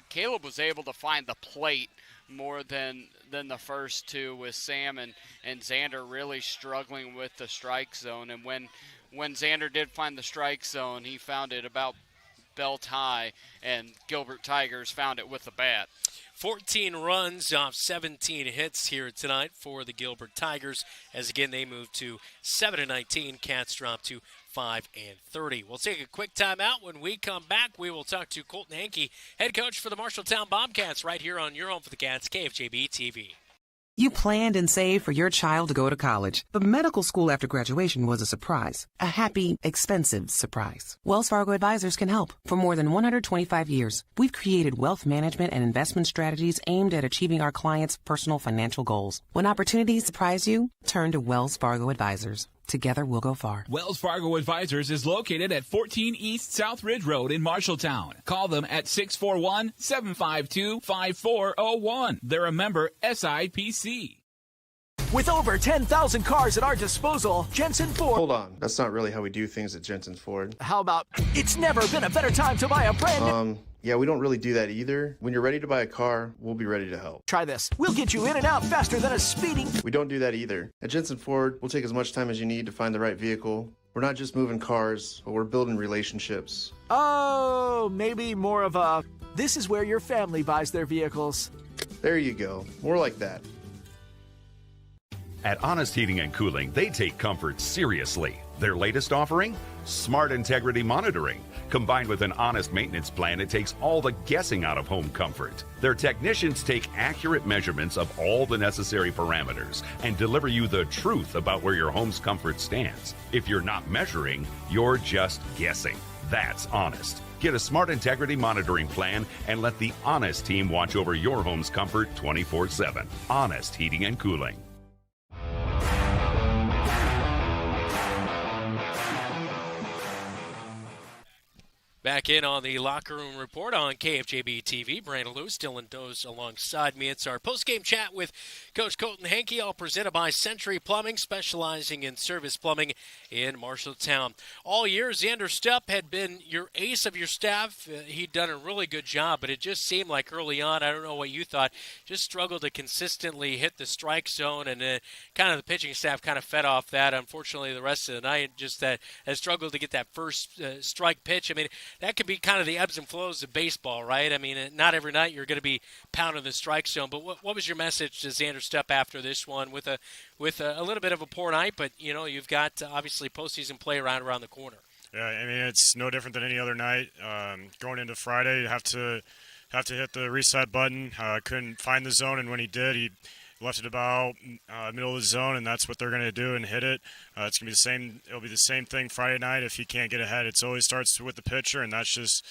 Caleb was able to find the plate more than the first 2, with Sam and Xander really struggling with the strike zone. And when Xander did find the strike zone, he found it about belt high, and Gilbert Tigers found it with the bat. 14 runs off 17 hits here tonight for the Gilbert Tigers, as again they move to 7-19. Cats drop to 5-30. We'll take a quick timeout. When we come back, we will talk to Colton Hankey, head coach for the Marshalltown Bobcats, right here on your home for the Cats, KFJB-TV. You planned and saved for your child to go to college, but medical school after graduation was a surprise. A happy, expensive surprise. Wells Fargo Advisors can help. For more than 125 years, we've created wealth management and investment strategies aimed at achieving our clients' personal financial goals. When opportunities surprise you, turn to Wells Fargo Advisors. Together, we'll go far. Wells Fargo Advisors is located at 14 East South Ridge Road in Marshalltown. Call them at 641-752-5401. They're a member SIPC. With over 10,000 cars at our disposal, Jensen Ford... Hold on. That's not really how we do things at Jensen Ford. How about, it's never been a better time to buy a brand new... Yeah, we don't really do that either. When you're ready to buy a car, we'll be ready to help. Try this. We'll get you in and out faster than a speeding... We don't do that either. At Jensen Ford, we'll take as much time as you need to find the right vehicle. We're not just moving cars, but we're building relationships. Oh, maybe more of a, this is where your family buys their vehicles. There you go. More like that. At Honest Heating and Cooling, they take comfort seriously. Their latest offering? Smart Integrity Monitoring. Combined with an honest maintenance plan, it takes all the guessing out of home comfort. Their technicians take accurate measurements of all the necessary parameters and deliver you the truth about where your home's comfort stands. If you're not measuring, you're just guessing. That's honest. Get a Smart Integrity Monitoring plan and let the Honest team watch over your home's comfort 24/7. Honest Heating and Cooling. Back in on the Locker Room Report on KFJB-TV. Brandon Lewis, Dylan Doze alongside me. It's our post-game chat with Coach Colton Hankey, all presented by Century Plumbing, specializing in service plumbing in Marshalltown. All year, Xander Stupp had been your ace of your staff. He'd done a really good job, but it just seemed like early on, I don't know what you thought, just struggled to consistently hit the strike zone, and kind of the pitching staff kind of fed off that. Unfortunately, the rest of the night just has struggled to get that first strike pitch. I mean, that could be kind of the ebbs and flows of baseball, right? I mean, not every night you're going to be pounding the strike zone. But what was your message to Xander Stupp after this one with a little bit of a poor night? But, you know, you've got obviously postseason play around the corner. Yeah, I mean, it's no different than any other night. Going into Friday, you have to hit the reset button. Couldn't find the zone, and when he did, he left it about middle of the zone, and that's what they're going to do and hit it. It's going to be the same. It'll be the same thing Friday night if he can't get ahead. It always starts with the pitcher, and that's just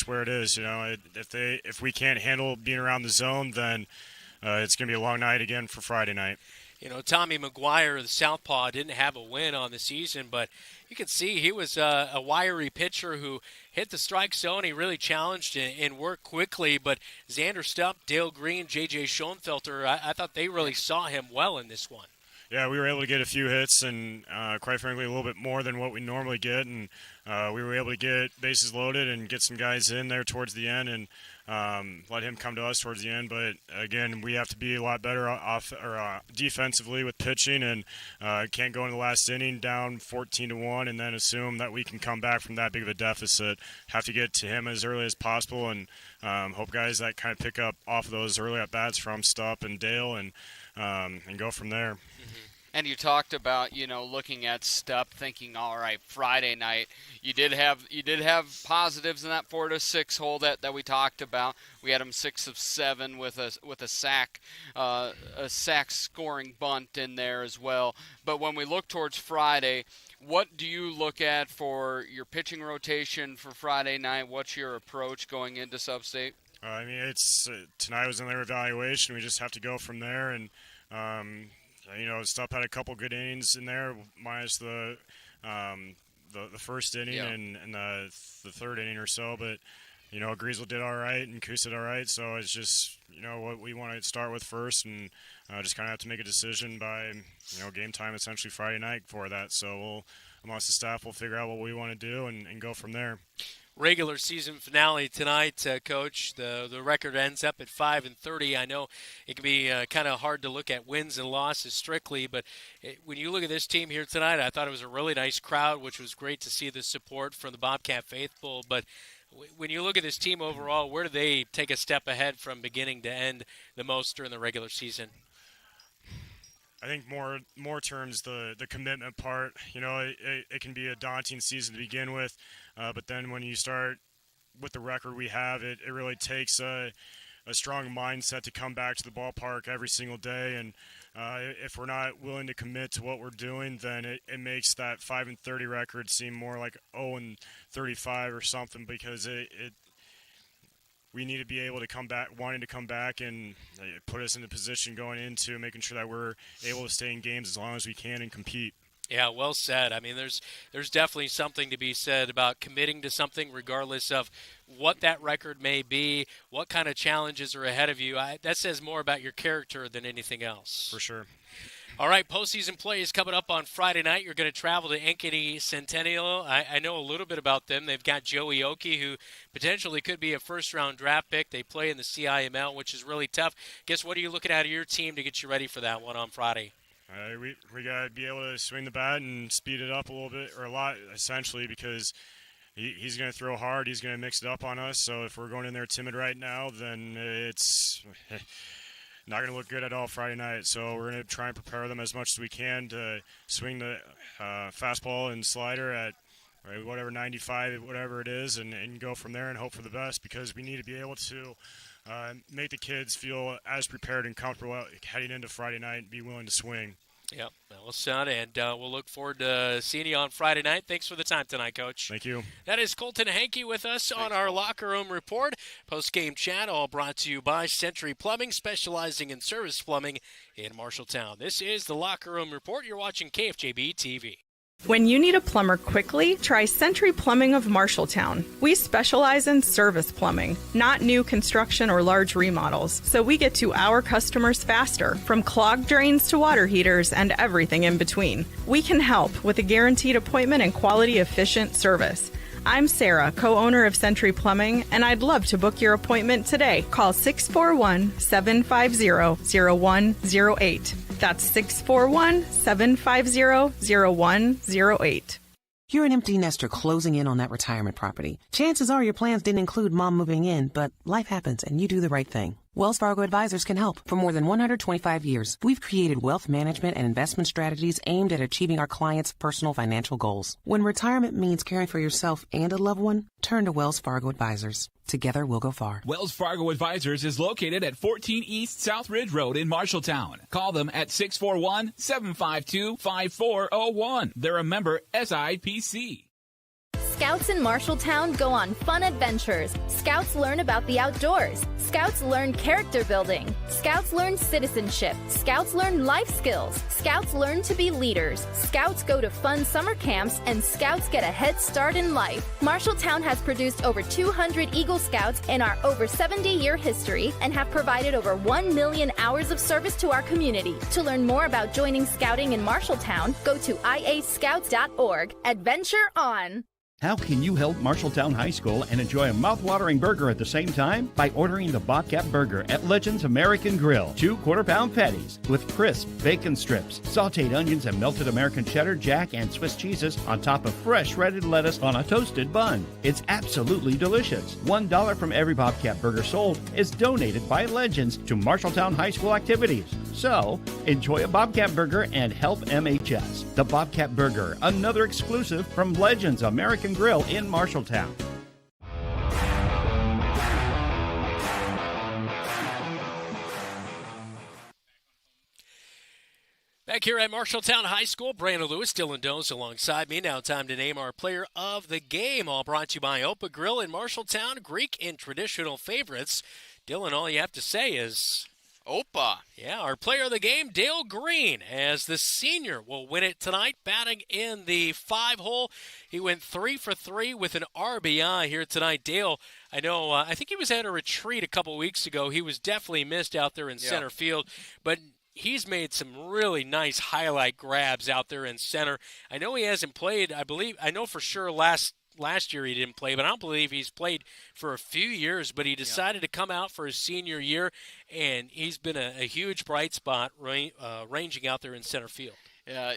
where it is. You know, if we can't handle being around the zone, then it's going to be a long night again for Friday night. You know, Tommy McGuire, the southpaw, didn't have a win on the season, but you can see he was a wiry pitcher who hit the strike zone. He really challenged and worked quickly, but Xander Stupp, Dale Green, J.J. Schoenfelter, I thought they really saw him well in this one. Yeah, we were able to get a few hits and, quite frankly, a little bit more than what we normally get, and we were able to get bases loaded and get some guys in there towards the end and let him come to us towards the end. But, again, we have to be a lot better defensively with pitching, and can't go in the last inning down 14-1 and then assume that we can come back from that big of a deficit. Have to get to him as early as possible and hope guys that kind of pick up off of those early at-bats from Stupp and Dale and go from there. Mm-hmm. And you talked about, looking at stuff, thinking, all right, Friday night, you did have positives in that 4-6 hole that we talked about. We had them 6 of 7 with a sack scoring bunt in there as well. But when we look towards Friday, what do you look at for your pitching rotation for Friday night? What's your approach going into Sub-State? It's tonight was another evaluation. We just have to go from there, and Stupp had a couple good innings in there, minus the first inning and the third inning or so. But Griesel did all right and Coos did all right. So it's just what we want to start with first, and just kind of have to make a decision by game time essentially Friday night for that. So amongst the staff, we'll figure out what we want to do and go from there. Regular season finale tonight, Coach. The record ends up at 5-30. I know it can be kind of hard to look at wins and losses strictly, but when you look at this team here tonight, I thought it was a really nice crowd, which was great to see the support from the Bobcat faithful. But when you look at this team overall, where do they take a step ahead from beginning to end the most during the regular season? I think more terms the commitment part. It can be a daunting season to begin with, but then when you start with the record we have, it really takes a strong mindset to come back to the ballpark every single day. And if we're not willing to commit to what we're doing, then it makes that 5-30 record seem more like 0-35 or something, because we need to be able to come back, wanting to come back and put us in the position going into making sure that we're able to stay in games as long as we can and compete. Yeah, well said. I mean, there's definitely something to be said about committing to something regardless of what that record may be, what kind of challenges are ahead of you. That says more about your character than anything else. For sure. All right, postseason play is coming up on Friday night. You're going to travel to Ankeny Centennial. I know a little bit about them. They've got Joey Oakey, who potentially could be a first-round draft pick. They play in the CIML, which is really tough. Guess what are you looking at of your team to get you ready for that one on Friday? We got to be able to swing the bat and speed it up a little bit, or a lot, essentially, because he's going to throw hard. He's going to mix it up on us. So if we're going in there timid right now, then it's not going to look good at all Friday night. So we're going to try and prepare them as much as we can to swing the fastball and slider at whatever 95, whatever it is, and go from there and hope for the best, because we need to be able to make the kids feel as prepared and comfortable heading into Friday night and be willing to swing. Yep, well said, and we'll look forward to seeing you on Friday night. Thanks for the time tonight, Coach. Thank you. That is Colton Hankey with us on our Locker Room Report. Post-game chat all brought to you by Century Plumbing, specializing in service plumbing in Marshalltown. This is the Locker Room Report. You're watching KFJB-TV. When you need a plumber quickly, try Century Plumbing of Marshalltown. We specialize in service plumbing, not new construction or large remodels, so we get to our customers faster, from clogged drains to water heaters and everything in between. We can help with a guaranteed appointment and quality, efficient service. I'm Sarah, co-owner of Century Plumbing, and I'd love to book your appointment today. Call 641-750-0108. That's 641-750-0108. You're an empty nester closing in on that retirement property. Chances are your plans didn't include mom moving in, but life happens and you do the right thing. Wells Fargo Advisors can help. For more than 125 years, we've created wealth management and investment strategies aimed at achieving our clients' personal financial goals. When retirement means caring for yourself and a loved one, turn to Wells Fargo Advisors. Together, we'll go far. Wells Fargo Advisors is located at 14 East South Ridge Road in Marshalltown. Call them at 641-752-5401. They're a member SIPC. Scouts in Marshalltown go on fun adventures. Scouts learn about the outdoors. Scouts learn character building. Scouts learn citizenship. Scouts learn life skills. Scouts learn to be leaders. Scouts go to fun summer camps, and Scouts get a head start in life. Marshalltown has produced over 200 Eagle Scouts in our over 70-year history and have provided over 1 million hours of service to our community. To learn more about joining Scouting in Marshalltown, go to iascouts.org. Adventure on! How can you help Marshalltown High School and enjoy a mouth-watering burger at the same time? By ordering the Bobcat Burger at Legends American Grill. 2 quarter-pound patties with crisp bacon strips, sauteed onions, and melted American cheddar, jack, and Swiss cheeses on top of fresh shredded lettuce on a toasted bun. It's absolutely delicious. $1 from every Bobcat Burger sold is donated by Legends to Marshalltown High School activities. So, enjoy a Bobcat Burger and help MHS. The Bobcat Burger, another exclusive from Legends American Grill in Marshalltown. Back here at Marshalltown High School, Brandon Lewis, Dylan Dones alongside me. Now time to name our player of the game. All brought to you by Opa Grill in Marshalltown, Greek and traditional favorites. Dylan, all you have to say is... Opa. Yeah, our player of the game, Dale Green, as the senior will win it tonight, batting in the 5-hole. He went 3 for 3 with an RBI here tonight. Dale, I know, I think he was at a retreat a couple weeks ago. He was definitely missed out there in center field, but he's made some really nice highlight grabs out there in center. I know he hasn't played, I know for sure last year he didn't play, but I don't believe he's played for a few years, but he decided to come out for his senior year, and he's been a huge bright spot ranging out there in center field. Yeah,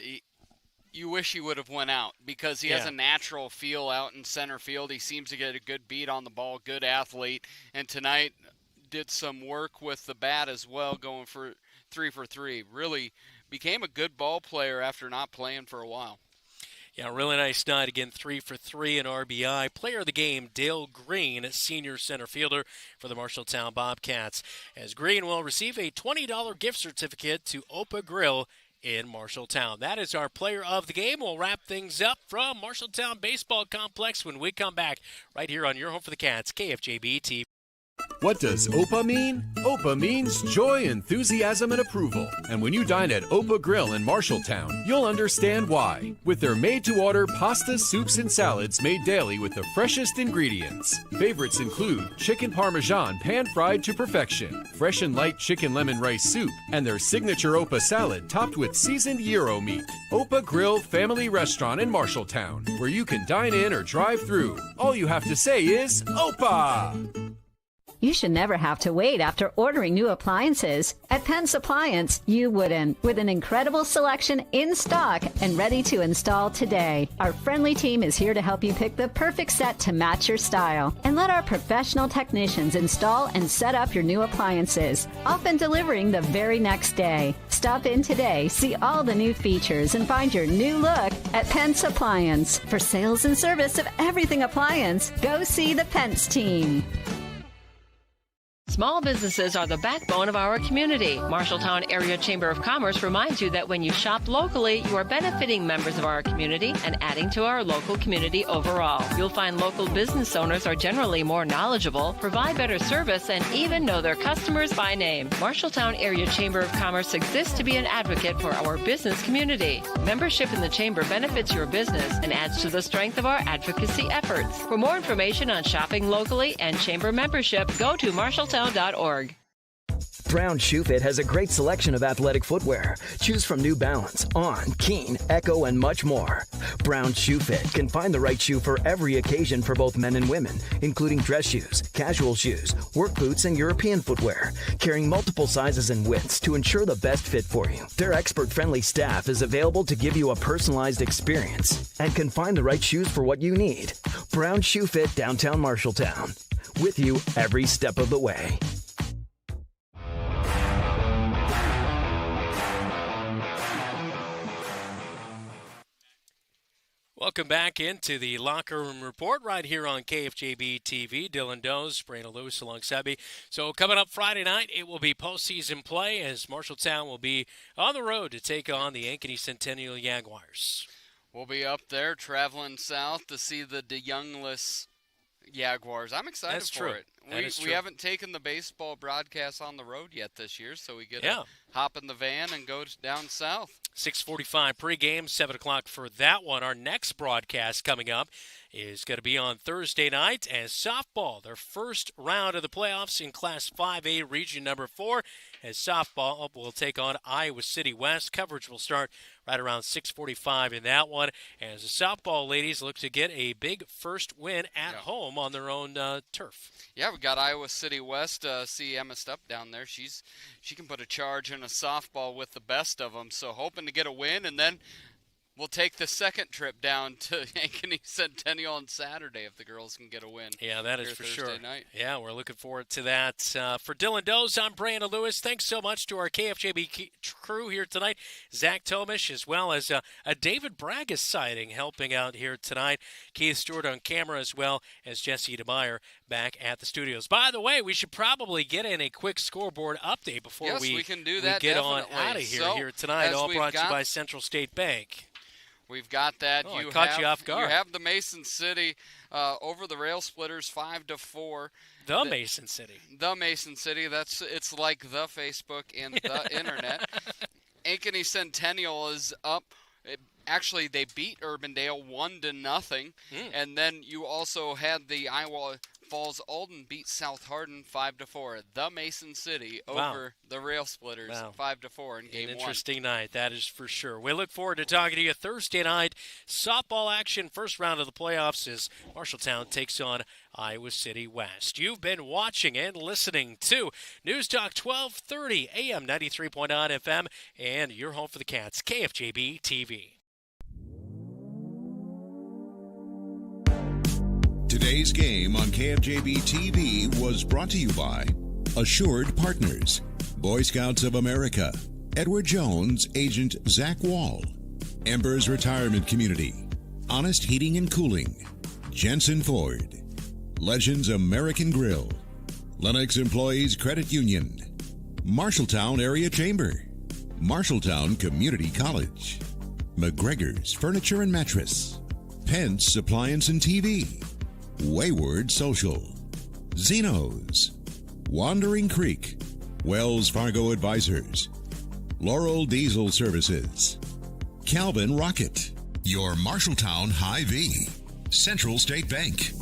you wish he would have went out because he has a natural feel out in center field. He seems to get a good beat on the ball, good athlete, and tonight did some work with the bat as well, going for 3 for 3. Really became a good ball player after not playing for a while. Yeah, really nice night. Again, 3 for 3 in RBI. Player of the game, Dale Green, senior center fielder for the Marshalltown Bobcats. As Green will receive a $20 gift certificate to Opa Grill in Marshalltown. That is our player of the game. We'll wrap things up from Marshalltown Baseball Complex when we come back right here on your home for the Cats, KFJB-TV. What does OPA mean? OPA means joy, enthusiasm, and approval. And when you dine at OPA Grill in Marshalltown, you'll understand why. With their made-to-order pasta, soups, and salads made daily with the freshest ingredients. Favorites include chicken parmesan pan-fried to perfection, fresh and light chicken lemon rice soup, and their signature OPA salad topped with seasoned gyro meat. OPA Grill Family Restaurant in Marshalltown, where you can dine in or drive through. All you have to say is OPA! You should never have to wait after ordering new appliances. At Penn's Appliance, you wouldn't. With an incredible selection in stock and ready to install today. Our friendly team is here to help you pick the perfect set to match your style. And let our professional technicians install and set up your new appliances, often delivering the very next day. Stop in today, see all the new features, and find your new look at Penn's Appliance. For sales and service of everything appliance, go see the Pence team. Small businesses are the backbone of our community. Marshalltown Area Chamber of Commerce reminds you that when you shop locally, you are benefiting members of our community and adding to our local community overall. You'll find local business owners are generally more knowledgeable, provide better service, and even know their customers by name. Marshalltown Area Chamber of Commerce exists to be an advocate for our business community. Membership in the Chamber benefits your business and adds to the strength of our advocacy efforts. For more information on shopping locally and Chamber membership, go to Marshalltown.org. Brown Shoe Fit has a great selection of athletic footwear. Choose from New Balance, On, Keen, Echo, and much more. Brown Shoe Fit can find the right shoe for every occasion for both men and women, including dress shoes, casual shoes, work boots, and European footwear, carrying multiple sizes and widths to ensure the best fit for you. Their expert-friendly staff is available to give you a personalized experience and can find the right shoes for what you need. Brown Shoe Fit, downtown Marshalltown. With you every step of the way. Welcome back into the Locker Room Report right here on KFJB-TV. Dylan Does, Brandon Lewis alongside me. So coming up Friday night, it will be postseason play as Marshalltown will be on the road to take on the Ankeny Centennial Jaguars. We'll be up there traveling south to see the DeYoungless Jaguars. I'm excited for it. We haven't taken the baseball broadcast on the road yet this year, so we get to hop in the van and go down south. 6:45 pregame, 7 o'clock for that one. Our next broadcast coming up is going to be on Thursday night as softball, their first round of the playoffs in Class 5A Region number 4, as softball will take on Iowa City West. Coverage will start right around 6:45 in that one, as the softball ladies look to get a big first win at home on their own turf. Yeah, we got Iowa City West. See Emma Stupp down there. She can put a charge in a softball with the best of them. So hoping to get a win, and then we'll take the second trip down to Ankeny Centennial on Saturday if the girls can get a win. Yeah, that is for Thursday sure. Night. Yeah, we're looking forward to that. For Dylan Doze, I'm Brandon Lewis. Thanks so much to our KFJB crew here tonight. Zach Tomish, as well as a David Braga sighting helping out here tonight. Keith Stewart on camera, as well as Jesse DeMeyer back at the studios. By the way, we should probably get in a quick scoreboard update before we can do that, get definitely. on out of here, So, here tonight. All brought to you got- by Central State Bank. We've got that. I caught you off guard. You have the Mason City over the Rail Splitters 5-4. The Mason City. The Mason City. It's like the Facebook and the internet. Ankeny Centennial is up. Actually, they beat Urbandale 1-0, and then you also had the Iowa Falls Alden beat South Hardin 5-4. The Mason City over the Rail Splitters 5-4 in game 1. An interesting night, that is for sure. We look forward to talking to you Thursday night. Softball action, first round of the playoffs as Marshalltown takes on Iowa City West. You've been watching and listening to News Talk 1230 AM 93.9 FM and your home for the Cats, KFJB-TV. Today's game on KFJB-TV was brought to you by Assured Partners, Boy Scouts of America, Edward Jones, Agent Zach Wall, Embers Retirement Community, Honest Heating and Cooling, Jensen Ford, Legends American Grill, Lennox Employees Credit Union, Marshalltown Area Chamber, Marshalltown Community College, McGregor's Furniture and Mattress, Pence Appliance and TV, Wayward Social, Zeno's, Wandering Creek, Wells Fargo Advisors, Laurel Diesel Services, Calvin Rocket, your Marshalltown Hy-Vee, Central State Bank,